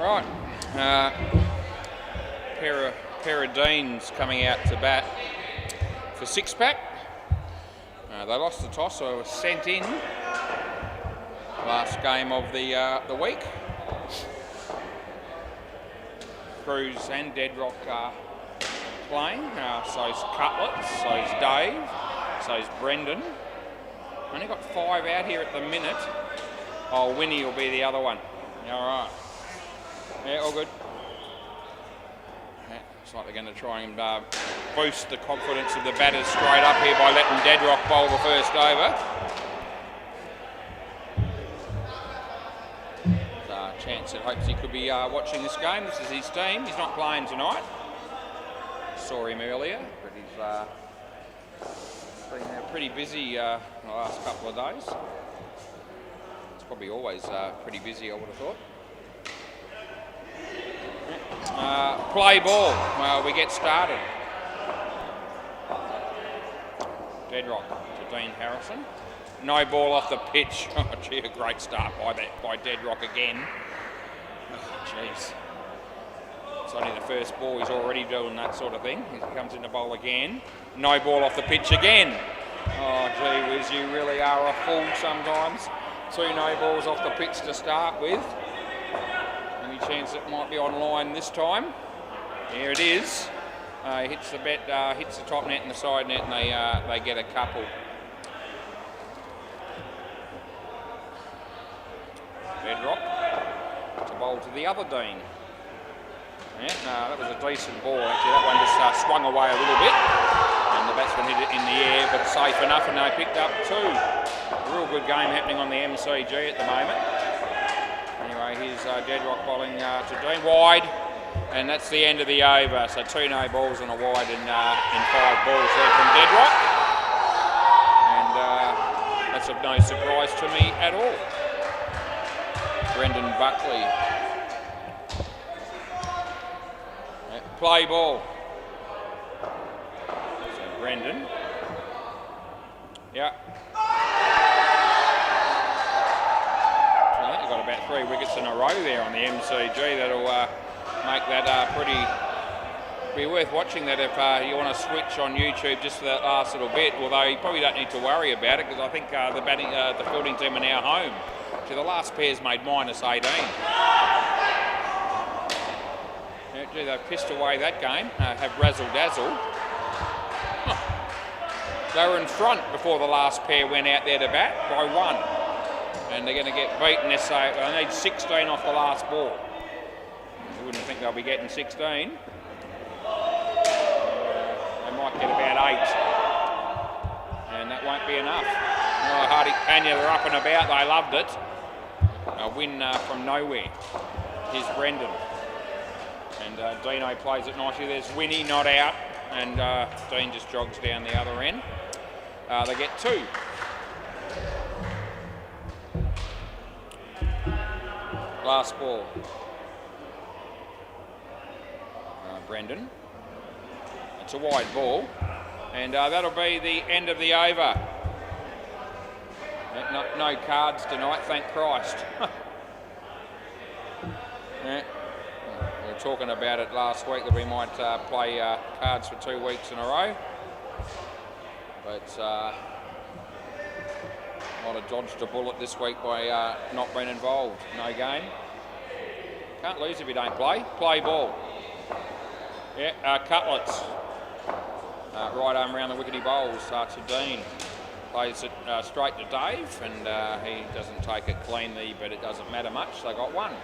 Right, pair of Deans coming out to bat for six-pack. They lost the toss, so were sent in last game of the week. Cruz and Deadrock are playing. So's Cutlets, so's Dave, so's Brendan. Only got 5 out here at the minute. Oh, Winnie will be the other one. All right. Yeah, all good. Yeah, looks like they're going to try and boost the confidence of the batters straight up here by letting Deadrock bowl the first over. There's a chance that hopes he could be watching this game. This is his team. He's not playing tonight. Saw him earlier, but he's been pretty busy the last couple of days. It's probably always pretty busy, I would have thought. Play ball. Well, we get started. Deadrock to Dean Harrison. No ball off the pitch. Oh, gee, a great start by Deadrock again. Oh, jeez. It's only the first ball. He's already doing that sort of thing. He comes in the bowl again. No ball off the pitch again. Oh, gee whiz, you really are a fool sometimes. 2 no balls off the pitch to start with. Any chance it might be online this time? Here it is. Hits the hits the top net and the side net, and they get a couple. Deadrock to bowl to the other Dean. Yeah, no, that was a decent ball actually. That one just swung away a little bit, and the batsman hit it in the air, but safe enough, and they picked up 2. Real good game happening on the MCG at the moment. Anyway, here's Deadrock bowling to Dean wide, and that's the end of the over. So 2 no balls and a wide in 5 balls there from Deadrock, and that's of no surprise to me at all. Brendan Buckley. Play ball. So Brendan. Yeah. So I think they've got about 3 wickets in a row there on the MCG. That'll make that be worth watching that if you want to switch on YouTube just for that last little bit. Although you probably don't need to worry about it because I think the fielding team are now home. So the last pair's made -18. Gee, they've pissed away that game, have razzle-dazzle. Huh. They were in front before the last pair went out there to bat by 1. And they're going to get beaten. They need 16 off the last ball. You wouldn't think they'll be getting 16. They might get about 8. And that won't be enough. Well, Hardy Panya, they're up and about. They loved it. A win from nowhere. Here's Brendan. And Dino plays it nicely. There's Winnie not out, and Dean just jogs down the other end. They get 2. Last ball. Brendan. It's a wide ball, and that'll be the end of the over. No cards tonight, thank Christ. Yeah. We were talking about it last week that we might play cards for 2 weeks in a row, but might have dodged a bullet this week by not being involved. No game. Can't lose if you don't play. Play ball. Yeah, Cutlets. Right arm around the wickety bowls to Dean. Plays it straight to Dave, and he doesn't take it cleanly, but it doesn't matter much. They got 1.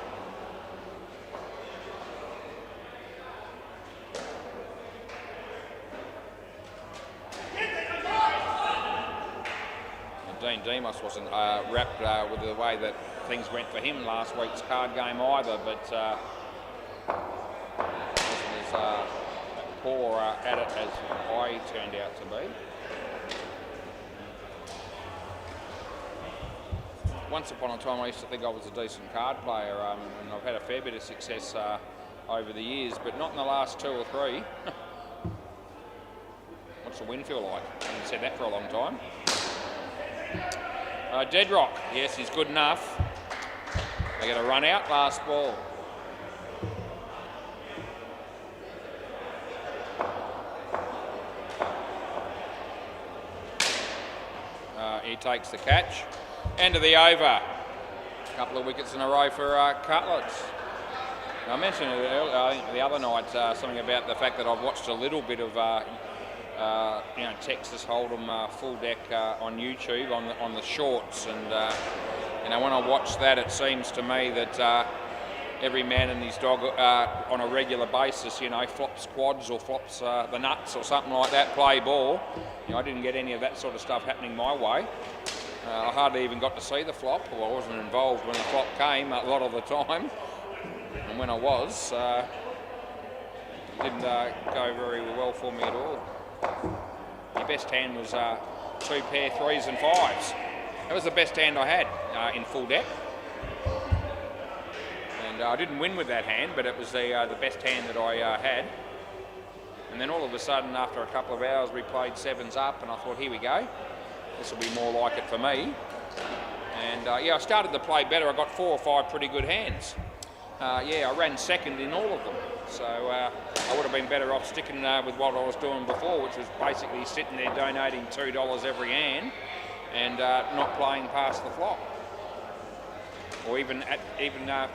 Dean Demos wasn't wrapped with the way that things went for him last week's card game either, but wasn't as poor at it as I turned out to be. Once upon a time I used to think I was a decent card player, and I've had a fair bit of success over the years, but not in the last 2 or 3. What's the win feel like? I haven't said that for a long time. Deadrock, yes, he's good enough. They get a run out, last ball. he takes the catch. End of the over. A couple of wickets in a row for Cutlets. I mentioned it earlier, I think the other night, something about the fact that I've watched a little bit of Texas Hold'em full deck on YouTube on the shorts, and when I watch that, it seems to me that every man and his dog on a regular basis, flops quads or flops the nuts or something like that, play ball. I didn't get any of that sort of stuff happening my way. I hardly even got to see the flop, or I wasn't involved when the flop came a lot of the time. And when I was, it didn't go very well for me at all. My best hand was 2 pair 3s and 5s. That was the best hand I had in full deck. And I didn't win with that hand, but it was the best hand that I had. And then all of a sudden, after a couple of hours, we played 7s up, and I thought, here we go. This will be more like it for me. And I started to play better. I got 4 or 5 pretty good hands. I ran second in all of them. So I would have been better off sticking with what I was doing before, which was basically sitting there donating $2 every hand and not playing past the flop. Or even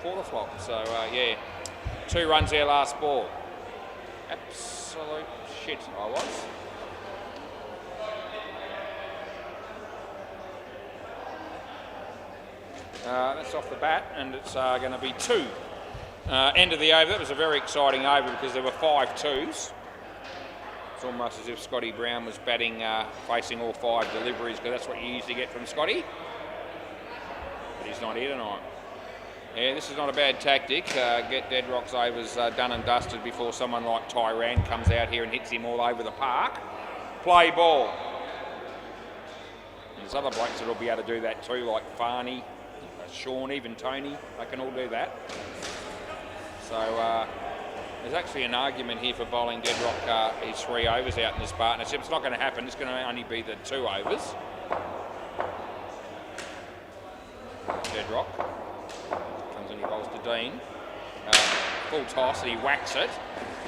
for the flop. So 2 runs there last ball. Absolute shit I was. That's off the bat, and it's going to be 2. End of the over. That was a very exciting over because there were 5 2s. It's almost as if Scotty Brown was batting facing all 5 deliveries, because that's what you usually get from Scotty. But he's not here tonight. Yeah, this is not a bad tactic. Get Deadrock's overs done and dusted before someone like Tyran comes out here and hits him all over the park. Play ball. And there's other blokes that will be able to do that too, like Farney, Sean, even Tony. They can all do that. So there's actually an argument here for bowling Deadrock his 3 overs out in this partnership. It's not going to happen. It's going to only be the 2 overs. Deadrock comes in, he bowls to Dean. Full toss, and he whacks it.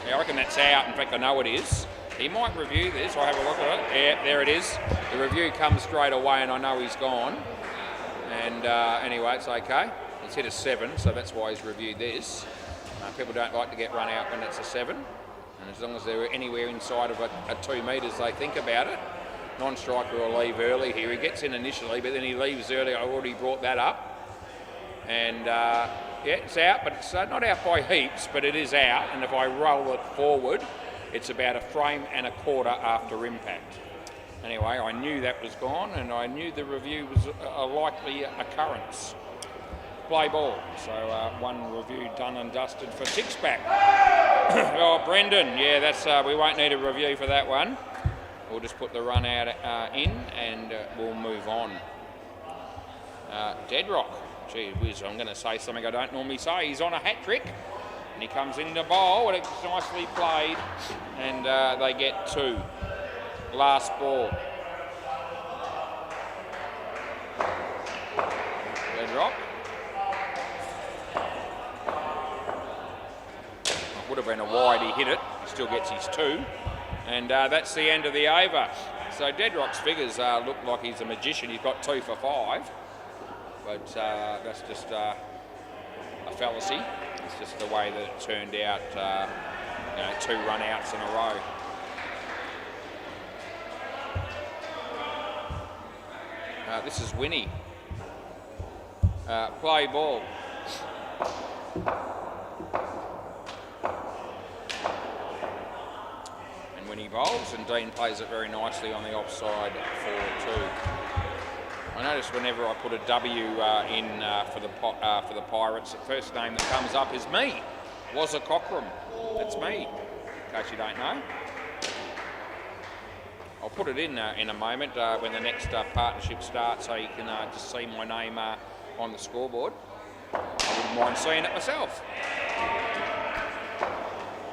Yeah, I reckon that's out. In fact, I know it is. He might review this. I'll have a look at it. Yeah, there it is. The review comes straight away, and I know he's gone. And anyway, it's okay. He's hit a 7, so that's why he's reviewed this. People don't like to get run out when it's a 7, and as long as they're anywhere inside of a 2 metres, they think about it. Non-striker will leave early here. He gets in initially, but then he leaves early. I already brought that up. And it's out, but it's not out by heaps, but it is out. And if I roll it forward, it's about 1.25 frames after impact. Anyway, I knew that was gone, and I knew the review was a likely occurrence. Play ball. So 1 review done and dusted for Tixback. Oh, Brendan. Yeah, that's we won't need a review for that one. We'll just put the run out in, and we'll move on. Deadrock. Gee whiz, I'm going to say something I don't normally say. He's on a hat trick, and he comes in to bowl, and it's nicely played, and they get 2. Last ball. Deadrock. Would have been a wide, he hit it. He still gets his 2. And that's the end of the over. So Deadrock's figures look like he's a magician. He's got 2 for 5. But that's just a fallacy. It's just the way that it turned out, 2 run outs in a row. This is Winnie. Play ball. When he bowls, and Dean plays it very nicely on the offside for 2. I notice whenever I put a W in for the Pirates, the first name that comes up is me. WACA Court. That's me, in case you don't know. I'll put it in a moment when the next partnership starts, so you can just see my name on the scoreboard. I wouldn't mind seeing it myself.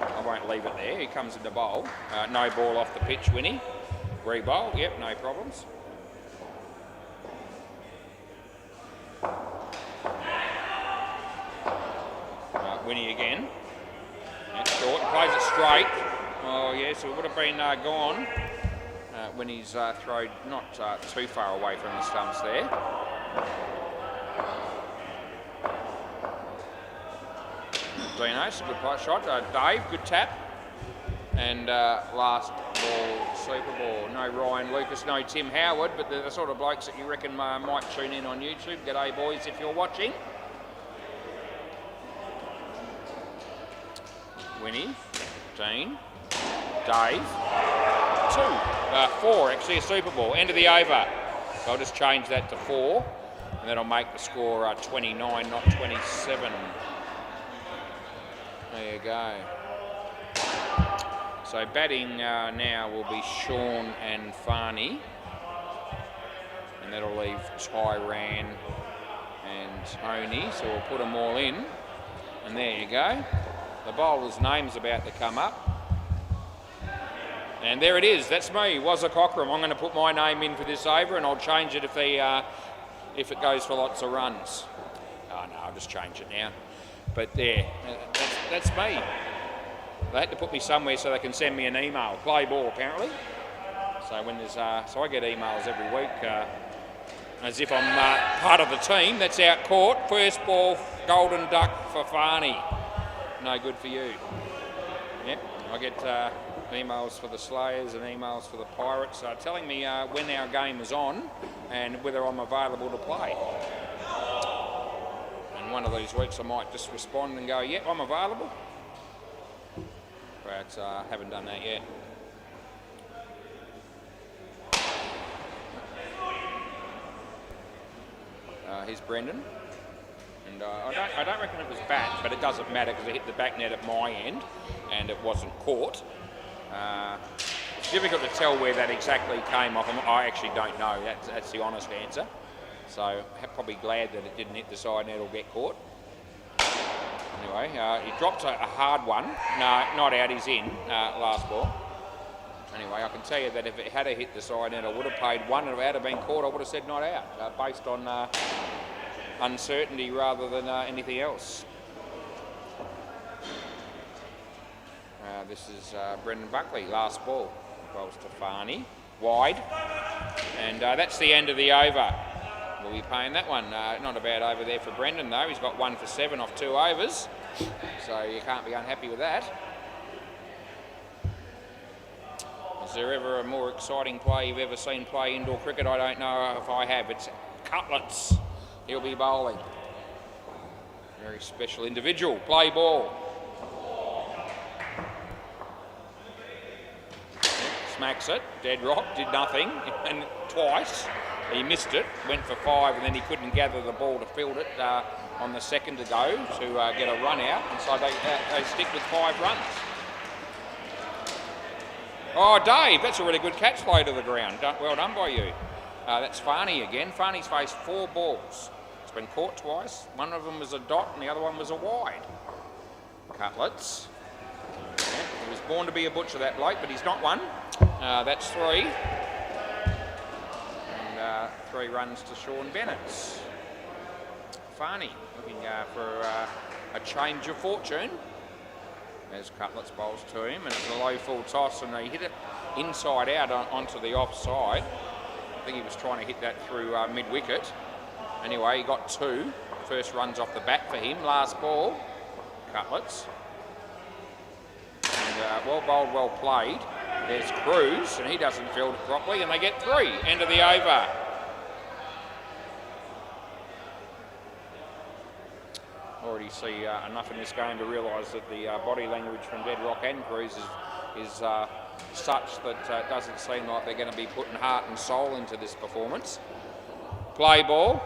I won't leave it there. He comes in the bowl. No ball off the pitch, Winnie. Re-bowl, yep, no problems. Winnie again. That's short, plays it straight. Oh yes, it would have been gone. when he's thrown not too far away from the stumps there. Dino's a good pot shot. Dave, good tap. And last ball, super ball. No Ryan Lucas, no Tim Howard, but they're the sort of blokes that you reckon might tune in on YouTube. G'day boys if you're watching. Winnie, Dean, Dave, 4 actually, a super ball. End of the over. So I'll just change that to 4 and that'll make the score 29, not 27. There you go. So batting now will be Sean and Farney. And that'll leave Tyran and Tony. So we'll put them all in. And there you go. The bowler's name's about to come up. And there it is. That's me, WACA Cockram. I'm going to put my name in for this over and I'll change it if it goes for lots of runs. Oh no, I'll just change it now. But there, that's me. They had to put me somewhere so they can send me an email. Play ball, apparently. So when there's, so I get emails every week as if I'm part of the team. That's out court. First ball, golden duck for Farney. No good for you. Yep, I get emails for the Slayers and emails for the Pirates telling me when our game is on and whether I'm available to play. And one of these weeks I might just respond and go, yep, I'm available. But haven't done that yet. Here's Brendan. And I don't reckon it was bat, but it doesn't matter because it hit the back net at my end and it wasn't caught. It's difficult to tell where that exactly came off. I actually don't know. That's the honest answer. So I'm probably glad that it didn't hit the side net or get caught. Anyway, he dropped a hard one. No, not out, he's in, last ball. Anyway, I can tell you that if it had hit the side net, I would have paid 1, and if it had been caught, I would have said not out, based on uncertainty rather than anything else. This is Brendan Buckley, last ball. Bowls to Farney, wide. And that's the end of the over. We'll be paying that one. Not a bad over there for Brendan though. He's got 1 for 7 off 2 overs. So you can't be unhappy with that. Is there ever a more exciting play you've ever seen play indoor cricket? I don't know if I have. It's Cutlets. He'll be bowling. Very special individual. Play ball. Smacks it. Dead rock. Did nothing. And twice. He missed it, went for 5, and then he couldn't gather the ball to field it on the second to go to get a run out, and so they stick with 5 runs. Oh, Dave, that's a really good catch low to the ground. Well done by you. That's Farney again. Farney's faced 4 balls. It's been caught twice. One of them was a dot and the other one was a wide. Cutlets. Yeah, he was born to be a butcher, that bloke, but he's not one. That's 3. 3 runs to Sean Bennett. Farney looking for a change of fortune. As Cutlets bowls to him, and it's a low full toss, and he hit it inside out onto the offside. I think he was trying to hit that through mid-wicket. Anyway, he got 2. First runs off the bat for him. Last ball, Cutlets. And well bowled, well played. There's Cruz, and he doesn't field it properly, and they get 3. End of the over. Already see enough in this game to realise that the body language from Dead Rock and Cruz is such that it doesn't seem like they're going to be putting heart and soul into this performance. Play ball.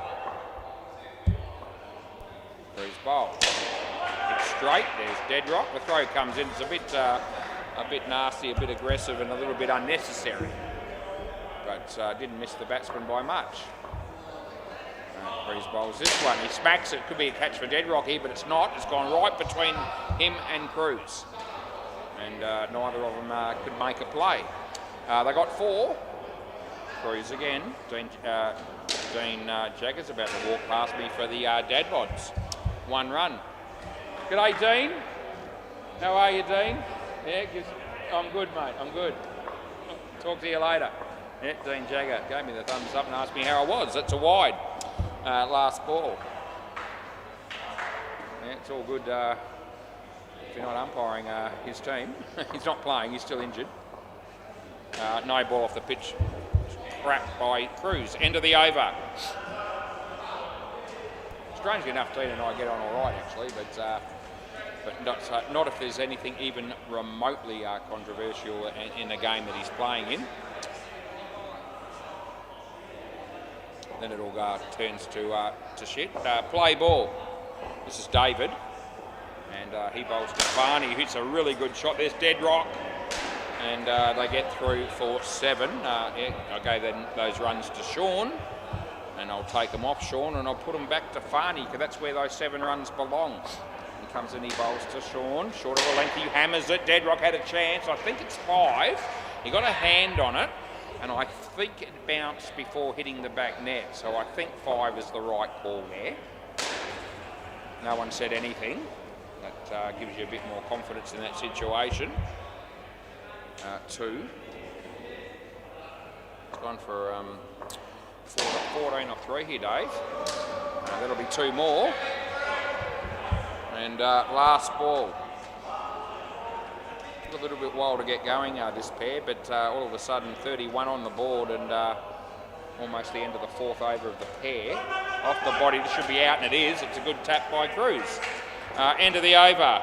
Cruz bowl. It's straight. There's Dead Rock. The throw comes in. It's a bit nasty, a bit aggressive, and a little bit unnecessary. But didn't miss the batsman by much. Cruz bowls this one. He smacks it. Could be a catch for Dead Rock here, but it's not. It's gone right between him and Cruz. And neither of them could make a play. They got 4. Cruz again. Dean Jagger's about to walk past me for the dad bods. 1 run. G'day, Dean. How are you, Dean? Yeah, I'm good, mate. I'm good. Talk to you later. Yeah, Dean Jagger gave me the thumbs up and asked me how I was. That's a wide. Last ball. Yeah, it's all good if you're not umpiring his team. He's not playing, he's still injured. No ball off the pitch. Crap by Cruz. End of the over. Strangely enough, Dean and I get on all right, actually, but not if there's anything even remotely controversial in the game that he's playing in. Then it all turns to shit. Play ball. This is David, and he bowls to Barney, who hits a really good shot. There's Dead Rock, and they get through for 7. I gave those runs to Sean, and I'll take them off Sean, and I'll put them back to Farney, because that's where those 7 runs belong. He comes in, he bowls to Sean, short of a length, he hammers it. Dead Rock had a chance. I think it's 5. He got a hand on it, and I think it bounced before hitting the back net, so I think 5 is the right call there. No one said anything. That gives you a bit more confidence in that situation. 2. It's gone for 14 off 3 here, Dave. That'll be 2 more. And last ball. A little bit wild to get going, this pair, but all of a sudden 31 on the board, and almost the end of the 4th over of the pair. Off the body, this should be out, and it is. It's a good tap by Cruz. End of the over.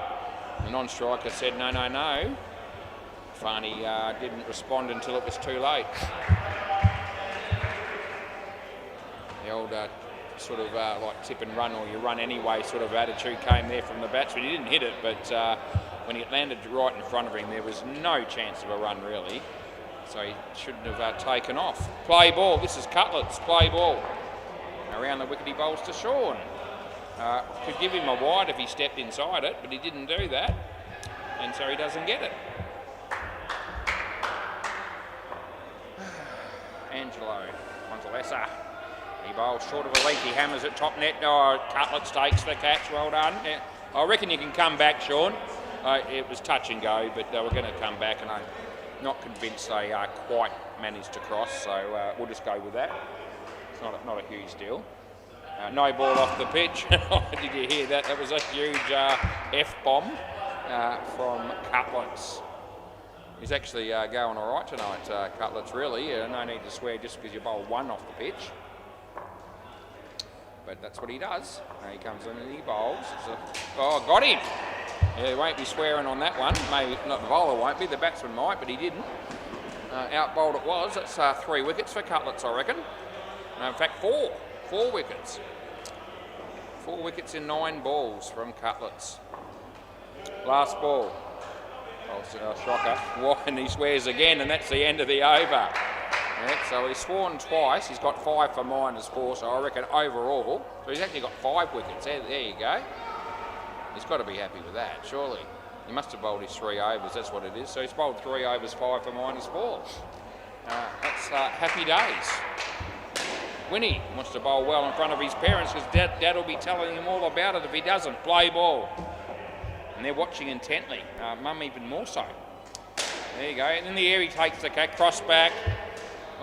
The non-striker said no, no, no. Farney didn't respond until it was too late. The old sort of like tip and run, or you run anyway sort of attitude came there from the batsman. He didn't hit it, but when it landed right in front of him, there was no chance of a run really. So he shouldn't have taken off. Play ball. This is Cutlets. Play ball. Around the wicket he bowls to Sean. Could give him a wide if he stepped inside it, but he didn't do that, and so he doesn't get it. Angelo Montalessa. He bowls short of a length. He hammers it top net. Oh, Cutlets takes the catch. Well done. Yeah. I reckon you can come back, Sean. It was touch and go, but they were going to come back, and I'm not convinced they quite managed to cross, so we'll just go with that. It's not a huge deal. No ball off the pitch. Did you hear that? That was a huge F-bomb from Cutlets. He's actually going all right tonight, Cutlets, really. No need to swear just because you bowl 1 off the pitch. But that's what he does. He comes in and he bowls. Oh, got him! Yeah, he won't be swearing on that one. Maybe not the bowler won't be, the batsman might, but he didn't. Out bowled it was. That's 3 wickets for Cutlets, I reckon. No, in fact, 4. 4 wickets. 4 wickets in 9 balls from Cutlets. Last ball. Oh, shocker. And he swears again, and that's the end of the over. Yeah, so he's sworn twice. He's got 5 for -4, so I reckon overall. So he's actually got 5 wickets. There you go. He's got to be happy with that, surely. He must have bowled his 3 overs, that's what it is. So he's bowled 3 overs, 5 for -4. That's happy days. Winnie wants to bowl well in front of his parents, because Dad will be telling him all about it if he doesn't. Play ball. And they're watching intently. Mum even more so. There you go. And in the air he takes the cat, cross back.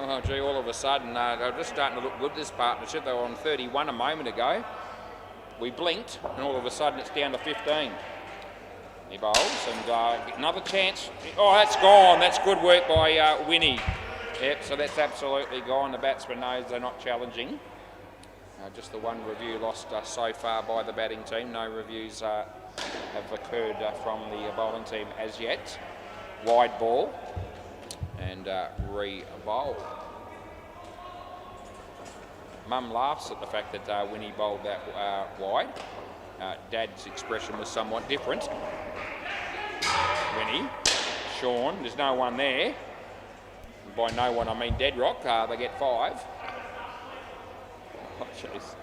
Oh gee, all of a sudden they're just starting to look good, this partnership. They were on 31 a moment ago. We blinked, and all of a sudden it's down to 15. He bowls, and another chance. Oh, that's gone. That's good work by Winnie. Yep, so that's absolutely gone. The batsman knows they're not challenging. Just the 1 review lost so far by the batting team. No reviews have occurred from the bowling team as yet. Wide ball, and re-bowl. Mum laughs at the fact that Winnie bowled that wide. Dad's expression was somewhat different. Winnie, Sean, there's no one there. And by no one I mean Dead Rock. They get 5. Oh, jeez.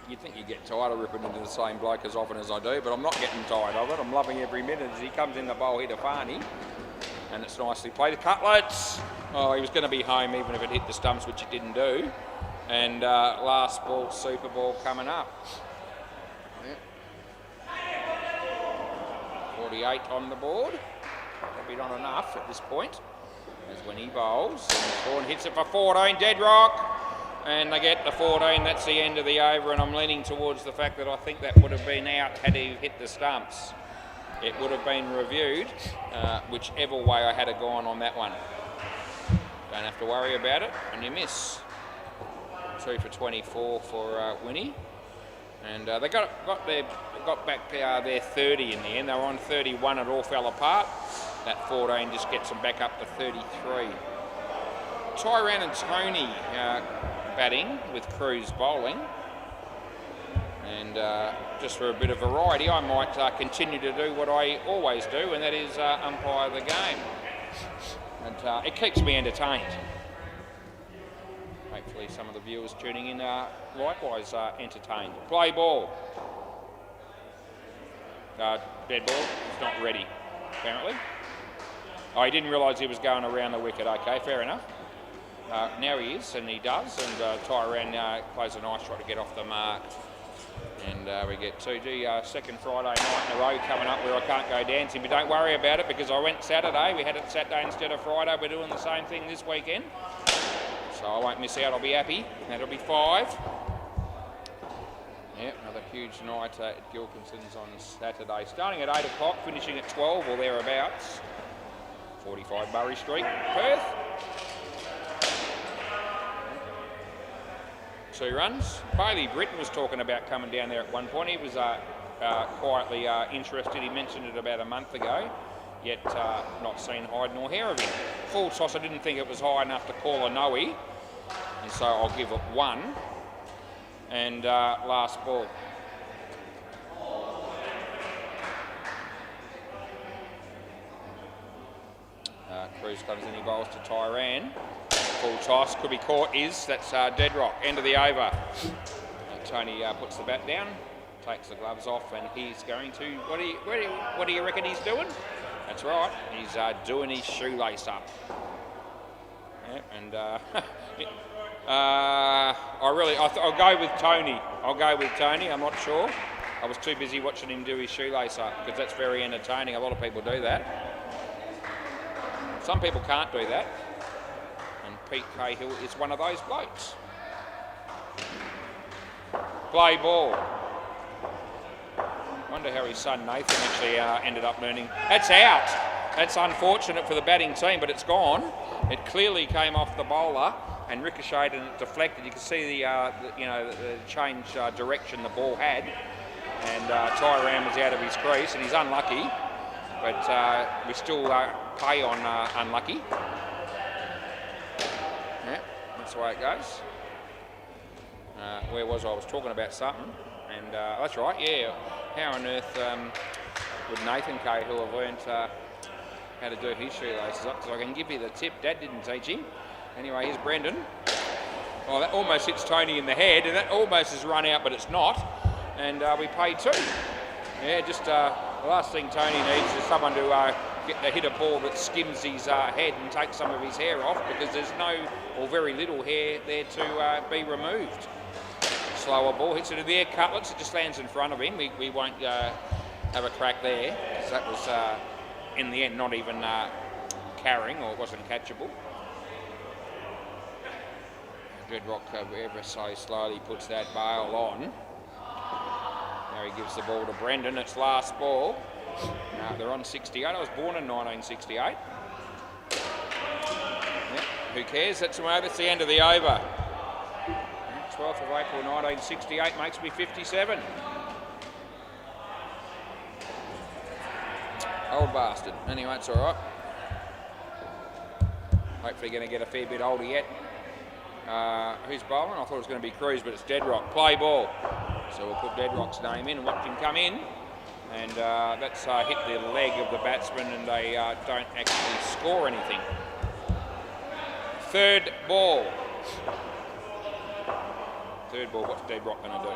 You'd think you get tired of ripping into the same bloke as often as I do, but I'm not getting tired of it. I'm loving every minute as he comes in the bowl here to Farney. And it's nicely played. Cutlets! Oh, he was going to be home even if it hit the stumps, which it didn't do. And last ball, super ball coming up. Yeah. 48 on the board. Probably not enough at this point. as when he bowls. And Sean hits it for 14, dead rock. And they get the 14, that's the end of the over, and I'm leaning towards the fact that I think that would have been out had he hit the stumps. It would have been reviewed, whichever way I had it gone on that one. Don't have to worry about it, and you miss. 2 for 24 for Winnie. And they got back their 30 in the end. They were on 31, it all fell apart. That 14 just gets them back up to 33. Tyran and Tony batting with Cruz bowling. And just for a bit of variety, I might continue to do what I always do, and that is umpire the game. And it keeps me entertained. Hopefully some of the viewers tuning in are likewise entertained. Play ball. Dead ball. It's not ready, apparently. Oh, he didn't realise he was going around the wicket. Okay, fair enough. Now he is, and he does, and Tyran plays a nice shot to get off the mark. And we get 2G, second Friday night in a row coming up where I can't go dancing, but don't worry about it because I went Saturday. We had it Saturday instead of Friday. We're doing the same thing this weekend. So I won't miss out, I'll be happy. That'll be 5. Yep, another huge night at Gilkinson's on Saturday. Starting at 8 o'clock, finishing at 12 or thereabouts. 45 Murray Street, Perth. 2 runs. Bailey Britton was talking about coming down there at one point. He was quietly interested. He mentioned it about a month ago, yet not seen hide nor hair of him. Full toss, I didn't think it was high enough to call a no-y, and so I'll give it 1. And last ball. Cruz comes in, he bowls to Tyran. Full toss, could be caught, that's dead rock, end of the over. Tony puts the bat down, takes the gloves off, and he's going to, what do you reckon he's doing? That's right, he's doing his shoelace up. Yeah, and I'll go with Tony. I'm not sure. I was too busy watching him do his shoelace up because that's very entertaining. A lot of people do that. Some people can't do that. And Pete Cahill is one of those blokes. Play ball. Wonder how his son Nathan actually ended up learning. That's out. That's unfortunate for the batting team, but it's gone. It clearly came off the bowler and ricocheted and it deflected. You can see the change direction the ball had, and Tyran was out of his crease, and he's unlucky. But we still pay on unlucky. Yeah, that's the way it goes. Where was I? I was talking about something, and that's right. Yeah, how on earth would Nathan Cahill have learnt how to do his shoelaces up? Because I can give you the tip. Dad didn't teach him. Anyway, here's Brendan. Oh, that almost hits Tony in the head, and that almost has run out, but it's not. And we paid 2. Yeah, just the last thing Tony needs is someone to hit a ball that skims his head and takes some of his hair off, because there's no or very little hair there to be removed. Slower ball, hits it in the air, Cutlets, it just lands in front of him. We won't have a crack there, because that was in the end not even carrying, or it wasn't catchable. Dreadrock ever so slowly puts that bail on. Now he gives the ball to Brendan. It's last ball. They're on 68. I was born in 1968. Yeah, who cares? That's the end of the over. 12th of April 1968 makes me 57. Old bastard. Anyway, it's all right. Hopefully going to get a fair bit older yet. Who's bowling? I thought it was going to be Cruz, but it's Deadrock. Play ball. So we'll put Deadrock's name in and watch him come in. And that's hit the leg of the batsman, and they don't actually score anything. Third ball. What's Deadrock going to do?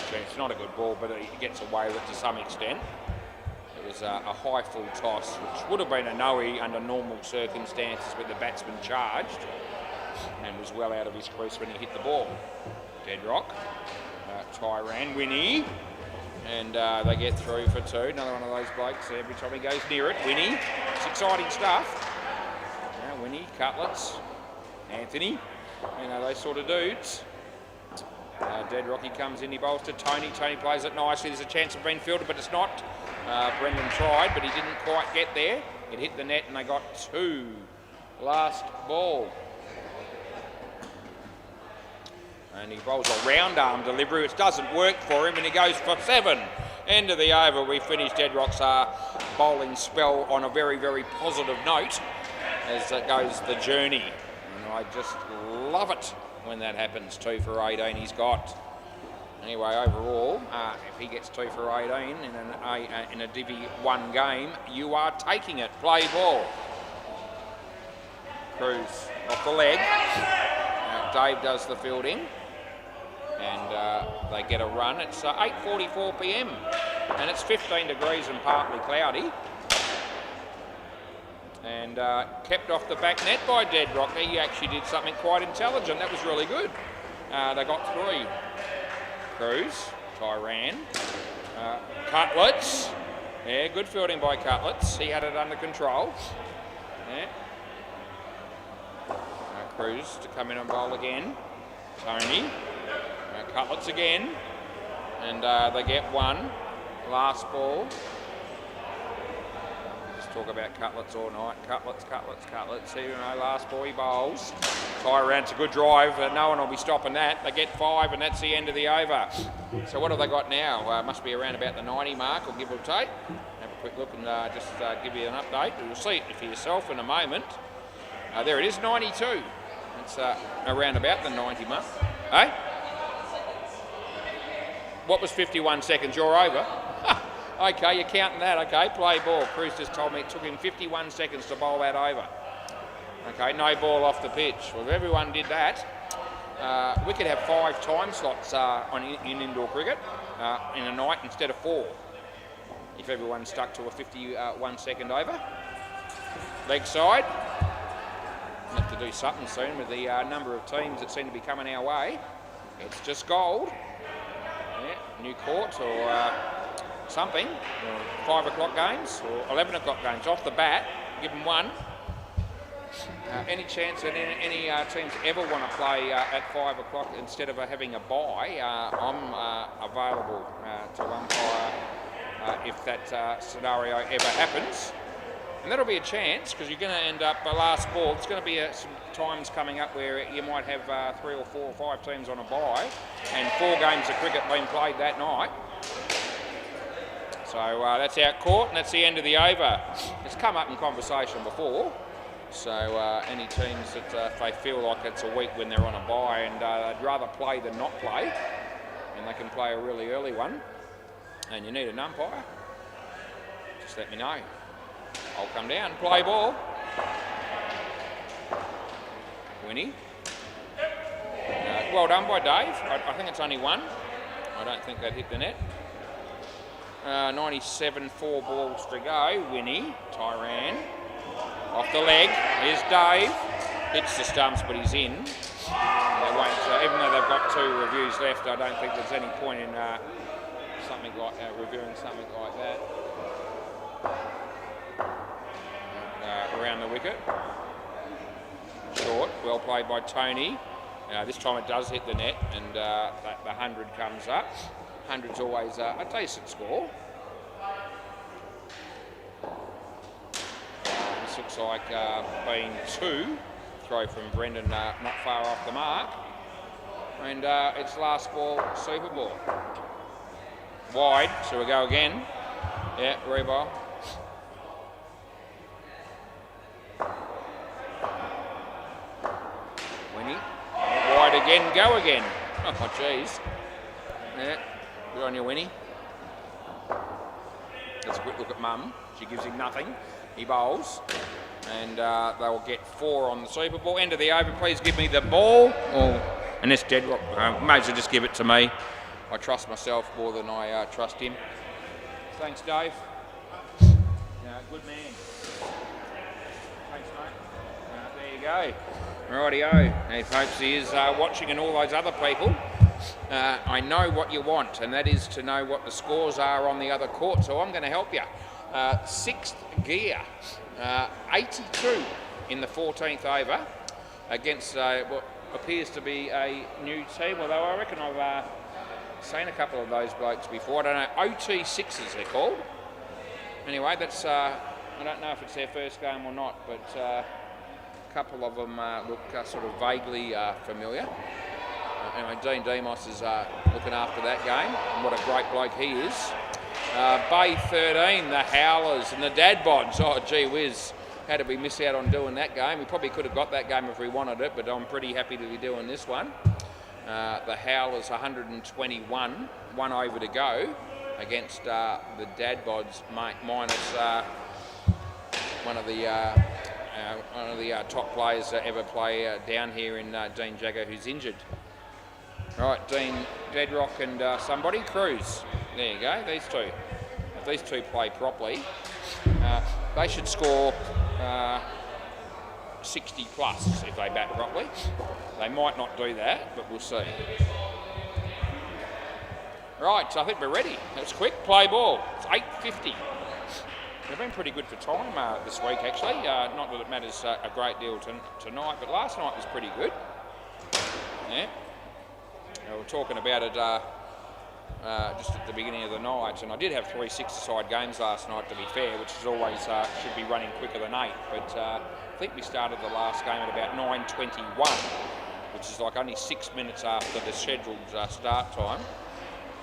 Okay, it's not a good ball, but he gets away with it to some extent. It was a high full toss, which would have been a no-y under normal circumstances with the batsman charged, and was well out of his crease when he hit the ball. Deadrock, Tyran, Winnie, and they get through for 2. Another one of those blokes every time he goes near it. Winnie, it's exciting stuff. Cutlets, Anthony, those sort of dudes. Dead Rocky comes in, he bowls to Tony. Tony plays it nicely. There's a chance of being fielded, but it's not. Brendan tried, but he didn't quite get there. It hit the net and they got 2. Last ball. And he bowls a round arm delivery, which doesn't work for him, and he goes for 7. End of the over. We finish Dead Rock's bowling spell on a very, very positive note as it goes the journey. And I just love it when that happens. 2 for 18 he's got. Anyway, overall, if he gets 2 for 18 in a Divi 1 game, you are taking it. Play ball. Cruz off the leg. Dave does the fielding. And they get a run. It's 8:44 p.m. and it's 15 degrees and partly cloudy. And kept off the back net by Dead Rock. He actually did something quite intelligent. That was really good. They got 3. Cruz, Tyran, Cutlets. Yeah, good fielding by Cutlets. He had it under control. Yeah. Cruz to come in and bowl again. Tony. Cutlets again. And they get 1. Last ball. Talk about Cutlets all night. Cutlets. Here, last ball he bowls. Tyran's a good drive. No one will be stopping that. They get 5, and that's the end of the over. So what have they got now? Must be around about the 90 mark, or give or take. Have a quick look and just give you an update. You'll see it for yourself in a moment. There it is, 92. It's around about the 90 mark. Hey? What was 51 seconds? You're over. Okay, you're counting that. Okay, play ball. Cruz just told me it took him 51 seconds to bowl that over. Okay, no ball off the pitch. Well, if everyone did that, we could have 5 time slots in indoor cricket in a night instead of 4. If everyone stuck to a 51 second over. Leg side. We'll have to do something soon with the number of teams that seem to be coming our way. It's just gold. Yeah, new court or something, or 5 o'clock games or 11 o'clock games off the bat, give them 1. Any chance that any teams ever want to play at 5 o'clock instead of having a bye, I'm available to umpire if that scenario ever happens. And that'll be a chance because you're going to end up last ball. There's going to be some times coming up where you might have 3 or 4 or 5 teams on a bye and 4 games of cricket being played that night. So that's our court, and that's the end of the over. It's come up in conversation before. So any teams that they feel like it's a week when they're on a bye and they'd rather play than not play, and they can play a really early one, and you need an umpire, just let me know. I'll come down, play ball. Winnie. Well done by Dave. I think it's only 1. I don't think that hit the net. 97, 4 balls to go. Winnie, Tyran, off the leg. Here's Dave. Hits the stumps, but he's in. They won't, even though they've got 2 reviews left, I don't think there's any point in something like reviewing something like that. Around the wicket. Short, well played by Tony. This time it does hit the net, and the 100 comes up. 100's always a decent score. This looks like being 2. Throw from Brendan not far off the mark. And it's last ball, super ball. Wide, so we go again. Yeah, reball. Winnie. Wide again, go again. Oh, jeez. Yeah. Good on you, Winnie. Let's a quick look at Mum. She gives him nothing. He bowls. And they will get 4 on the Super Ball. End of the over. Please give me the ball. Oh, and this Dead Rock. May as well just give it to me. I trust myself more than I trust him. Thanks, Dave. Good man. Thanks, mate. There you go. Rightio. He hopes he is watching, and all those other people. I know what you want, and that is to know what the scores are on the other court, so I'm going to help you. 6th gear, 82 in the 14th over against what appears to be a new team, although I reckon I've seen a couple of those blokes before. I don't know, OT6s they're called. Anyway, that's I don't know if it's their first game or not, but a couple of them look sort of vaguely familiar. Anyway, Dean Demos is looking after that game, and what a great bloke he is. Bay 13, the Howlers and the Dadbods. Oh, gee whiz, how did we miss out on doing that game? We probably could have got that game if we wanted it, but I'm pretty happy to be doing this one. The Howlers 121, 1 over to go against the Dadbods minus one of the top players that ever play down here in Dean Jagger, who's injured. Right, Dean Deadrock and somebody, Cruz. There you go, these two. If these two play properly, they should score 60 plus if they bat properly. They might not do that, but we'll see. Right, so I think we're ready. That's quick. Play ball. It's 8:50. They've been pretty good for time this week, actually. Not that it matters a great deal tonight, but last night was pretty good. Yeah. We were talking about it just at the beginning of the night, and I did have 3 six-a-side games last night, to be fair, which is always should be running quicker than 8. But I think we started the last game at about 9:21, which is like only 6 minutes after the scheduled start time.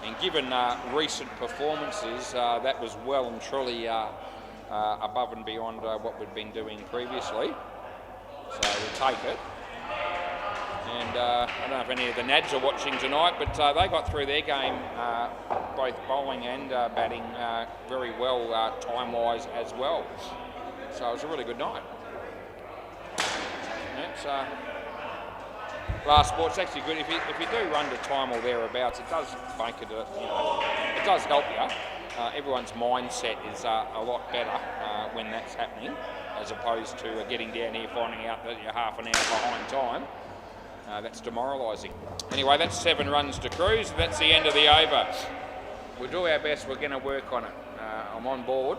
And given recent performances, that was well and truly above and beyond what we'd been doing previously. So we'll take it. And I don't know if any of the Nads are watching tonight, but they got through their game, both bowling and batting, very well time-wise as well. So it was a really good night. It's last sport. It's actually good if you do run to time or thereabouts. It does make it, it does help you. Everyone's mindset is a lot better when that's happening, as opposed to getting down here finding out that you're half an hour behind time. That's demoralising. Anyway, that's 7 runs to Cruz. That's the end of the over. We'll do our best. We're going to work on it. I'm on board,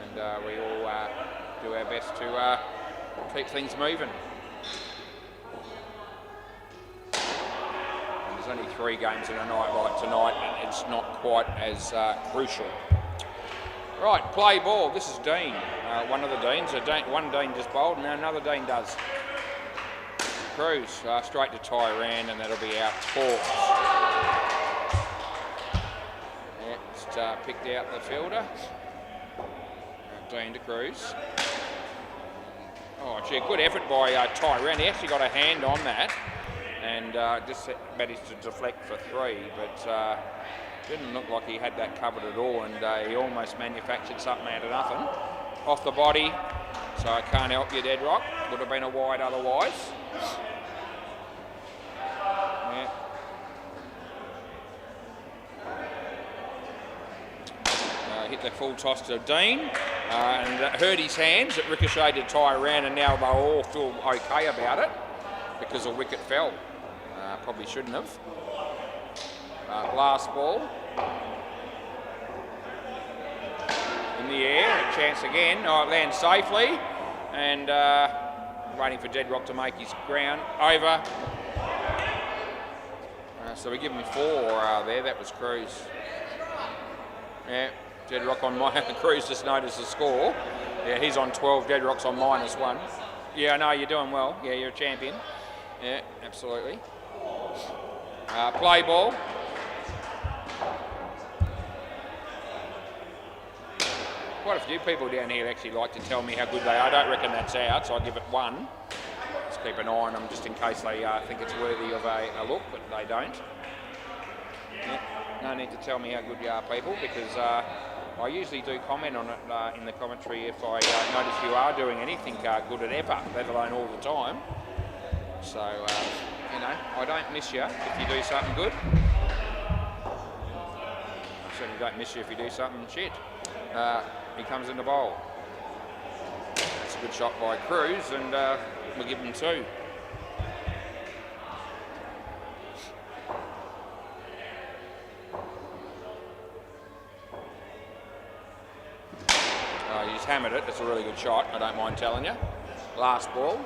and we all do our best to keep things moving. And there's only 3 games in a night like tonight, and it's not quite as crucial. Right, play ball. This is Dean. One of the Deans. One Dean just bowled, and another Dean does. Cruz straight to Tyran, and that'll be our toss. Yeah, just picked out the fielder. Dean to Cruz. Oh, gee, good effort by Tyran. He actually got a hand on that, and just managed to deflect for 3, but didn't look like he had that covered at all, and he almost manufactured something out of nothing. Off the body, so I can't help you, Deadrock. Would have been a wide otherwise. Yeah. Hit the full toss to Dean, and hurt his hands. It ricocheted Tyran, and now they all feel okay about it because a wicket fell. Probably shouldn't have. Last ball. In the air, a chance again. Oh, it lands safely, and waiting for Deadrock to make his ground over. So we give him 4 there. That was Cruz. Yeah, Deadrock on my Cruz just noticed the score. Yeah, he's on 12. Deadrock's on -1. Yeah, I know you're doing well. Yeah, you're a champion. Yeah, absolutely. Play ball. Quite a few people down here actually like to tell me how good they are. I don't reckon that's out, so I give it 1. Just keep an eye on them just in case they think it's worthy of a look, but they don't. Yeah, no need to tell me how good you are, people, because I usually do comment on it in the commentary if I notice you are doing anything good at ever, let alone all the time. So, you know, I don't miss you if you do something good. I certainly don't miss you if you do something shit. He comes in the bowl. That's a good shot by Cruz, and we'll give him 2. He's hammered it. That's a really good shot. I don't mind telling you. last ball.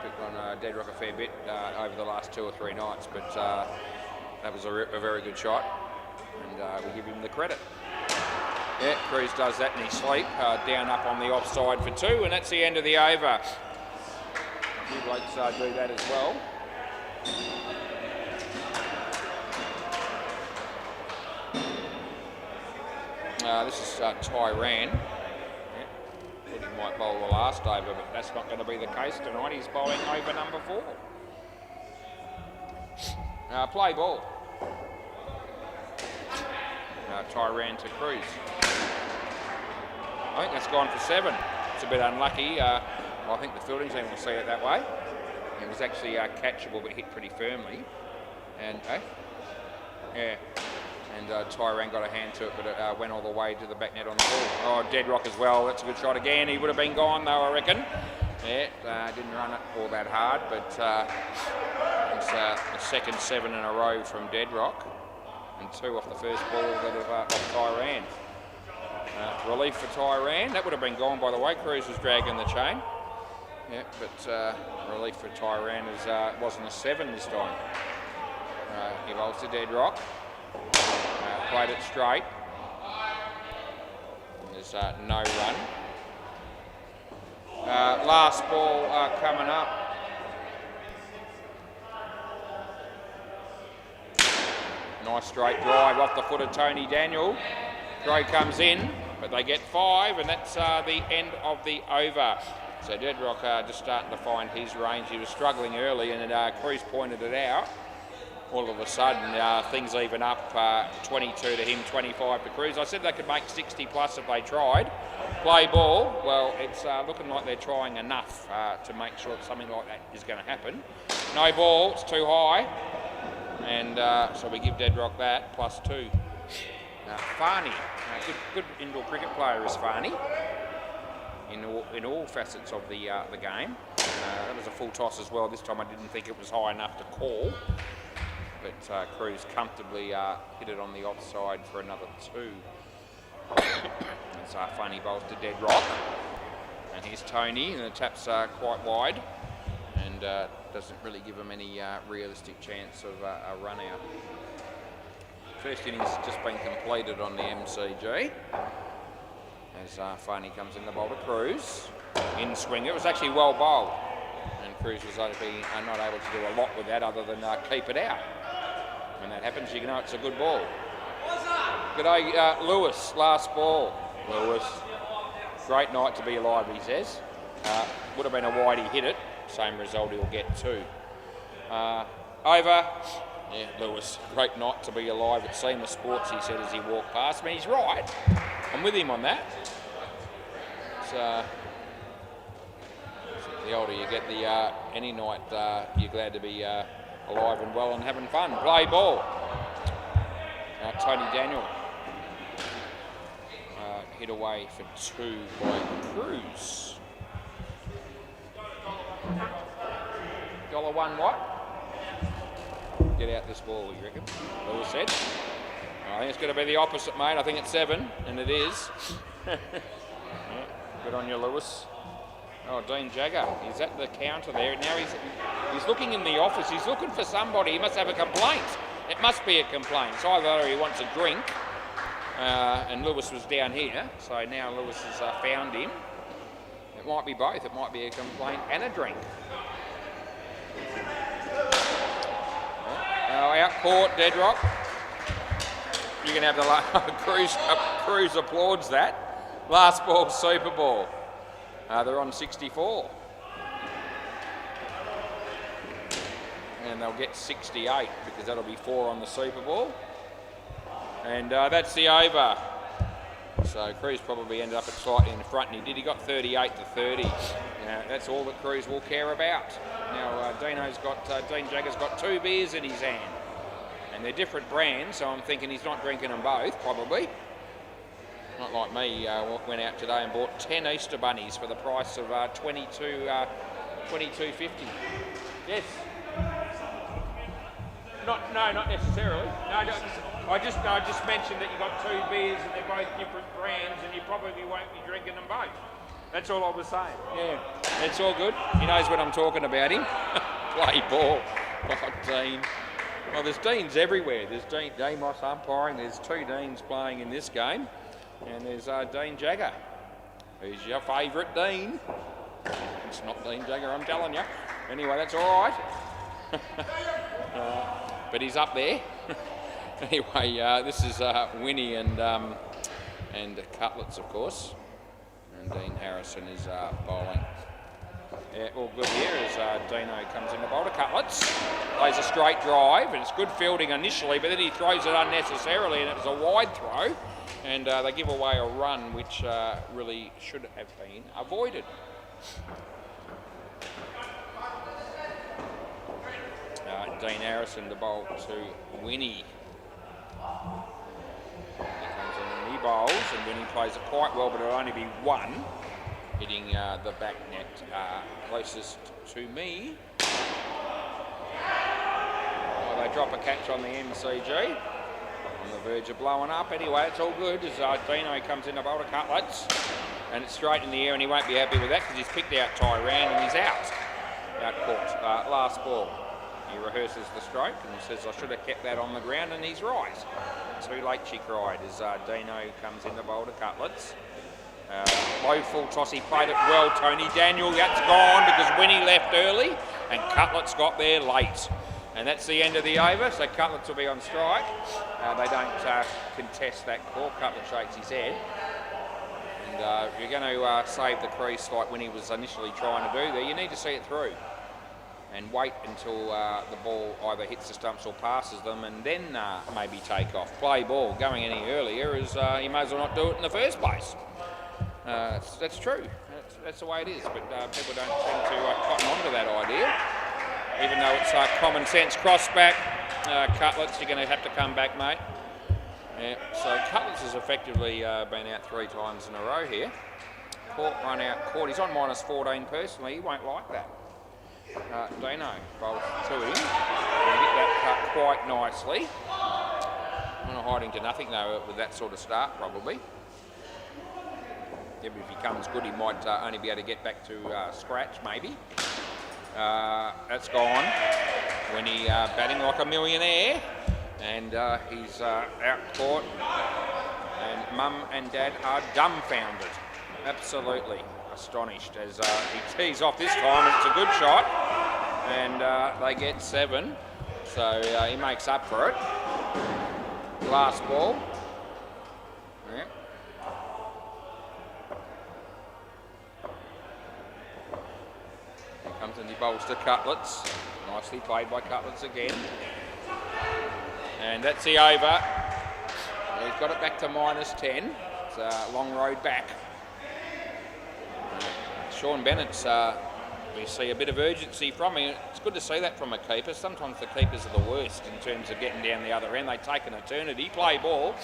Picked on Dead Rock a fair bit over the last 2 or 3 nights, but that was a very good shot, and we give him the credit. Yeah, Cruz does that in his sleep, down up on the offside for 2, and that's the end of the over. A few blokes do that as well. This is Tyran. Yeah. Thought he might bowl the last over, but that's not going to be the case tonight. He's bowling over number 4. Play ball. Tyran to Cruz. I think that's gone for 7. It's a bit unlucky. I think the fielding team will see it that way. It was actually catchable, but hit pretty firmly. And yeah. And Tyran got a hand to it, but it went all the way to the back net on the ball. Oh, Dead Rock as well. That's a good shot again. He would have been gone though, I reckon. Yeah, didn't run it all that hard, but it's the second 7 in a row from Dead Rock, and 2 off the first ball that of Tyran. Relief for Tyran. That would have been gone, by the way. Cruz was dragging the chain. Yeah, but relief for Tyran as it wasn't a 7 this time. He bowls to Dead Rock. Played it straight. There's no run. Last ball coming up. Nice straight drive off the foot of Tony Daniel. Throw comes in, but they get 5, and that's the end of the over. So Dead Rock just starting to find his range. He was struggling early, and Cruz pointed it out. All of a sudden, things even up, 22 to him, 25 to Cruz. I said they could make 60 plus if they tried. Play ball, well, it's looking like they're trying enough to make sure that something like that is going to happen. No ball, it's too high. And so we give Dead Rock that, plus 2. Farney, good indoor cricket player is Farney. In all facets of the game. That was a full toss as well. This time I didn't think it was high enough to call. But Cruz comfortably hit it on the offside for another 2. It's Farney bowls to Dead Rock. And here's Tony, and the tap's quite wide. And doesn't really give him any realistic chance of a run out. First innings just been completed on the MCG. As Farney comes in the bowl to Cruz. In swing, it was actually well bowled. And Cruz was not able to do a lot with that other than keep it out. When that happens, you know it's a good ball. G'day, Lewis, last ball. Lewis, great night to be alive, he says. Would have been a wide, he hit it. Same result, he'll get 2. Over. Yeah, Lewis, great night to be alive at Seamless Sports, he said as he walked past me. He's right. I'm with him on that. It's, the older you get, any night you're glad to be alive and well and having fun. Play ball. Tony Daniel hit away for 2 by Cruz. $1 what? Get out this ball, you reckon? Lewis said. I think it's going to be the opposite, mate. I think it's 7, and it is. Yeah, good on you, Lewis. Oh, Dean Jagger, he's at the counter there. Now he's looking in the office. He's looking for somebody. He must have a complaint. It must be a complaint. It's either he wants a drink, and Lewis was down here, so now Lewis has found him. It might be both. It might be a complaint and a drink. Out court, Dead Rock. You can have the Cruz applauds that. Last ball, Super Ball. They're on 64. And they'll get 68 because that'll be 4 on the Super Ball. And that's the over. So Cruz probably ended up slightly in front, and he did. He got 38 to 30. That's all that Cruz will care about. Now Dean Jagger's got 2 beers in his hand. And they're different brands, so I'm thinking he's not drinking them both, probably. Not like me, went out today and bought 10 Easter bunnies for the price of $22.50. Yes. No, not necessarily. No, I just mentioned that you got 2 beers and they're both different brands, and you probably won't be drinking them both. That's all I was saying. Yeah, it's all good. He knows what I'm talking about him. Play ball. Oh, Dean. Well, there's Deans everywhere. There's Dean Demos umpiring. There's 2 Deans playing in this game. And there's Dean Jagger. He's your favourite Dean. It's not Dean Jagger, I'm telling you. Anyway, that's all right. But he's up there. Anyway, this is Winnie and Cutlets, of course. And Dean Harrison is bowling. Yeah, all good here as Dino comes in to bowl to Cutlets. Plays a straight drive, and it's good fielding initially, but then he throws it unnecessarily, and it was a wide throw. And they give away a run, which really should have been avoided. Dean Harrison to bowl to Winnie. He comes in and he bowls, and Winnie plays it quite well, but it'll only be 1, hitting the back net closest to me. Well, they drop a catch on the MCG. On the verge of blowing up. Anyway, it's all good as Dino comes in to bowl to Cutlets. And it's straight in the air, and he won't be happy with that because he's picked out Tyran and he's out. Out caught. Last ball. He rehearses the stroke and says, I should have kept that on the ground, and he's right. Too late, she cried, as Dino comes in to bowl to Cutlets. Low full toss, he played it well, Tony Daniel. That's gone because Winnie left early and Cutlets got there late. And that's the end of the over, so Cutlets will be on strike. They don't contest that call. Cutlet shakes his head. And if you're going to save the crease like Winnie was initially trying to do there, you need to see it through. And wait until the ball either hits the stumps or passes them, and then maybe take off. Play ball. Going any earlier is you may as well not do it in the first place. That's true. That's the way it is. But people don't seem to cotton on to that idea. Even though it's common sense. Cross back. Cutlets, you're going to have to come back, mate. Yeah, so Cutlets has effectively been out 3 times in a row here. Court run out. Court, he's on -14 personally. He won't like that. Dino bowls to him. He'll hit that cut quite nicely. Not hiding to nothing though with that sort of start probably. Yeah, but if he comes good, he might only be able to get back to scratch maybe. That's gone. When he batting like a millionaire, and he's out caught. And Mum and Dad are dumbfounded. Absolutely astonished as he tees off this time. It's a good shot, and they get 7, so he makes up for it. Last ball. Yeah. He comes and he bowls to Cutlets. Nicely played by Cutlets again, and that's the over. He's got it back to -10. It's a long road back. Sean Bennett's, we see a bit of urgency from him. It's good to see that from a keeper. Sometimes the keepers are the worst in terms of getting down the other end. They take an eternity, play ball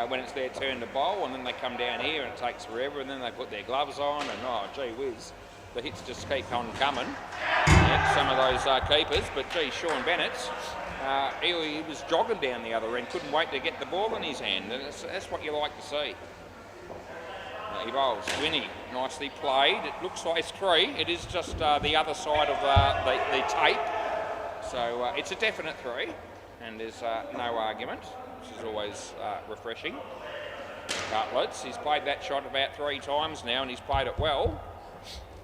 when it's their turn to bowl, and then they come down here and it takes forever, and then they put their gloves on, and oh, gee whiz, the hits just keep on coming. Yeah, some of those keepers, but gee, Sean Bennett's, he was jogging down the other end, couldn't wait to get the ball in his hand, and that's what you like to see. He bowls. Winnie, nicely played. It looks like it's 3. It is just the other side of the tape. So it's a definite 3, and there's no argument, which is always refreshing. Cutlets, he's played that shot about 3 times now, and he's played it well.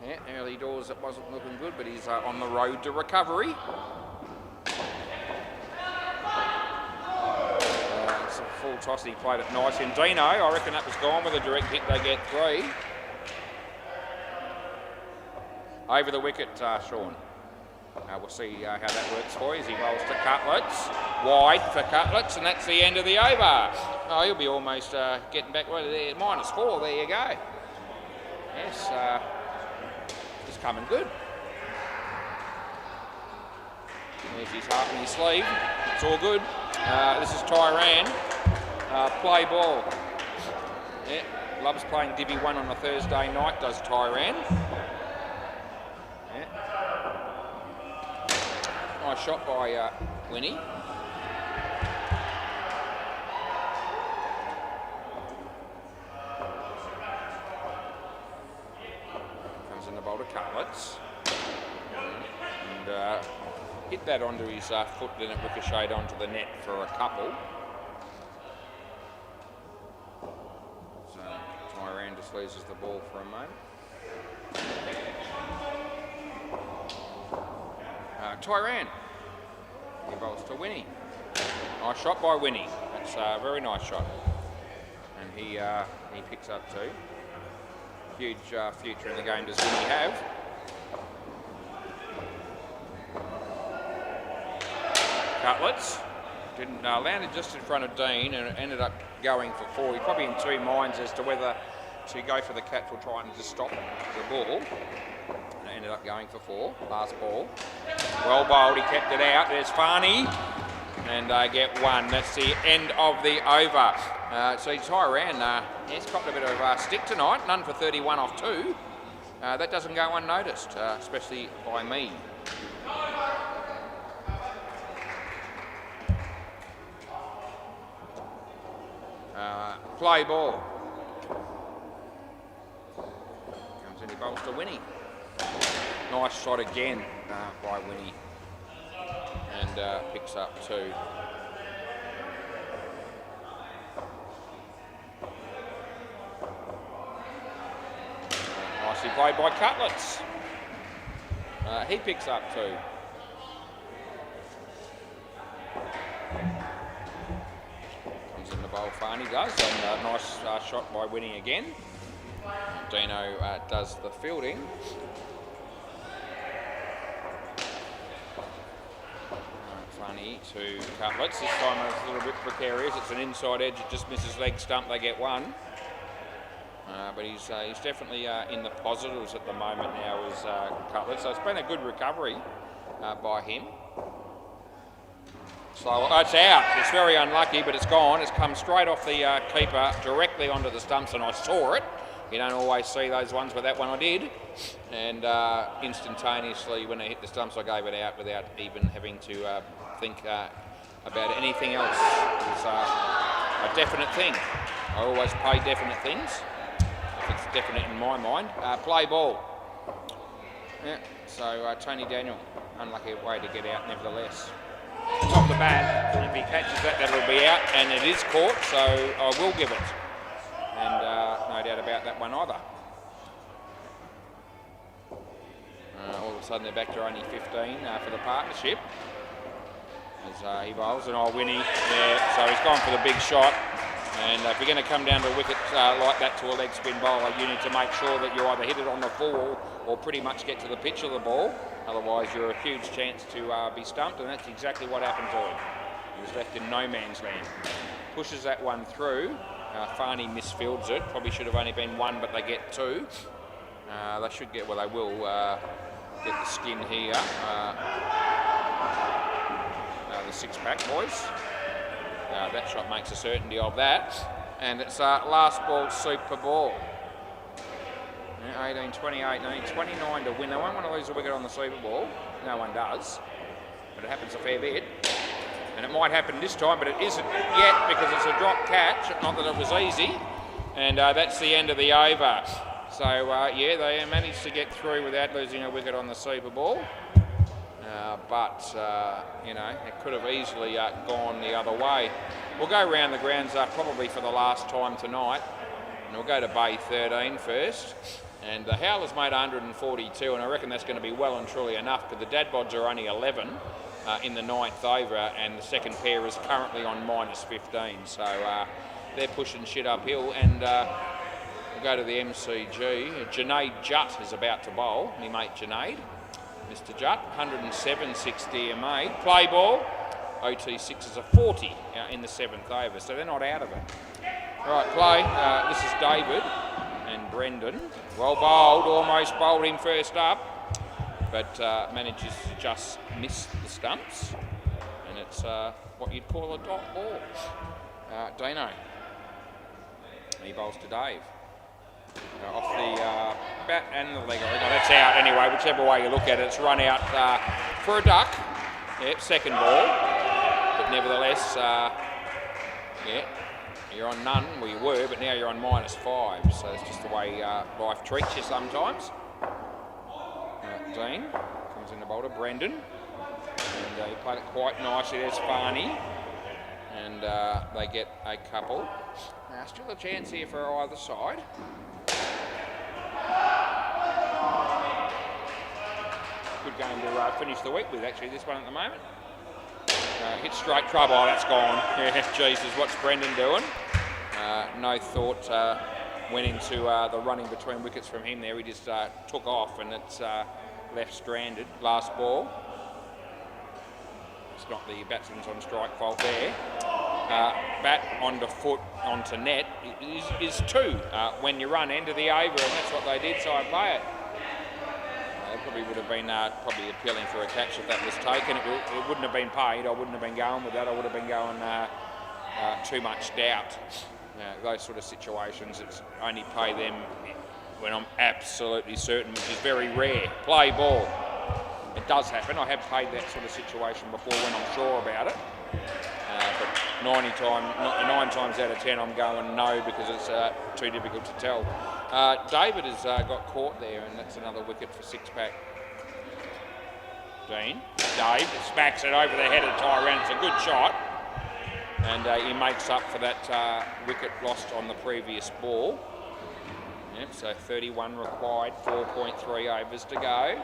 Yeah, early doors it wasn't looking good, but he's on the road to recovery. Full toss, he played it nice. And Dino, I reckon that was gone with a direct hit. They get 3. Over the wicket, Sean. We'll see how that works for you as he rolls to Cutlets. Wide for Cutlets, and that's the end of the over. Oh, he'll be almost getting back. Well, there, -4. There you go. Yes, he's coming good. There's his heart in his sleeve. It's all good. This is Tyran. Play ball. Yeah, loves playing Divvy 1 on a Thursday night, does Tyran. Yeah. Nice shot by Winnie. hit that onto his foot, then it ricocheted onto the net for a couple. So Tyran just loses the ball for a moment. Tyran, he bowls to Winnie. Nice shot by Winnie. That's a very nice shot. And he picks up two. Huge future in the game does Winnie have. Cutlets didn't landed just in front of Dean and ended up going for four. He's probably in two minds as to whether to go for the catch or try and just stop the ball. And it ended up going for four. Last ball. Well bowled. He kept it out. There's Farney. And they get one. That's the end of the over. So Tyran, he's copped a bit of stick tonight. None for 31 off two. That doesn't go unnoticed, especially by me. Play ball. Comes in, he bowls to Winnie. Nice shot again by Winnie. And picks up two. Nicely played by Cutlets. He picks up two. Comes in the bowl, Farney does, and a nice shot by Winnie again. Dino does the fielding. Farney to Cutlets. This time it's a little bit precarious. It's an inside edge. It just misses leg stump. They get one. But he's definitely in the positives at the moment now as Cutlets. So it's been a good recovery by him. So it's out. It's very unlucky, but it's gone. It's come straight off the keeper directly onto the stumps, and I saw it. You don't always see those ones, but that one I did. And instantaneously, when they hit the stumps, I gave it out without even having to think about anything else. It's a definite thing. I always play definite things. If it's definite in my mind. Play ball. Yeah, so Tony Daniel, unlucky way to get out nevertheless. Top the bat, if he catches that, that'll be out, and it is caught, so I will give it. And no doubt about that one either. All of a sudden they're back to only 15 for the partnership. As he bowls, and Winnie, yeah, so he's gone for the big shot. And if you're going to come down to a wicket like that to a leg spin bowler, you need to make sure that you either hit it on the full or pretty much get to the pitch of the ball. Otherwise, you're a huge chance to be stumped, and that's exactly what happened to him. He was left in no man's land. Pushes that one through. Farney misfields it. Probably should have only been one, but they get two. They should get, well, they will get the skin here. The six-pack, boys. That shot makes a certainty of that. And it's last ball, super ball. 18, 28, 29 to win. They won't want to lose a wicket on the Super Bowl. No one does. But it happens a fair bit. And it might happen this time, but it isn't yet because it's a drop catch. Not that it was easy. And that's the end of the over. So, yeah, they managed to get through without losing a wicket on the Super Bowl. But, you know, it could have easily gone the other way. We'll go round the grounds probably for the last time tonight. And we'll go to Bay 13 first. And the Howlers made 142, and I reckon that's going to be well and truly enough, but the Dadbods are only 11 in the ninth over, and the second pair is currently on -15. So they're pushing shit uphill, and we'll go to the MCG. Junaid Jutt is about to bowl, me mate Junaid. Mr. Jutt, 107.60 made. Play ball, OT6 is a 40 in the seventh over, so they're not out of it. All right, play. This is David and Brendan. Well bowled, almost bowled him first up, but manages to just miss the stumps, and it's what you'd call a dot ball. Dino, he bowls to Dave. Off the bat and the leg. That's out anyway, whichever way you look at it. It's run out for a duck. Yep, second ball. But nevertheless, yeah, you're on none. Well, you were, but now you're on -5. So it's just the way life treats you sometimes. Dean comes in the boulder. Brendan. And played it quite nicely. There's Farney, and they get a couple. Now, still a chance here for either side. Good game to finish the week with, actually, this one at the moment. Hit straight trouble. Oh, that's gone. Yeah, Jesus, what's Brendan doing? No thought went into the running between wickets from him there. He just took off, and it's left stranded. Last ball. It's not the batsman's on strike fault there. Bat onto foot, onto net is two when you run into the over, and that's what they did, so I play it. They probably would have been probably appealing for a catch if that was taken. It wouldn't have been paid. I wouldn't have been going with that. I would have been going too much doubt. Those sort of situations, it's only pay them when I'm absolutely certain, which is very rare. Play ball. It does happen. I have paid that sort of situation before when I'm sure about it. But 9 times out of 10 I'm going no, because it's too difficult to tell. David has got caught there, and that's another wicket for six-pack. Dean. Dave smacks it over the head of Tyrone. It's a good shot. And he makes up for that wicket lost on the previous ball. Yep, so 31 required, 4.3 overs to go.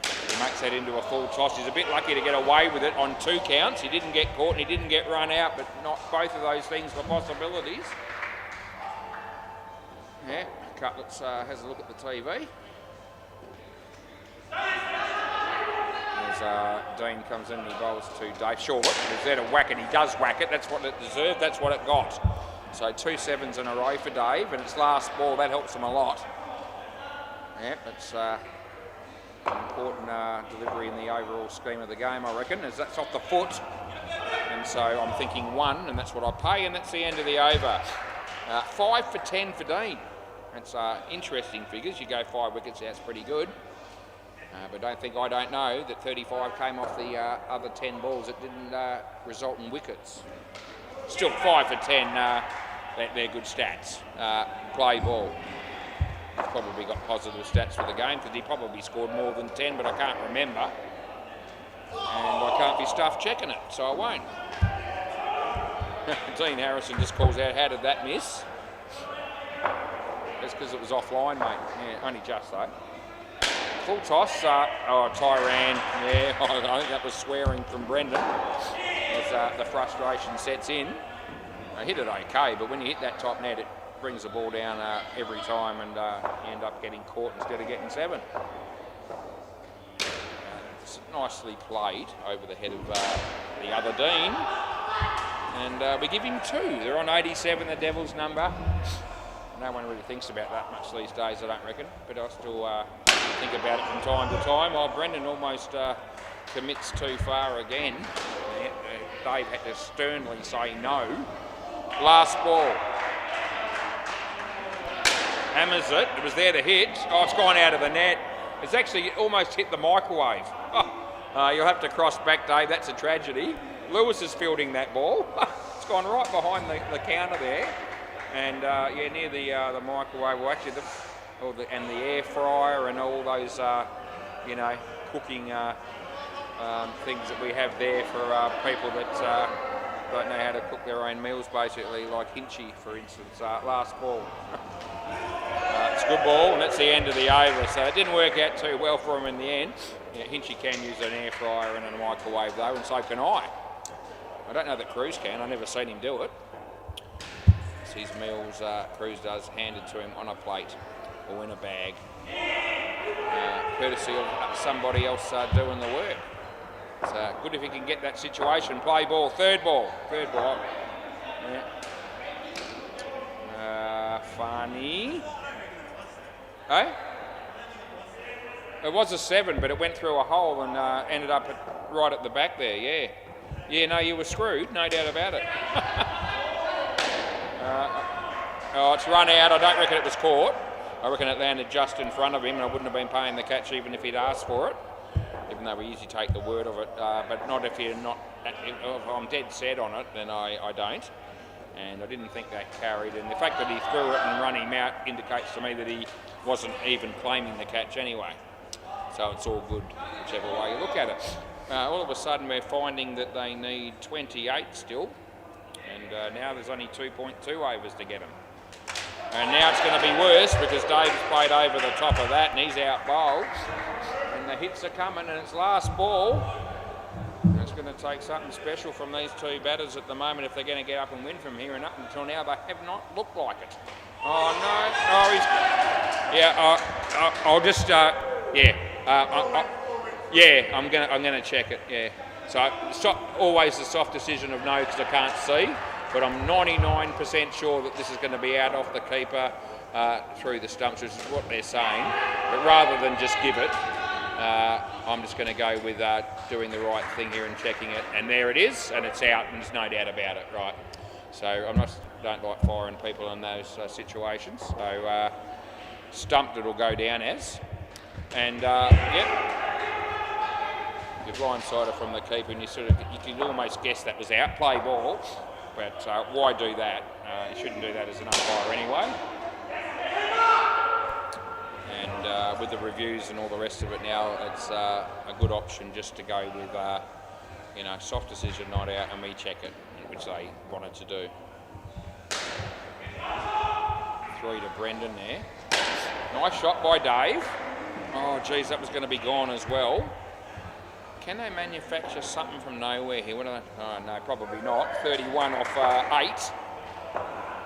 He makes that into a full toss. He's a bit lucky to get away with it on 2 counts. He didn't get caught and he didn't get run out, but not both of those things were possibilities. Yeah, Cutlets has a look at the TV. As Dean comes in and he bowls to Dave Short. He's there to whack it. He does whack it. That's what it deserved. That's what it got. So 2 sevens in a row for Dave, and it's last ball. That helps him a lot. Yeah, it's an important delivery in the overall scheme of the game, I reckon, as that's off the foot. And so I'm thinking 1, and that's what I pay, and that's the end of the over. 5 for 10 for Dean. That's interesting figures. You go 5 wickets, that's pretty good. But I don't know that 35 came off the other 10 balls. It didn't result in wickets. Still 5 for 10, they're good stats. Play ball. He's probably got positive stats for the game because he probably scored more than 10, but I can't remember. And I can't be stuffed checking it, so I won't. Dean Harrison just calls out, how did that miss? That's because it was offline, mate. Yeah, only just though. Full toss. Tyrone. Yeah, I think that was swearing from Brendan as the frustration sets in. I hit it okay, but when you hit that top net, it brings the ball down every time, and you end up getting caught instead of getting 7. It's nicely played over the head of the other Dean, and we give him 2. They're on 87, the Devils' number. No one really thinks about that much these days, I don't reckon, but I still think about it from time to time. Oh, Brendan almost commits too far again. Dave had to sternly say no. Last ball. Hammers it. It was there to hit. Oh, it's gone out of the net. It's actually almost hit the microwave. Oh, you'll have to cross back, Dave. That's a tragedy. Lewis is fielding that ball. It's gone right behind the counter there. And yeah, near the microwave, well, actually, and the air fryer and all those, cooking things that we have there for people that don't know how to cook their own meals, basically, like Hinchy, for instance. Last ball. It's a good ball, and that's the end of the over. So it didn't work out too well for him in the end. Yeah, Hinchy can use an air fryer and a microwave, though, and so can I. I don't know that Cruz can. I've never seen him do it. His meals, Cruz does, handed to him on a plate or in a bag, courtesy of somebody else doing the work. It's good if he can get that situation. Play ball, third ball. Yeah. Funny. Hey? It was a 7, but it went through a hole and ended up right at the back there, yeah. Yeah, no, you were screwed, no doubt about it. It's run out. I don't reckon it was caught. I reckon it landed just in front of him, and I wouldn't have been paying the catch even if he'd asked for it, even though we usually take the word of it, but not if you're not. If I'm dead set on it, then I don't. And I didn't think that carried, and the fact that he threw it and run him out indicates to me that he wasn't even claiming the catch anyway. So it's all good, whichever way you look at it. all of a sudden we're finding that they need 28 still, and now there's only 2.2 overs to get them. And now it's going to be worse because Dave's played over the top of that and he's out bowled. And the hits are coming and it's last ball. And it's going to take something special from these two batters at the moment if they're going to get up and win from here, and up until now they have not looked like it. Oh no! Oh, he's... Yeah, I'll just yeah, I'm gonna check it. Yeah. So always the soft decision of no because I can't see, but I'm 99% sure that this is going to be out off the keeper through the stumps, which is what they're saying. But rather than just give it, I'm just going to go with doing the right thing here and checking it. And there it is, and it's out, and there's no doubt about it, right? So don't like firing people in those situations. So stumped it'll go down as, and yep. You blindside it from the keeper, and you can almost guess that was out. Play ball, but why do that? You shouldn't do that as an umpire anyway. And with the reviews and all the rest of it now, it's a good option just to go with, soft decision, not out, and we check it, which they wanted to do. 3 to Brendan there. Nice shot by Dave. Oh, geez, that was going to be gone as well. Can they manufacture something from nowhere here? What are they? Oh, no, probably not. 31 off 8.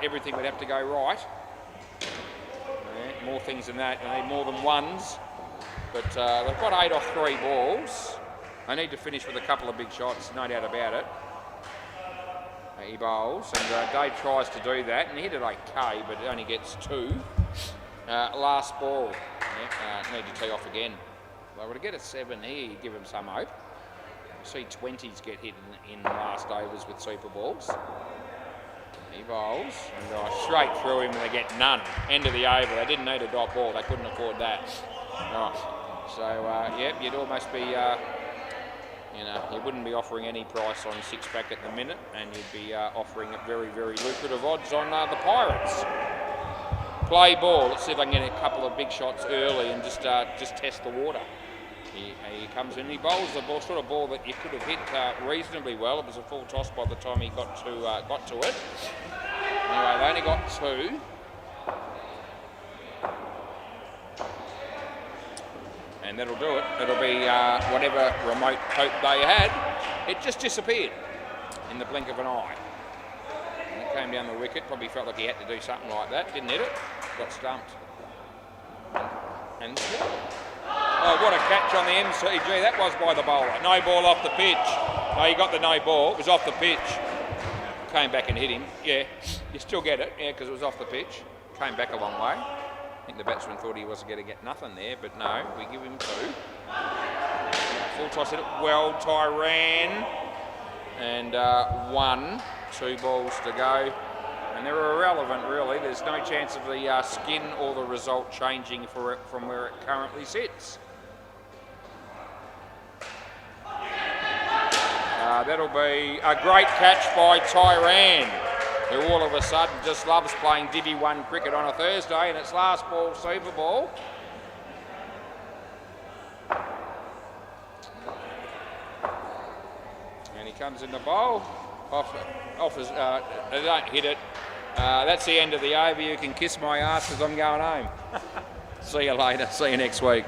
Everything would have to go right. Yeah, more things than that. They need more than ones. But they've got 8 off 3 balls. They need to finish with a couple of big shots, no doubt about it. He bowls, and Dave tries to do that, and he hit it okay, but it only gets 2. Last ball. Yeah, need to tee off again. If they were to get a 7 here, you'd give them some hope. You see 20s get hit in last overs with super balls. He bowls, and straight through him, and they get none. End of the over. They didn't need a dot ball. They couldn't afford that. Right. So, yep, you'd almost be, you wouldn't be offering any price on 6-pack at the minute, and you'd be offering very, very lucrative odds on the Pirates. Play ball. Let's see if I can get a couple of big shots early and just test the water. He comes in. He bowls the ball, sort of ball that you could have hit reasonably well. It was a full toss by the time he got to it. Anyway, they only got 2. And that'll do it. It'll be whatever remote hope they had. It just disappeared in the blink of an eye. And it came down the wicket. Probably felt like he had to do something like that. Didn't hit it. Got stumped. And oh, what a catch on the MCG. That was by the bowler. No ball off the pitch. No, he got the no ball. It was off the pitch. Came back and hit him. Yeah, you still get it. Yeah, because it was off the pitch. Came back a long way. I think the batsman thought he wasn't going to get nothing there, but no, we give him 2. Full toss hit it well, Tyran. And 1, 2 balls to go. And they're irrelevant, really. There's no chance of the skin or the result changing for it from where it currently sits. That'll be a great catch by Tyran, who all of a sudden just loves playing Divi 1 cricket on a Thursday, and it's last ball, super ball. And he comes in the bowl. Offers, they don't hit it. That's the end of the over. You can kiss my ass because I'm going home. See you later. See you next week.